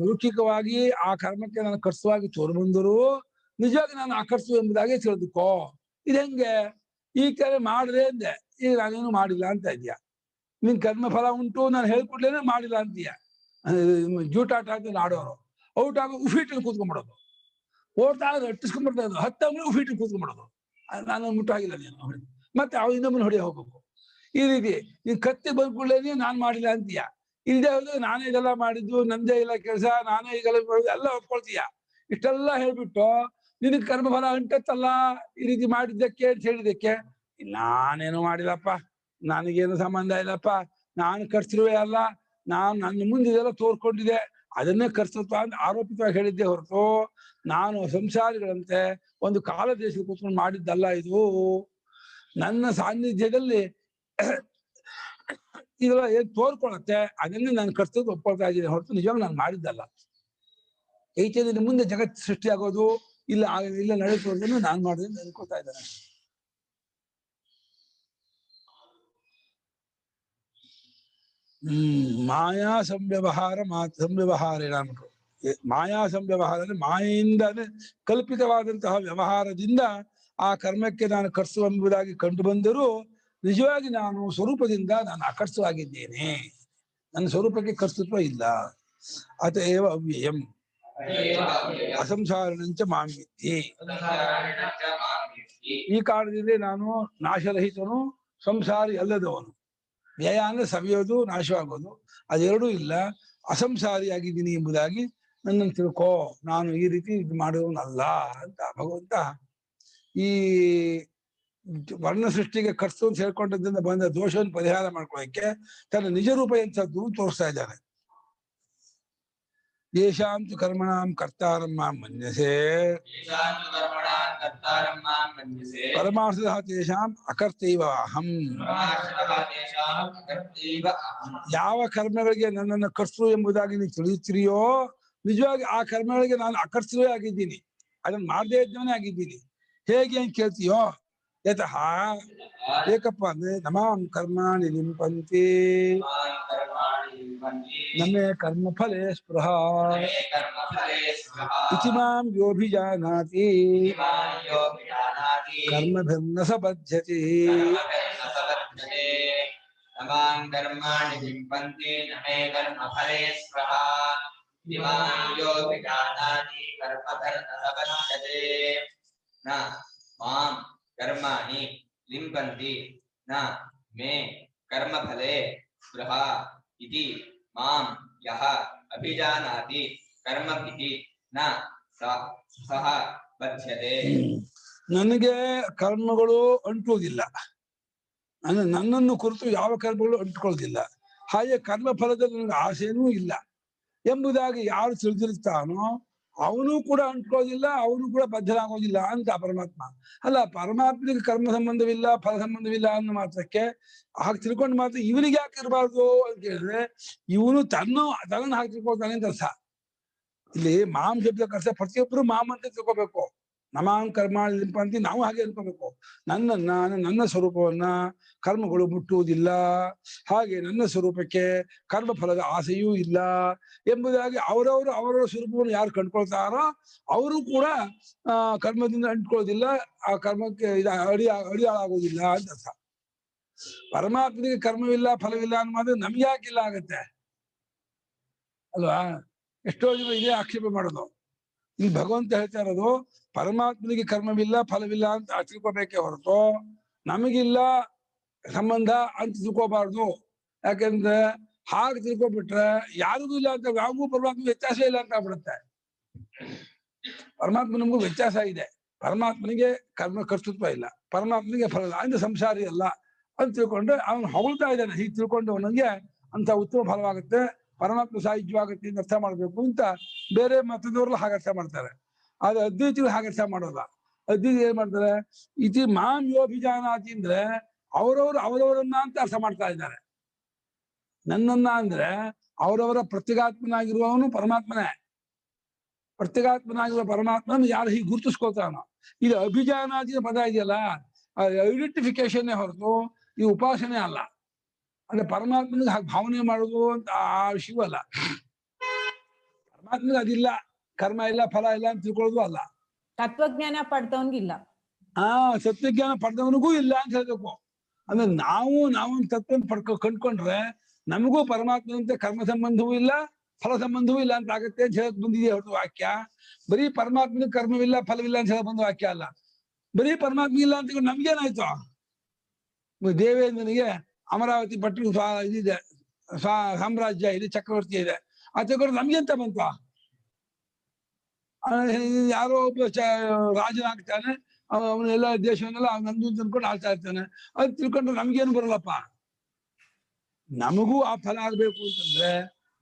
ಲೌಕಿಕವಾಗಿ ಆ ಕರ್ಮಕ್ಕೆ ನಾನು ಕರ್ತವಾಗಿ ತೋರು ಬಂದರೂ ನಿಜವಾಗಿ ನಾನು ಆಕರ್ಸು ಎಂಬುದಾಗಿ ತಿಳಿದುಕೋ. ಇದು ಹೆಂಗೆ? ಈ ಕಾರ್ಯ ಮಾಡಿದೆ ಅಂದೆ, ಈಗ ನಾನೇನು ಮಾಡಿಲ್ಲ ಅಂತ ಇದೆಯಾ. ನಿನ್ ಕರ್ಮಫಲ ಉಂಟು ನಾನು ಹೇಳ್ಕೊಡ್ಲೇನೆ ಮಾಡಿಲ್ಲ ಅಂತೀಯ. ಜೂಟಾಟ ಅಂತ ಆಡೋರು ಔಟ್ ಆಗ ಉಫೀಟಲ್ಲಿ ಕೂತ್ಕೊಂಡ್ಬಿಡೋದು, ಓಡ್ತಾ ಅಟ್ಟಿಸ್ಕೊಂಡ್ಬಿಡ್ತಾ ಇದ್ದು 10 ಉಫೀಟಲ್ಲಿ ಕೂತ್ಕೊಂಡ್ಬಿಡೋದು. ನಾನು ಮುಟ್ಟಾಗಿಲ್ಲ ನೀನು, ಮತ್ತೆ ಅವ್ರು ಇನ್ನೊಮ್ಮೆ ಹೊಡೆಯ ಹೋಗ್ಬೇಕು. ಈ ರೀತಿ ನೀನ್ ಕತ್ತಿ ಬಂದ್ಕೊಳ್ಳೇನೆ ನಾನ್ ಮಾಡಿಲ್ಲ ಅಂತೀಯ. ಇಲ್ಲದೆ ಹೋದ್ರೆ ನಾನೇ ಇದೆಲ್ಲ ಮಾಡಿದ್ದು, ನಂದೇ ಇಲ್ಲ ಕೆಲಸ, ನಾನೇ ಈಗೆಲ್ಲ ಮಾಡೋದು ಎಲ್ಲ ಒಪ್ಕೊಳ್ತೀಯ. ಇಷ್ಟೆಲ್ಲ ಹೇಳ್ಬಿಟ್ಟು ನಿನಗೆ ಕರ್ಮಫಲ ಅಂಟತ್ತಲ್ಲ ಈ ರೀತಿ ಮಾಡಿದ್ದಕ್ಕೆ ಅಂತ ಹೇಳಿದ್ದಕ್ಕೆ, ನಾನೇನು ಮಾಡಿಲ್ಲಪ್ಪ, ನನಗೇನು ಸಂಬಂಧ ಇಲ್ಲಪ್ಪ, ನಾನು ಕರ್ತೃವೇ ಅಲ್ಲ, ನನ್ನ ಮುಂದೆ ಇದೆಲ್ಲ ತೋರ್ಕೊಂಡಿದೆ, ಅದನ್ನೇ ಕರ್ತೃತ್ವ ಅಂತ ಆರೋಪಿತವಾಗಿ ಹೇಳಿದ್ದೆ ಹೊರತು ನಾನು ಸಂಸಾರಿಗಳಂತೆ ಒಂದು ಕಾಲ ದೇಶದಲ್ಲಿ ಕೂತ್ಕೊಂಡು ಮಾಡಿದ್ದಲ್ಲ. ಇದು ನನ್ನ ಸಾನ್ನಿಧ್ಯದಲ್ಲಿ ಇದೆಲ್ಲ ಏನ್ ತೋರ್ಕೊಳತ್ತೆ ಅದನ್ನೇ ನಾನು ಕರ್ತೃತ್ವ ಒಪ್ಕೊಳ್ತಾ ಇದ್ದೀನಿ ಹೊರತು ನಿಜವಾಗ ನಾನು ಮಾಡಿದ್ದಲ್ಲ. ಏಕೆಂದ್ರೆ ಮುಂದೆ ಜಗತ್ ಸೃಷ್ಟಿ ಆಗೋದು ಇಲ್ಲ ನಡೆಸೋದನ್ನು ನಾನು ಮಾಡಿದ್ರೆ ಅನ್ಕೊಳ್ತಾ ಇದ್ದೇನೆ. ಮಾಯಾ ಸಂವ್ಯವಹಾರ ಸಂವ್ಯವಹಾರೇಣ ಅನ್ಬಿಟ್ರು. ಮಾಯಾ ಸಂವ್ಯವಹಾರ ಅಂದ್ರೆ ಮಾಯೆಯಿಂದ ಕಲ್ಪಿತವಾದಂತಹ ವ್ಯವಹಾರದಿಂದ ಆ ಕರ್ಮಕ್ಕೆ ನಾನು ಕರ್ಸು ಎಂಬುದಾಗಿ ಕಂಡು ಬಂದರೂ ನಿಜವಾಗಿ ನಾನು ಸ್ವರೂಪದಿಂದ ನಾನು ಆಕರ್ಷವಾಗಿದ್ದೇನೆ, ನನ್ನ ಸ್ವರೂಪಕ್ಕೆ ಕರ್ತೃತ್ವ ಇಲ್ಲ. ಅತಏವ ಅವ್ಯಯಂ ಅಸಂಸಾರಣಂಚ ಮಾಂವಿದ್ಧಿ. ಈ ಕಾರಣದಿಂದ ನಾನು ನಾಶರಹಿತನು, ಸಂಸಾರಿ ಅಲ್ಲದವನು. ವ್ಯಯ ಅಂದ್ರೆ ಸವಿಯೋದು ನಾಶವಾಗೋದು ಅದೆರಡೂ ಇಲ್ಲ, ಅಸಂಸಾರಿಯಾಗಿದ್ದೀನಿ ಎಂಬುದಾಗಿ ನನ್ನನ್ನು ತಿಳ್ಕೋ, ನಾನು ಈ ರೀತಿ ಇದು ಮಾಡುವವನಲ್ಲ ಅಂತ ಭಗವಂತ ಈ ವರ್ಣ ಸೃಷ್ಟಿಗೆ ಕರ್ಸು ಅಂತ ಹೇಳ್ಕೊಂಡದ್ರಿಂದ ಬಂದ ದೋಷವನ್ನು ಪರಿಹಾರ ಮಾಡ್ಕೊಳ್ಳೋಕೆ ತನ್ನ ನಿಜ ರೂಪ ಎಂಥದ್ದು ತೋರಿಸ್ತಾ ಇದ್ದಾನೆ. ಯೇಷಾಂತು ಕರ್ಮಣಾಂ ಕರ್ತಾರಂ ಮಾಂ ಮನ್ಯಸೆ ಪರಮಾರ್ಥತಃ ತೇಷಾಂ ಅಕರ್ತೈವ ಅಹಂ. ಯಾವ ಕರ್ಮಗಳಿಗೆ ನನ್ನನ್ನು ಕರ್ತೃ ಎಂಬುದಾಗಿ ನೀವು ತಿಳಿಯುತ್ತೀರಿಯೋ ನಿಜವಾಗಿ ಆ ಕರ್ಮಗಳಿಗೆ ನಾನು ಅಕರ್ತೃವೇ ಆಗಿದ್ದೀನಿ, ಅದನ್ನು ಮಾಡದೇ ಇದ್ದವನೇ ಆಗಿದ್ದೀನಿ. ಹೇಗೆ ಅಂತ ಕೇಳ್ತೀಯೋ, ಯತಃ ಏಕಪ್ಪ ಅಂದ್ರೆ ನಮಾಂ ಕರ್ಮಾಣಿ ಲಿಂಪಂತಿ ನಮೇ ಕರ್ಮಫಲೇ ಸ್ಪೃಹ ಇತಿ ಮಾಂ ಯೋಭಿಜಾನಾತಿ ಕರ್ಮಭಿರ್ನ ಸ ಬಧ್ಯತೆ. ನಮಾಂ ಕರ್ಮಾಣಿ ಲಿಂಪಂತಿ ನಮೇ ಕರ್ಮಫಲೇ ಸ್ಪೃಹ ಇತಿ ಮಾಂ ಯೋಭಿಜಾನಾತಿ ಕರ್ಮಭಿರ್ನ ಸ ಬಧ್ಯತೆ. ನ ಮಾಂ ಕರ್ಮಾಣಿ ಲಿಂಪಂತಿ ನ ಮೇ कर्मफले स्पृह इति मां यः अभिजानाति कर्मभिः न सह बध्यते. ನನಗೆ ಕರ್ಮಗಳು ಅಂಟುವುದಿಲ್ಲ, ನನ್ನನ್ನು ಕುರಿತು ಯಾವ ಕರ್ಮಗಳು ಅಂಟ್ಕೊಳ್ಳೋದಿಲ್ಲ, ಹಾಗೆ ಕರ್ಮ ಫಲದಲ್ಲಿ ನನಗೆ ಆಸೆನೂ ಇಲ್ಲ ಎಂಬುದಾಗಿ ಯಾರು ತಿಳಿದಿರ್ತಾನೋ ಅವನು ಕೂಡ ಅಂಟ್ಕೊಳ್ಳೋದಿಲ್ಲ, ಅವನು ಕೂಡ ಬದ್ಧನಾಗೋದಿಲ್ಲ ಅಂತ ಪರಮಾತ್ಮ. ಅಲ್ಲ, ಪರಮಾತ್ಮನಿಗೆ ಕರ್ಮ ಸಂಬಂಧವಿಲ್ಲ, ಫಲ ಸಂಬಂಧವಿಲ್ಲ ಅನ್ನೋ ಮಾತ್ರಕ್ಕೆ ಹಾಗೆ ತಿಳ್ಕೊಂಡು ಮಾತ್ರ ಇವನಿಗೆ ಯಾಕೆ ಇರಬಾರ್ದು ಅಂತ ಹೇಳಿದ್ರೆ ಇವನು ತನ್ನನ್ನು ಹಾಗೆ ತಿಳ್ಕೊಳ್ತಾನೆ ಅಂತ ಅರ್ಥ. ಇಲ್ಲಿ ಮಾಂ ಶಬ್ದಕ್ಕೆ ಅರ್ಥ ಪ್ರತಿಯೊಬ್ಬರು ಮಾಮ್ ಅಂತ ತಿಳ್ಕೊಬೇಕು. ನಮಾಂ ಕರ್ಮ ಲಿಂಪಂತಿ, ನಾವು ಹಾಗೆ ಅನ್ಕೋಬೇಕು. ನನ್ನ ಸ್ವರೂಪವನ್ನ ಕರ್ಮಗಳು ಮುಟ್ಟುವುದಿಲ್ಲ, ಹಾಗೆ ನನ್ನ ಸ್ವರೂಪಕ್ಕೆ ಕರ್ಮ ಫಲದ ಆಸೆಯೂ ಇಲ್ಲ ಎಂಬುದಾಗಿ ಅವರವರ ಸ್ವರೂಪವನ್ನು ಯಾರು ಕಂಡ್ಕೊಳ್ತಾರೋ ಅವರು ಕೂಡ ಕರ್ಮದಿಂದ ಅಂಟ್ಕೊಳ್ಳೋದಿಲ್ಲ, ಆ ಕರ್ಮಕ್ಕೆ ಅಡಿಯಾಳಾಗೋದಿಲ್ಲ ಅಂತ ಅರ್ಥ. ಪರಮಾತ್ಮನಿಗೆ ಕರ್ಮವಿಲ್ಲ ಫಲವಿಲ್ಲ ಅನ್ನೋದು ನಮ್ಗೆ ಯಾಕಿಲ್ಲ ಆಗತ್ತೆ ಅಲ್ವಾ? ಎಷ್ಟೋ ಜನ ಇದೇ ಆಕ್ಷೇಪ ಮಾಡೋದು. ಇಲ್ಲಿ ಭಗವಂತ ಹೇಳ್ತಾ ಇರೋದು ಪರಮಾತ್ಮನಿಗೆ ಕರ್ಮವಿಲ್ಲ ಫಲವಿಲ್ಲ ಅಂತ ತಿಳ್ಕೊಬೇಕೇ ಹೊರತು ನಮಗಿಲ್ಲ ಸಂಬಂಧ ಅಂತ ತಿಳ್ಕೋಬಾರ್ದು. ಯಾಕೆಂದ್ರೆ ಹಾಗೆ ತಿಳ್ಕೊಬಿಟ್ರೆ ಯಾರಿಗೂ ಇಲ್ಲ ಅಂತ, ಯಾರಿಗೂ ಪರಮಾತ್ಮ ವ್ಯತ್ಯಾಸ ಇಲ್ಲ ಅಂತ ಆಗ್ಬಿಡುತ್ತೆ. ಪರಮಾತ್ಮ ನಮಗೂ ವ್ಯತ್ಯಾಸ ಇದೆ. ಪರಮಾತ್ಮನಿಗೆ ಕರ್ಮ ಕರ್ತೃತ್ವ ಇಲ್ಲ, ಪರಮಾತ್ಮನಿಗೆ ಫಲ ಇಲ್ಲ, ಅಂದ್ರೆ ಸಂಸಾರಿ ಅಲ್ಲ ಅಂತ ತಿಳ್ಕೊಂಡು ಅವನು ಹೊಗಳ್ತಾ ಇದ್ದಾನೆ. ಹೀಗೆ ತಿಳ್ಕೊಂಡು ಅವನಿಗೆ ಅಂತ ಉತ್ತಮ ಫಲವಾಗುತ್ತೆ, ಪರಮಾತ್ಮ ಸಾಹಿತ್ಯವಾಗುತ್ತೆ ಅಂತ ಅರ್ಥ ಮಾಡ್ಬೇಕು ಅಂತ ಬೇರೆ ಮತದವ್ರಲ್ಲ ಹಾಗೆ ಅರ್ಥ ಮಾಡ್ತಾರೆ. ಆದ್ರೆ ಅದ್ವೈತಿಗಳು ಹಾಗೆ ಅರ್ಥ ಮಾಡೋಲ್ಲ. ಅದ್ವೈತಿ ಏನ್ ಮಾಡ್ತಾರೆ, ಇತಿ ಮಾಂ ಯೋಭಿಜಾನಾತಿ ಅಂದ್ರೆ ಅವರವರನ್ನ ಅಂತ ಅರ್ಥ ಮಾಡ್ತಾ ಇದ್ದಾರೆ. ನನ್ನನ್ನ ಅಂದ್ರೆ ಅವರವರ ಪ್ರತ್ಯೇಗಾತ್ಮನಾಗಿರುವವನು ಪರಮಾತ್ಮನೇ. ಪ್ರತ್ಯೇಗಾತ್ಮನಾಗಿರುವ ಪರಮಾತ್ಮನ ಯಾರು ಹೀಗೆ ಗುರುತಿಸ್ಕೊಳ್ತಾನೋ, ಇದು ಅಭಿಜಾನಾತಿ ಪದ ಇದೆಯಲ್ಲ, ಐಡೆಂಟಿಫಿಕೇಶನ್ನೇ ಹೊರತು ಈ ಉಪಾಸನೆ ಅಲ್ಲ. ಅಂದ್ರೆ ಪರಮಾತ್ಮನಿಗೆ ಹಾಗೆ ಭಾವನೆ ಮಾಡುದು ಅಂತ ಆ ವಿಷಯವಲ್ಲ. ಪರಮಾತ್ಮನಿಗೆ ಅದಿಲ್ಲ, ಕರ್ಮ ಇಲ್ಲ ಫಲ ಇಲ್ಲ ಅಂತ ತಿಳ್ಕೊಳ್ಳೋದು ಅಲ್ಲ. ತತ್ವಜ್ಞಾನ ಪಡೆದವನ್ಗಿಲ್ಲ, ಸತ್ಯಜ್ಞಾನ ಪಡೆದವನಿಗೂ ಇಲ್ಲ ಅಂತ ಹೇಳ್ಬೇಕು. ಅಂದ್ರೆ ನಾವು ತತ್ವ ಕಂಡ್ಕೊಂಡ್ರೆ ನಮಗೂ ಪರಮಾತ್ಮನಂತೆ ಕರ್ಮ ಸಂಬಂಧವೂ ಇಲ್ಲ ಫಲ ಸಂಬಂಧವೂ ಇಲ್ಲ ಅಂತ ಆಗತ್ತೆ ಅಂತ ಹೇಳಕ್ ಬಂದಿದೆ ಹೊರತು ವಾಕ್ಯ. ಬರೀ ಪರಮಾತ್ಮನಿಗೆ ಕರ್ಮವಿಲ್ಲ ಫಲವಿಲ್ಲ ಅಂತ ಹೇಳಕ್ ಬಂದ ವಾಕ್ಯ ಅಲ್ಲ. ಬರೀ ಪರಮಾತ್ಮ ಇಲ್ಲ ಅಂತ ನಮ್ಗೇನಾಯ್ತು? ದೇವೇಂದ್ರನಿಗೆ ಅಮರಾವತಿ ಪಟ್ಟಣ ಇದಿದೆ, ಸಾಮ್ರಾಜ್ಯ ಇದೆ, ಚಕ್ರವರ್ತಿ ಇದೆ, ಆ ಚಕ್ರವರ್ತಿ ನಮ್ಗೆ ಅಂತ ಬಂತ? ಯಾರೋ ಒಬ್ಬ ರಾಜನಾಗ್ತಾನೆ, ಅವನೆಲ್ಲ ದೇಶವನ್ನೆಲ್ಲ ನಂದು ತಿಳ್ಕೊಂಡು ಆಳ್ತಾ ಇರ್ತಾನೆ. ಅದು ತಿಳ್ಕೊಂಡ್ರೆ ನಮ್ಗೇನು ಬರಲ್ಲಪ್ಪ. ನಮಗೂ ಆ ಫಲ ಆಗ್ಬೇಕು ಅಂತಂದ್ರೆ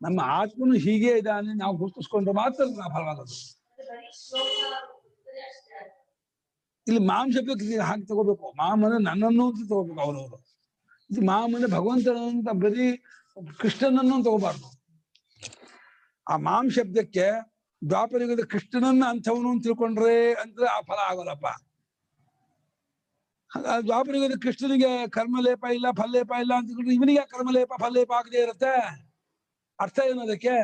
ನಮ್ಮ ಆತ್ಮನು ಹೀಗೆ ಇದ್ದಾನೆ ನಾವು ಗುರುತಿಸ್ಕೊಂಡ್ರೆ ಮಾತ್ರ ಆ ಫಲವಾಗೋದು. ಇಲ್ಲಿ ಮಾಂ ಶಬ್ದಕ್ಕೆ ಹಾಗೆ ತಗೋಬೇಕು. ಮಾಮನ ನನ್ನನ್ನು ಅಂತ ತಗೋಬೇಕು ಅವರವರು. ಇದು ಮಾಮನ ಭಗವಂತನಂತ ಬರೀ ಕೃಷ್ಣನನ್ನು ತಗೋಬಾರ್ದು. ಆ ಮಾಂ ಶಬ್ದಕ್ಕೆ ದ್ವಾಪರಯುಗದ ಕೃಷ್ಣನನ್ನ ಅಂಥವನು ಅಂತ ತಿಳ್ಕೊಂಡ್ರೆ ಅಂದ್ರೆ ಆ ಫಲ ಆಗೋಲ್ಲಪ್ಪ. ದ್ವಾಪರಯುಗದ ಕೃಷ್ಣನಿಗೆ ಕರ್ಮಲೇಪ ಇಲ್ಲ ಫಲ್ಲೇಪ ಇಲ್ಲ ಅಂತ ತಿಳ್ಕೊಂಡ್ರೆ ಇವನಿಗೆ ಕರ್ಮಲೇಪ ಫಲ್ಲೇಪ ಆಗದೆ ಇರುತ್ತೆ. ಅರ್ಥ ಏನದಕ್ಕೆ?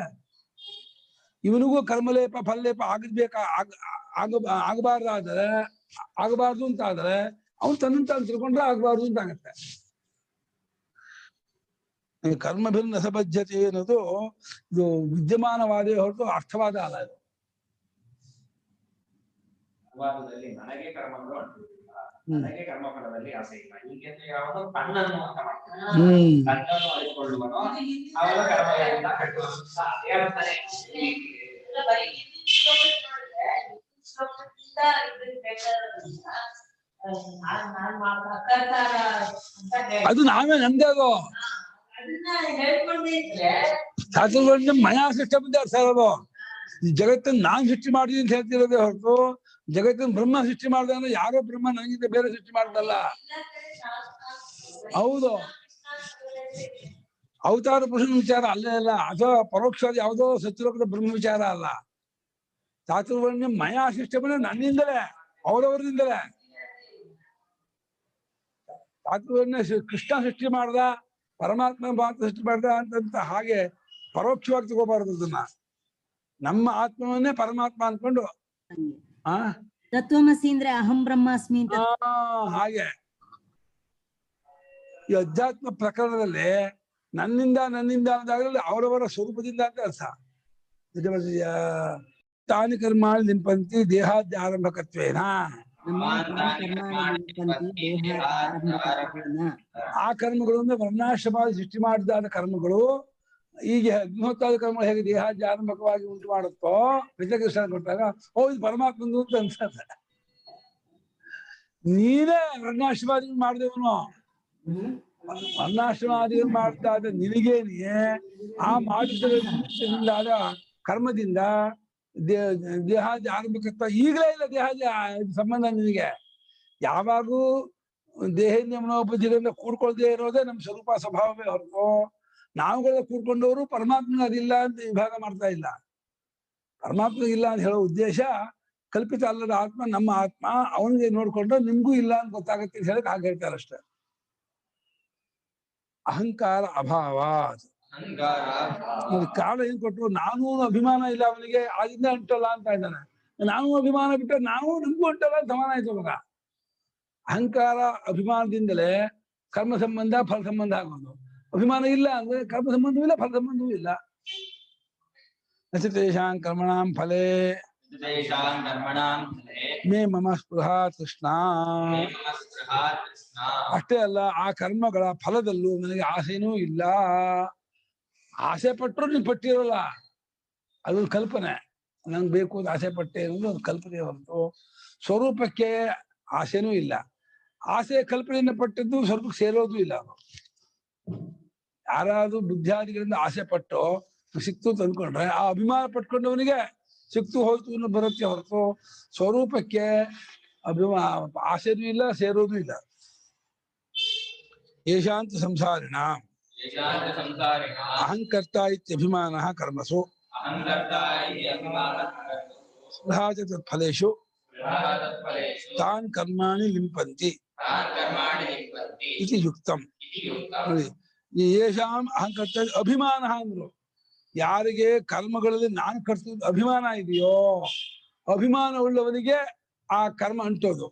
ಇವನಿಗೂ ಕರ್ಮಲೇಪ ಫಲ್ಲೇಪ ಆಗಬಾರ್ದು ಅಂತ ಆದ್ರೆ ಅವನು ತನ್ನಂತ ತಿಳ್ಕೊಂಡ್ರೆ ಆಗಬಾರ್ದು ಅಂತ ಆಗತ್ತೆ. ಕರ್ಮಭಿನ್ನ ಅಸಬದ್ಧತೆ ಅನ್ನೋದು ಇದು ವಿದ್ಯಮಾನವಾದೇ ಹೊರತು ಅರ್ಥವಾದ ಅಲ್ಲ. ಇದು ನನಗೆ ಕರ್ಮಗಳು ನನಗೆ ಕರ್ಮಫಲದಲ್ಲಿ ಆಸೆ ಇಲ್ಲ, ಹೀಗೆ ಯಾವುದು ಕಣ್ಣನ್ನು ಅಂತ ಮಾಡ್ತಾರೆ, ಕಣ್ಣನ್ನು ಅರಿತುಕೊಳ್ಳುವನು ಅವರ ಕರ್ಮಗಳಿಂದ ಹೇಳ್ತಾನೆ. ಅದು ನಾವೇ ನಂದೇ ಅದು ಚಾತುರ್ವರ್ಣ್ಯ ಮಯಾ ಸೃಷ್ಟ ಮುಂದೆ ಅರ್ಥ ಇರೋದು. ಈ ಜಗತ್ತನ್ನು ನಾನ್ ಸೃಷ್ಟಿ ಮಾಡಿದೀನಿ ಅಂತ ಹೇಳ್ತಿರೋದೇ ಹೊರತು ಜಗತ್ತನ್ನು ಬ್ರಹ್ಮ ಸೃಷ್ಟಿ ಮಾಡ್ದ ಯಾರೋ ಬ್ರಹ್ಮ ನನಗಿಂತ ಬೇರೆ ಸೃಷ್ಟಿ ಮಾಡ್ದಲ್ಲ. ಹೌದು, ಅವತಾರ ಪುರುಷನ ವಿಚಾರ ಅಲ್ಲೇ ಅಲ್ಲ, ಅಥವಾ ಪರೋಕ್ಷವಾದ ಯಾವುದೋ ಸತ್ಯಲೋಕದ ಬ್ರಹ್ಮ ವಿಚಾರ ಅಲ್ಲ. ಚಾತುರ್ವರ್ಣ್ಯ ಮಯಾ ಸೃಷ್ಟಿ ಬಂದ್ರೆ ನನ್ನಿಂದಲೇ, ಅವರವರಿಂದಲೇ. ಚಾತುರ್ವರ್ಣ್ಯ ಕೃಷ್ಣ ಸೃಷ್ಟಿ ಮಾಡ್ದ, ಪರಮಾತ್ಮ ಮಾತ್ರ ಸೃಷ್ಟಿ ಮಾಡ್ದ ಅಂತ ಹಾಗೆ ಪರೋಕ್ಷವಾಗಿ ತಗೋಬಾರದು. ಅದನ್ನ ನಮ್ಮ ಆತ್ಮವನ್ನೇ ಪರಮಾತ್ಮ ಅನ್ಕೊಂಡು ತತ್ವಮಸಿ ಅಂದ್ರೆ ಅಹಂ ಬ್ರಹ್ಮಾಸ್ಮಿ ಅಂತ ಹಾಗೆ ಈ ಅಧ್ಯಾತ್ಮ ಪ್ರಕರಣದಲ್ಲಿ ನನ್ನಿಂದ ಅನ್ನೋದಾಗಲಿ ಅವರವರ ಸ್ವರೂಪದಿಂದ ಅಂತ ಅರ್ಥ. ತಾನಿ ಕರ್ಮಾಣಿ ನಿಂಪಂತಿ ದೇಹಾದ್ಯ ಆರಂಭಕತ್ವೇನ ಆ ಕರ್ಮಗಳನ್ನು ವರ್ಣಾಶ್ರಮ ಸೃಷ್ಟಿ ಮಾಡಿದಾದ ಕರ್ಮಗಳು ಈಗ ಅಗ್ನಿಹೋತ್ರಾದ ಕರ್ಮಗಳು ಹೇಗೆ ದೇಹಾಧ್ಯಾತ್ಮಕವಾಗಿ ಉಂಟು ಮಾಡುತ್ತೋ ಕೃಷ್ಣ ಕೊಟ್ಟಾಗ ಇದು ಪರಮಾತ್ಮಂದು ಅಂತ ಅನ್ಸತ್ತೆ. ನೀನೇ ವರ್ಣಾಶ್ರಮಾದಿಗಳು ಮಾಡಿದವನು, ವರ್ಣಾಶ್ರಮಾದಿಗಳು ಮಾಡ್ತಾ ಇದ್ದ ನಿನಗೇನಿಯೇ ಆ ಮಾಡಿದ ಕರ್ಮದಿಂದ ದೇಹಾದಿ ಆರಂಭಕತ್ವ ಈಗಲೇ ಇಲ್ಲ. ದೇಹಾದಿ ಸಂಬಂಧ ನಿನಗೆ ಯಾವಾಗೂ ದೇಹದ ಮನೋಬುದ್ಧಿಗಳಿಂದ ಕೂಡ್ಕೊಳ್ದೇ ಇರೋದೇ ನಮ್ಮ ಸ್ವರೂಪ ಸ್ವಭಾವವೇ ಹೊರತು ನಾವುಗಳ ಕೂಡ್ಕೊಂಡವರು ಪರಮಾತ್ಮ ಅದಿಲ್ಲ ಅಂತ ವಿಭಾಗ ಮಾಡ್ತಾ ಇಲ್ಲ. ಪರಮಾತ್ಮ ಇಲ್ಲ ಅಂತ ಹೇಳೋ ಉದ್ದೇಶ ಕಲ್ಪಿತ ಅಲ್ಲದ ಆತ್ಮ ನಮ್ಮ ಆತ್ಮ, ಅವನಿಗೆ ನೋಡ್ಕೊಂಡ್ರೆ ನಿಮ್ಗೂ ಇಲ್ಲ ಅಂತ ಗೊತ್ತಾಗತ್ತೆ ಅಂತ ಹೇಳಕ್ ಹಾಗೆ ಹೇಳ್ತಾರಷ್ಟೆ. ಅಹಂಕಾರ ಅಭಾವ ಕಾರಣ ಏನ್ ಕೊಟ್ರು, ನಾನು ಅಭಿಮಾನ ಇಲ್ಲ ಅವನಿಗೆ, ಆಗಿಂದ ಅಂಟಲ್ಲ ಅಂತ ಇದ್ದಾನೆ. ನಾನು ಅಭಿಮಾನ ಬಿಟ್ಟರೆ ನಾವು ನಮಗೂ ಅಂಟಲ್ಲ ಸಮಾನ ಆಯ್ತು ಮಗ. ಅಹಂಕಾರ ಅಭಿಮಾನದಿಂದಲೇ ಕರ್ಮ ಸಂಬಂಧ ಫಲ ಸಂಬಂಧ ಆಗೋದು. ಅಭಿಮಾನ ಇಲ್ಲ ಅಂದ್ರೆ ಕರ್ಮ ಸಂಬಂಧವೂ ಇಲ್ಲ, ಫಲ ಸಂಬಂಧವೂ ಇಲ್ಲ. ತೇಷಾಂ ಕರ್ಮಣಾಂ ಫಲೇ ಮೇ ಮಮ ಸ್ಪೃಹ ತೃಷ್ಣ. ಅಷ್ಟೇ ಅಲ್ಲ, ಆ ಕರ್ಮಗಳ ಫಲದಲ್ಲೂ ನನಗೆ ಆಸೆನೂ ಇಲ್ಲ. ಆಸೆ ಪಟ್ಟರು ನೀನು ಪಟ್ಟಿರೋಲ್ಲ, ಅದೊಂದು ಕಲ್ಪನೆ. ನಂಗೆ ಬೇಕು ಅಂತ ಆಸೆ ಪಟ್ಟೆ ಅನ್ನೋದು ಒಂದು ಕಲ್ಪನೆ ಹೊರತು ಸ್ವರೂಪಕ್ಕೆ ಆಸೆನೂ ಇಲ್ಲ. ಆಸೆ ಕಲ್ಪನೆಯಿಂದ ಪಟ್ಟಿದ್ದು ಸ್ವರೂಪಕ್ಕೆ ಸೇರೋದು ಇಲ್ಲ. ಯಾರಾದ್ರೂ ಬುದ್ಧಿಯಾದಿಗಳಿಂದ ಆಸೆ ಪಟ್ಟು ಸಿಕ್ತು ತಂದ್ಕೊಂಡ್ರೆ ಆ ಅಭಿಮಾನ ಪಟ್ಕೊಂಡವನಿಗೆ ಸಿಕ್ತು ಹೋಯ್ತು ಅನ್ನೋ ಬರುತ್ತೆ ಹೊರತು ಸ್ವರೂಪಕ್ಕೆ ಆಸೆನೂ ಇಲ್ಲ, ಸೇರೋದು ಇಲ್ಲ. ಯಶಾಂತ ಸಂಸಾರಿಣ ಅಹಂಕರ್ತ ಇತ್ಯಭಿಮಾನ ಕರ್ಮಸು ಫಲೇಶು ತಾನ್ ಕರ್ಮಾಣಿ ಲಿಂಪಂತಿ ಇತಿ ಯುಕ್ತಂ. ಯೇಷಾಂ ಅಹಂಕರ್ತ ಅಭಿಮಾನ ಅಂದ್ರು. ಯಾರಿಗೆ ಕರ್ಮಗಳಲ್ಲಿ ನಾನು ಕರ್ತ ಅಭಿಮಾನ ಇದೆಯೋ, ಅಭಿಮಾನ ಉಳ್ಳವನಿಗೆ ಆ ಕರ್ಮ ಅಂಟೋದು,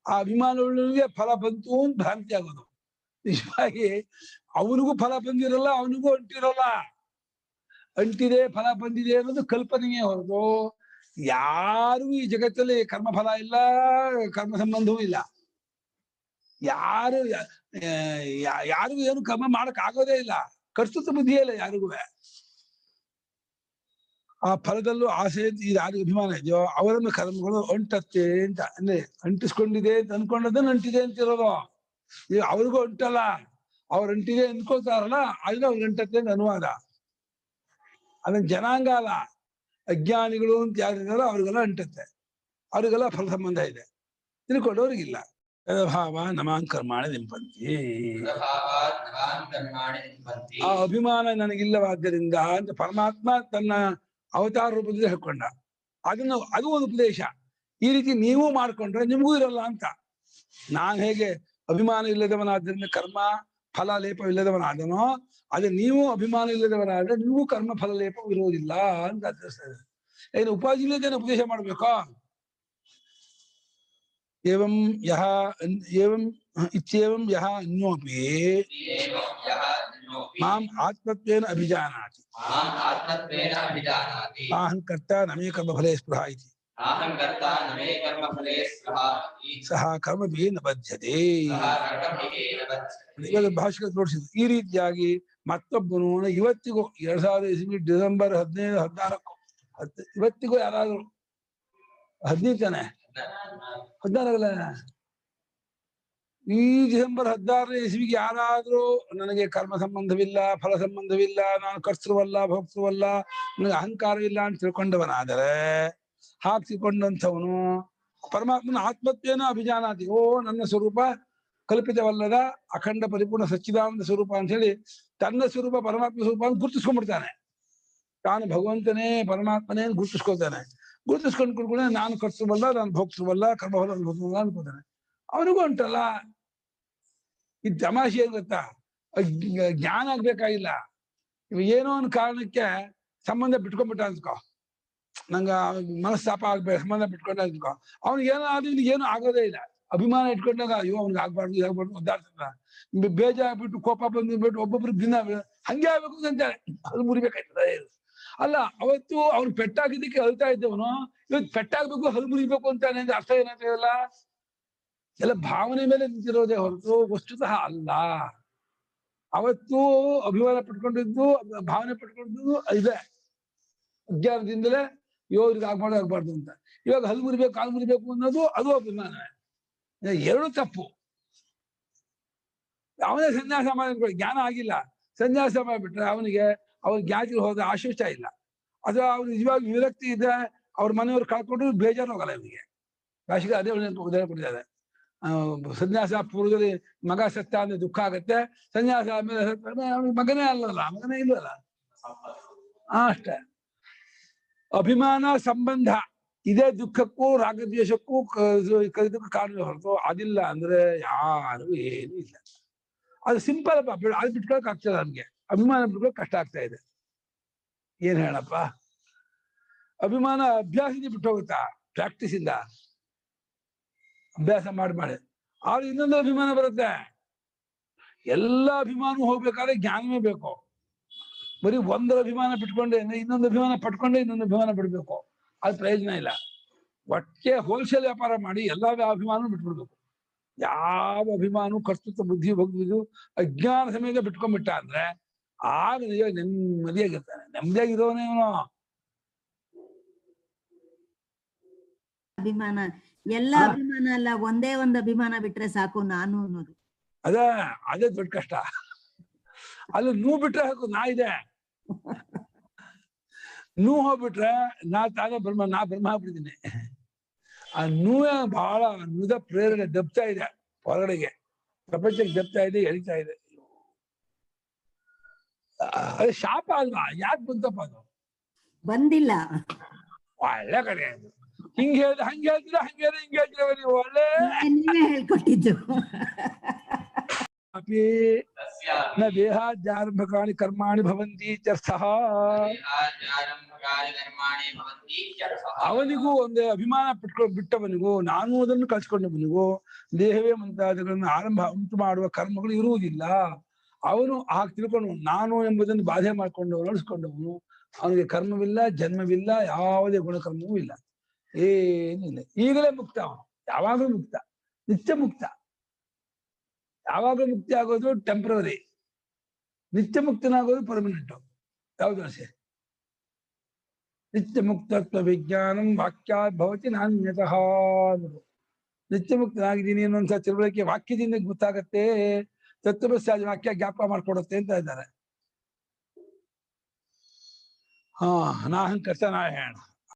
ಆ ಅಭಿಮಾನ ಉಳ್ಳವನಿಗೆ ಫಲ ಬಂತು ಅಂತ ಭ್ರಾಂತಿ ಆಗೋದು. ನಿಜವಾಗಿ ಅವನಿಗೂ ಫಲ ಬಂದಿರಲ್ಲ, ಅವನಿಗೂ ಅಂಟಿರಲ್ಲ. ಅಂಟಿದೆ ಫಲ ಬಂದಿದೆ ಅನ್ನೋದು ಕಲ್ಪನೆಯೇ ಹೊರತು ಯಾರಿಗೂ ಈ ಜಗತ್ತಲ್ಲಿ ಕರ್ಮ ಫಲ ಇಲ್ಲ, ಕರ್ಮ ಸಂಬಂಧವೂ ಇಲ್ಲ. ಯಾರಿಗೂ ಏನು ಕರ್ಮ ಮಾಡಕ್ ಆಗೋದೇ ಇಲ್ಲ, ಕರ್ತೃತ್ವ ಬುದ್ಧಿಯೇ ಇಲ್ಲ ಯಾರಿಗೂ. ಆ ಫಲದಲ್ಲೂ ಆಸೆ ಯಾರಿಗೆ ಅಭಿಮಾನ ಇದೆಯೋ ಅವರನ್ನು ಕರ್ಮಗಳು ಅಂಟತ್ತೆ ಅಂತ, ಅಂದ್ರೆ ಅಂಟಿಸ್ಕೊಂಡಿದೆ ಅಂತ ಅನ್ಕೊಂಡದನ್ನು ಅಂಟಿದೆ ಅಂತಿರೋದು. ಈಗ ಅವ್ರಿಗೂ ಅಂಟಲ್ಲ, ಅವ್ರು ಅಂಟಿದೆ ಅನ್ಕೋತಾರಲ್ಲ ಅದನ್ನ ಅವ್ರಿಗೆ ಅಂಟತ್ತೆ ಅಂತ ಅನುವಾದ. ಅದನ್ನ ಜನಾಂಗ ಅಲ್ಲ, ಅಜ್ಞಾನಿಗಳು ಅಂತ ಯಾರಿದಾರೋ ಅವ್ರಿಗೆಲ್ಲ ಅಂಟತ್ತೆ, ಅವ್ರಿಗೆಲ್ಲ ಫಲ ಸಂಬಂಧ ಇದೆ. ತಿಳ್ಕೊಂಡವ್ರಿಗಿಲ್ಲ. ಭಾವ ನಮಾನ್ ಕರ್ಮಾಣಿ ನಿಂಪಂತಿ. ಆ ಅಭಿಮಾನ ನನಗಿಲ್ಲವಾದ್ದರಿಂದ ಅಂತ ಪರಮಾತ್ಮ ತನ್ನ ಅವತಾರ ರೂಪದಲ್ಲಿ ಹೇಳ್ಕೊಂಡ. ಅದು ಒಂದು ಉಪದೇಶ. ಈ ರೀತಿ ನೀವು ಮಾಡ್ಕೊಂಡ್ರೆ ನಿಮಗೂ ಇರಲ್ಲ ಅಂತ. ನಾನ್ ಹೇಗೆ ಅಭಿಮಾನ ಇಲ್ಲದವನಾದ್ರಿಂದ ಕರ್ಮ ಫಲ ಲೇಪವಿಲ್ಲದವನಾದನೋ, ಅದೇ ನೀವು ಅಭಿಮಾನ ಇಲ್ಲದವನಾದ್ರೆ ನಿಮಗೂ ಕರ್ಮ ಫಲ ಲೇಪ ಇರುವುದಿಲ್ಲ ಅಂತ ತಿಳಿಸ್ತದೆ. ಏನು ಉಪಾಧಿಲ್ಲದೇನೆ ಉಪದೇಶ ಮಾಡ್ಬೇಕಾ? ಏವಂ ಯಹ ಇತ್ಯೇವಂ ಯಹ ಅನ್ಯೋಪಿ ಮಾಂ ಆತ್ಮತ್ವೇನ ಅಭಿಜಾನಾತಿ ಅಹಂಕರ್ತ ನಮೇ ಕರ್ಮಫಲೇ ಸ್ಪೃಹ ಇತಿ ಸಹ ಕರ್ಮಭಿ ನ ಬದ್ಧತೆ. ಭಾಷೆಗಳು ತೋರಿಸಿದ್ರು ಈ ರೀತಿಯಾಗಿ ಮತ್ತೊಬ್ಬನು ಇವತ್ತಿಗೂ 2020 ಡಿಸೆಂಬರ್ 15-16 ಇವತ್ತಿಗೂ ಯಾರಾದ್ರು 15 ತಾನೆ 16 ಈ ಡಿಸೆಂಬರ್ 16 ಯಾರಾದ್ರೂ ನನಗೆ ಕರ್ಮ ಸಂಬಂಧವಿಲ್ಲ, ಫಲ ಸಂಬಂಧವಿಲ್ಲ, ನಾನು ಕರ್ತೃವಲ್ಲ ಭೋಕ್ತೃವಲ್ಲ, ನನಗೆ ಅಹಂಕಾರವಿಲ್ಲ ಅಂತ ತಿಳ್ಕೊಂಡವನಾದರೆ, ಹಾಗೆ ತಿಳ್ಕೊಂಡಂಥವನು ಪರಮಾತ್ಮನ ಆತ್ಮತ್ವೇನ ಅಭಿಜಾನಾತಿ. ಓ ನನ್ನ ಸ್ವರೂಪ ಕಲ್ಪಿತವಲ್ಲದ ಅಖಂಡ ಪರಿಪೂರ್ಣ ಸಚ್ಚಿದಾನಂದ ಸ್ವರೂಪ ಅಂತ ಹೇಳಿ ತನ್ನ ಸ್ವರೂಪ ಪರಮಾತ್ಮ ಸ್ವರೂಪ ಅಂತ ಗುರುತಿಸ್ಕೊಂಡ್ಬಿಡ್ತಾನೆ. ತಾನು ಭಗವಂತನೇ ಪರಮಾತ್ಮನೇ ಗುರುತಿಸ್ಕೊಳ್ತಾನೆ. ಗುರುತಿಸ್ಕೊಂಡ್ಕೊಂಡ್ರೆ ನಾನು ಕರ್ತೃವಲ್ಲ, ನಾನು ಭೋಕ್ತೃವಲ್ಲ, ಕರ್ಮಫಲ ಅನುಭವಿಸಲ್ಲ ಅನ್ಕೋತಾನೆ. ಅವನಿಗೂ ಉಂಟಲ್ಲ. ಇದು ತಮಾಷೆ ಏನ್ ಗೊತ್ತಾ, ಜ್ಞಾನ ಆಗ್ಬೇಕಾಗಿಲ್ಲ. ಏನೋ ಒಂದು ಕಾರಣಕ್ಕೆ ಸಂಬಂಧ ಬಿಟ್ಕೊಂಡ್ಬಿಟ್ಟ ಅನ್ಕೋ, ನಂಗ ಮನಸ್ತಾಪ ಆಗ್ಬೇಕು, ಸಂಬಂಧ ಬಿಟ್ಕೊಂಡ ಅನ್ಕೋ, ಅವ್ನಿಗೆ ಏನೋ ಆದ್ರೆ ಏನು ಆಗೋದೇ ಇಲ್ಲ. ಅಭಿಮಾನ ಇಟ್ಕೊಂಡಾಗ ಅಯ್ಯೋ ಅವ್ನಿಗೆ ಆಗ್ಬಾರ್ದು ಇದಾಗ್ಬಾರ್ದು ಒದ್ದಾಡ್ತಾನ, ಬೇಜಾಗ್ಬಿಟ್ಟು ಕೋಪ ಬಂದ್ಬಿಟ್ಟು ಒಬ್ಬೊಬ್ರಿಗೆ ದಿನ ಹಂಗೆ ಆಗ್ಬೇಕು ಅಂತಾನೆ, ಅದು ಮುರಿಬೇಕಾಯ್ತದೆ. ಅಲ್ಲ, ಅವತ್ತು ಅವ್ನು ಪೆಟ್ಟಾಗಿದ್ದಕ್ಕೆ ಅಳ್ತಾ ಇದ್ದವನು ಇವತ್ತು ಪೆಟ್ಟಾಗ್ಬೇಕು ಹಲ್ ಮುರಿಬೇಕು ಅಂತಾನೆ ಅಂದ್ರೆ ಅರ್ಥ ಏನಾಗ್ತದಲ್ಲ. ಎಲ್ಲ ಭಾವನೆ ಮೇಲೆ ನಿಂತಿರೋದೇ ಹೊರತು ವಸ್ತುತಃ ಅಲ್ಲ. ಅವತ್ತು ಅಭಿಮಾನ ಪಟ್ಕೊಂಡಿದ್ದು ಭಾವನೆ ಪಟ್ಕೊಂಡಿದ್ದು ಇದೆ, ಅಜ್ಞಾನದಿಂದಲೇ ಇವ್ರಿಗೆ ಆಗ್ಬಾರ್ದು ಅಂತ. ಇವಾಗ ಹಲ್ಲು ಮುರಿಬೇಕು ಕಾಲು ಮುರಿಬೇಕು ಅನ್ನೋದು ಅದು ಅಭಿಮಾನ. ಎರಡು ತಪ್ಪು. ಅವನೇ ಸನ್ಯಾಸ ಮಾಡಿ ಜ್ಞಾನ ಆಗಿಲ್ಲ, ಸನ್ಯಾಸ ಮಾಡಿಬಿಟ್ರೆ ಅವನಿಗೆ ಜ್ಞಾತಿಗೆ ಹೋದ ಆಶಿಷ್ಟ ಇಲ್ಲ, ಅಥವಾ ಅವ್ರು ನಿಜವಾಗಿ ವಿರಕ್ತಿ ಇದೆ, ಅವ್ರ ಮನೆಯವ್ರು ಕಳ್ಕೊಂಡ್ರು ಬೇಜಾರು ಹೋಗಲ್ಲ ಇವನಿಗೆ. ಭಾಷೆಗೆ ಅದೇ ಉದಾಹರಣೆ ಕೊಟ್ಟಿದ್ದಾರೆ. ಸನ್ಯಾಸ ಪೂರ್ವದಲ್ಲಿ ಮಗ ಸತ್ತ ಅಂದ್ರೆ ದುಃಖ ಆಗತ್ತೆ, ಸನ್ಯಾಸ ಆದ್ಮೇಲೆ ಅವನಿಗೆ ಮಗನೇ ಅಲ್ಲಲ್ಲ, ಮಗನೇ ಇಲ್ಲಲ್ಲ. ಅಷ್ಟೇ. ಅಭಿಮಾನ ಸಂಬಂಧ ಇದೇ ದುಃಖಕ್ಕೂ ರಾಗದ್ವೇಷಕ್ಕೂ ಕಲಿದಕ್ಕೂ ಕಾರಣ ಹೊರತು ಅದಿಲ್ಲ ಅಂದ್ರೆ ಯಾರು ಏನು ಇಲ್ಲ. ಅದು ಸಿಂಪಲ್ ಅಪ್ಪ, ಅದು ಬಿಟ್ಕೊಳಕ್ ಆಗ್ತದೆ ನಮ್ಗೆ. ಅಭಿಮಾನ ಬಿಟ್ಕೊಳಕ್ ಕಷ್ಟ ಆಗ್ತಾ ಇದೆ. ಏನ್ ಹೇಳಪ್ಪ, ಅಭಿಮಾನ ಅಭ್ಯಾಸದಿಂದ ಬಿಟ್ಟು ಹೋಗುತ್ತಾ? ಪ್ರಾಕ್ಟೀಸ್ ಇಂದ ಅಭ್ಯಾಸ ಮಾಡಿ ಆದ್ರೆ ಇನ್ನೊಂದು ಅಭಿಮಾನ ಬರುತ್ತೆ. ಎಲ್ಲ ಅಭಿಮಾನ ಹೋಗ್ಬೇಕಾದ್ರೆ ಜ್ಞಾನವೇ ಬೇಕು. ಬರೀ ಒಂದರ ಅಭಿಮಾನ ಬಿಟ್ಕೊಂಡೆ ಅಂದ್ರೆ ಇನ್ನೊಂದು ಅಭಿಮಾನ ಪಟ್ಕೊಂಡೆ ಇನ್ನೊಂದು ಅಭಿಮಾನ ಬಿಡ್ಬೇಕು, ಅದು ಪ್ರಯೋಜನ ಇಲ್ಲ. ಒಟ್ಟೆ ಹೋಲ್ಸೇಲ್ ವ್ಯಾಪಾರ ಮಾಡಿ ಎಲ್ಲಾ ಅಭಿಮಾನ ಬಿಟ್ಬಿಡ್ಬೇಕು. ಯಾವ ಅಭಿಮಾನ ಕರ್ತೃತ್ವ ಬುದ್ಧಿ ಭಕ್ತಿದು ಅಜ್ಞಾನ ಸಮೇತ ಬಿಟ್ಕೊಂಡ್ಬಿಟ್ಟ ಅಂದ್ರೆ ಆಗ ನಿಜ ನೆಮ್ಮದಿಯಾಗಿರ್ತಾನೆ. ನೆಮ್ಮದಿಯಾಗಿರೋನೇ ಇವನು. ಅಭಿಮಾನ ಎಲ್ಲ ಅಭಿಮಾನ ಅಲ್ಲ, ಒಂದೇ ಒಂದು ಅಭಿಮಾನ ಬಿಟ್ರೆ ಸಾಕು ನಾನು ಅನ್ನೋದು. ಅದೇ ದೊಡ್ಡ ಕಷ್ಟ. ಅಲ್ಲಿ ನೂ ಬಿಟ್ರೆ ಸಾಕು, ನಾ ಇದೆ. ನೂ ಹೋಗ್ಬಿಟ್ರೆ ನಾ ಬ್ರಹ್ಮ ಆಗ್ಬಿಟ್ಟಿದ್ದೀನಿ. ಆ ನೂವೇ ಬಹಳ ನುದ ಪ್ರೇರಣೆ ದಬ್ತಾ ಇದೆ ಹೊರಗಡೆಗೆ, ಪ್ರಪಂಚಕ್ಕೆ ದಬ್ತಾ ಇದೆ, ಎಳಿತಾ ಇದೆ. ಅದು ಶಾಪ ಅಲ್ವಾ? ಯಾಕೆ ಬಂತಪ್ಪ ಅದು? ಬಂದಿಲ್ಲ. ಒಳ್ಳೆ ಕಡೆ ಅದು. ಹಿಂಗೆ ಹೇಳ್ದ ಹಂಗೆ ಹೇಳ್ತೀರ, ಹಂಗೆ ಹಿಂಗೆ ಹೇಳ್ತೀರ ನೀವು. ಒಳ್ಳೆ ನೀವೇ ಹೇಳ್ಕೊಟ್ಟಿದ್ದು. ಅಪಿ ನ ದೇಹಾದ್ಯಾರಂಭಕಾನಿ ಕರ್ಮಾಣಿ ಭವಂತಿ ಇತ್ಯರ್ಥಃ. ಅವನಿಗೂ ಒಂದೇ ಅಭಿಮಾನ ಬಿಟ್ಟವನಿಗೂ, ನಾನು ಅದನ್ನು ಕಳ್ಸಿಕೊಂಡವನಿಗೂ ದೇಹವೇ ಮುಂತಾದಗಳನ್ನು ಆರಂಭ ಉಂಟು ಮಾಡುವ ಕರ್ಮಗಳು ಇರುವುದಿಲ್ಲ. ಅವನು ಹಾಗೆ ತಿಳ್ಕೊಂಡು ನಾನು ಎಂಬುದನ್ನು ಬಾಧೆ ಮಾಡಿಕೊಂಡವನು, ನಡೆಸ್ಕೊಂಡವನು. ಅವನಿಗೆ ಕರ್ಮವಿಲ್ಲ, ಜನ್ಮವಿಲ್ಲ, ಯಾವುದೇ ಗುಣಕರ್ಮವೂ ಇಲ್ಲ, ಏನಿಲ್ಲ. ಈಗಲೇ ಮುಕ್ತ ಅವನು, ಯಾವಾಗಲೂ ಮುಕ್ತ, ನಿತ್ಯ ಮುಕ್ತ. ಯಾವಾಗಲೂ ಮುಕ್ತಿ ಆಗೋದು ಟೆಂಪ್ರವರಿ, ನಿತ್ಯ ಮುಕ್ತನಾಗೋದು ಪರ್ಮನೆಂಟ್. ಯಾವ್ದು ಆಸೆ? ನಿತ್ಯ ಮುಕ್ತತ್ವ ವಿಜ್ಞಾನಂ ವಾಕ್ಯಾತ್ ಭವತಿ ನಾನ್ಯತಃ. ನಿತ್ಯ ಮುಕ್ತನಾಗಿದ್ದೀನಿ ಅನ್ನುವಂಥ ತಿಳುವಳಿಕೆ ವಾಕ್ಯದಿಂದ ಗೊತ್ತಾಗತ್ತೆ, ತತ್ವಮಸಿ ವಾಕ್ಯ ಜ್ಞಾಪಕ ಮಾಡ್ಕೊಡುತ್ತೆ ಅಂತ ಇದ್ದಾರೆ. ನಾಹಂಕರ್ತ ನಾರಾಯಣ.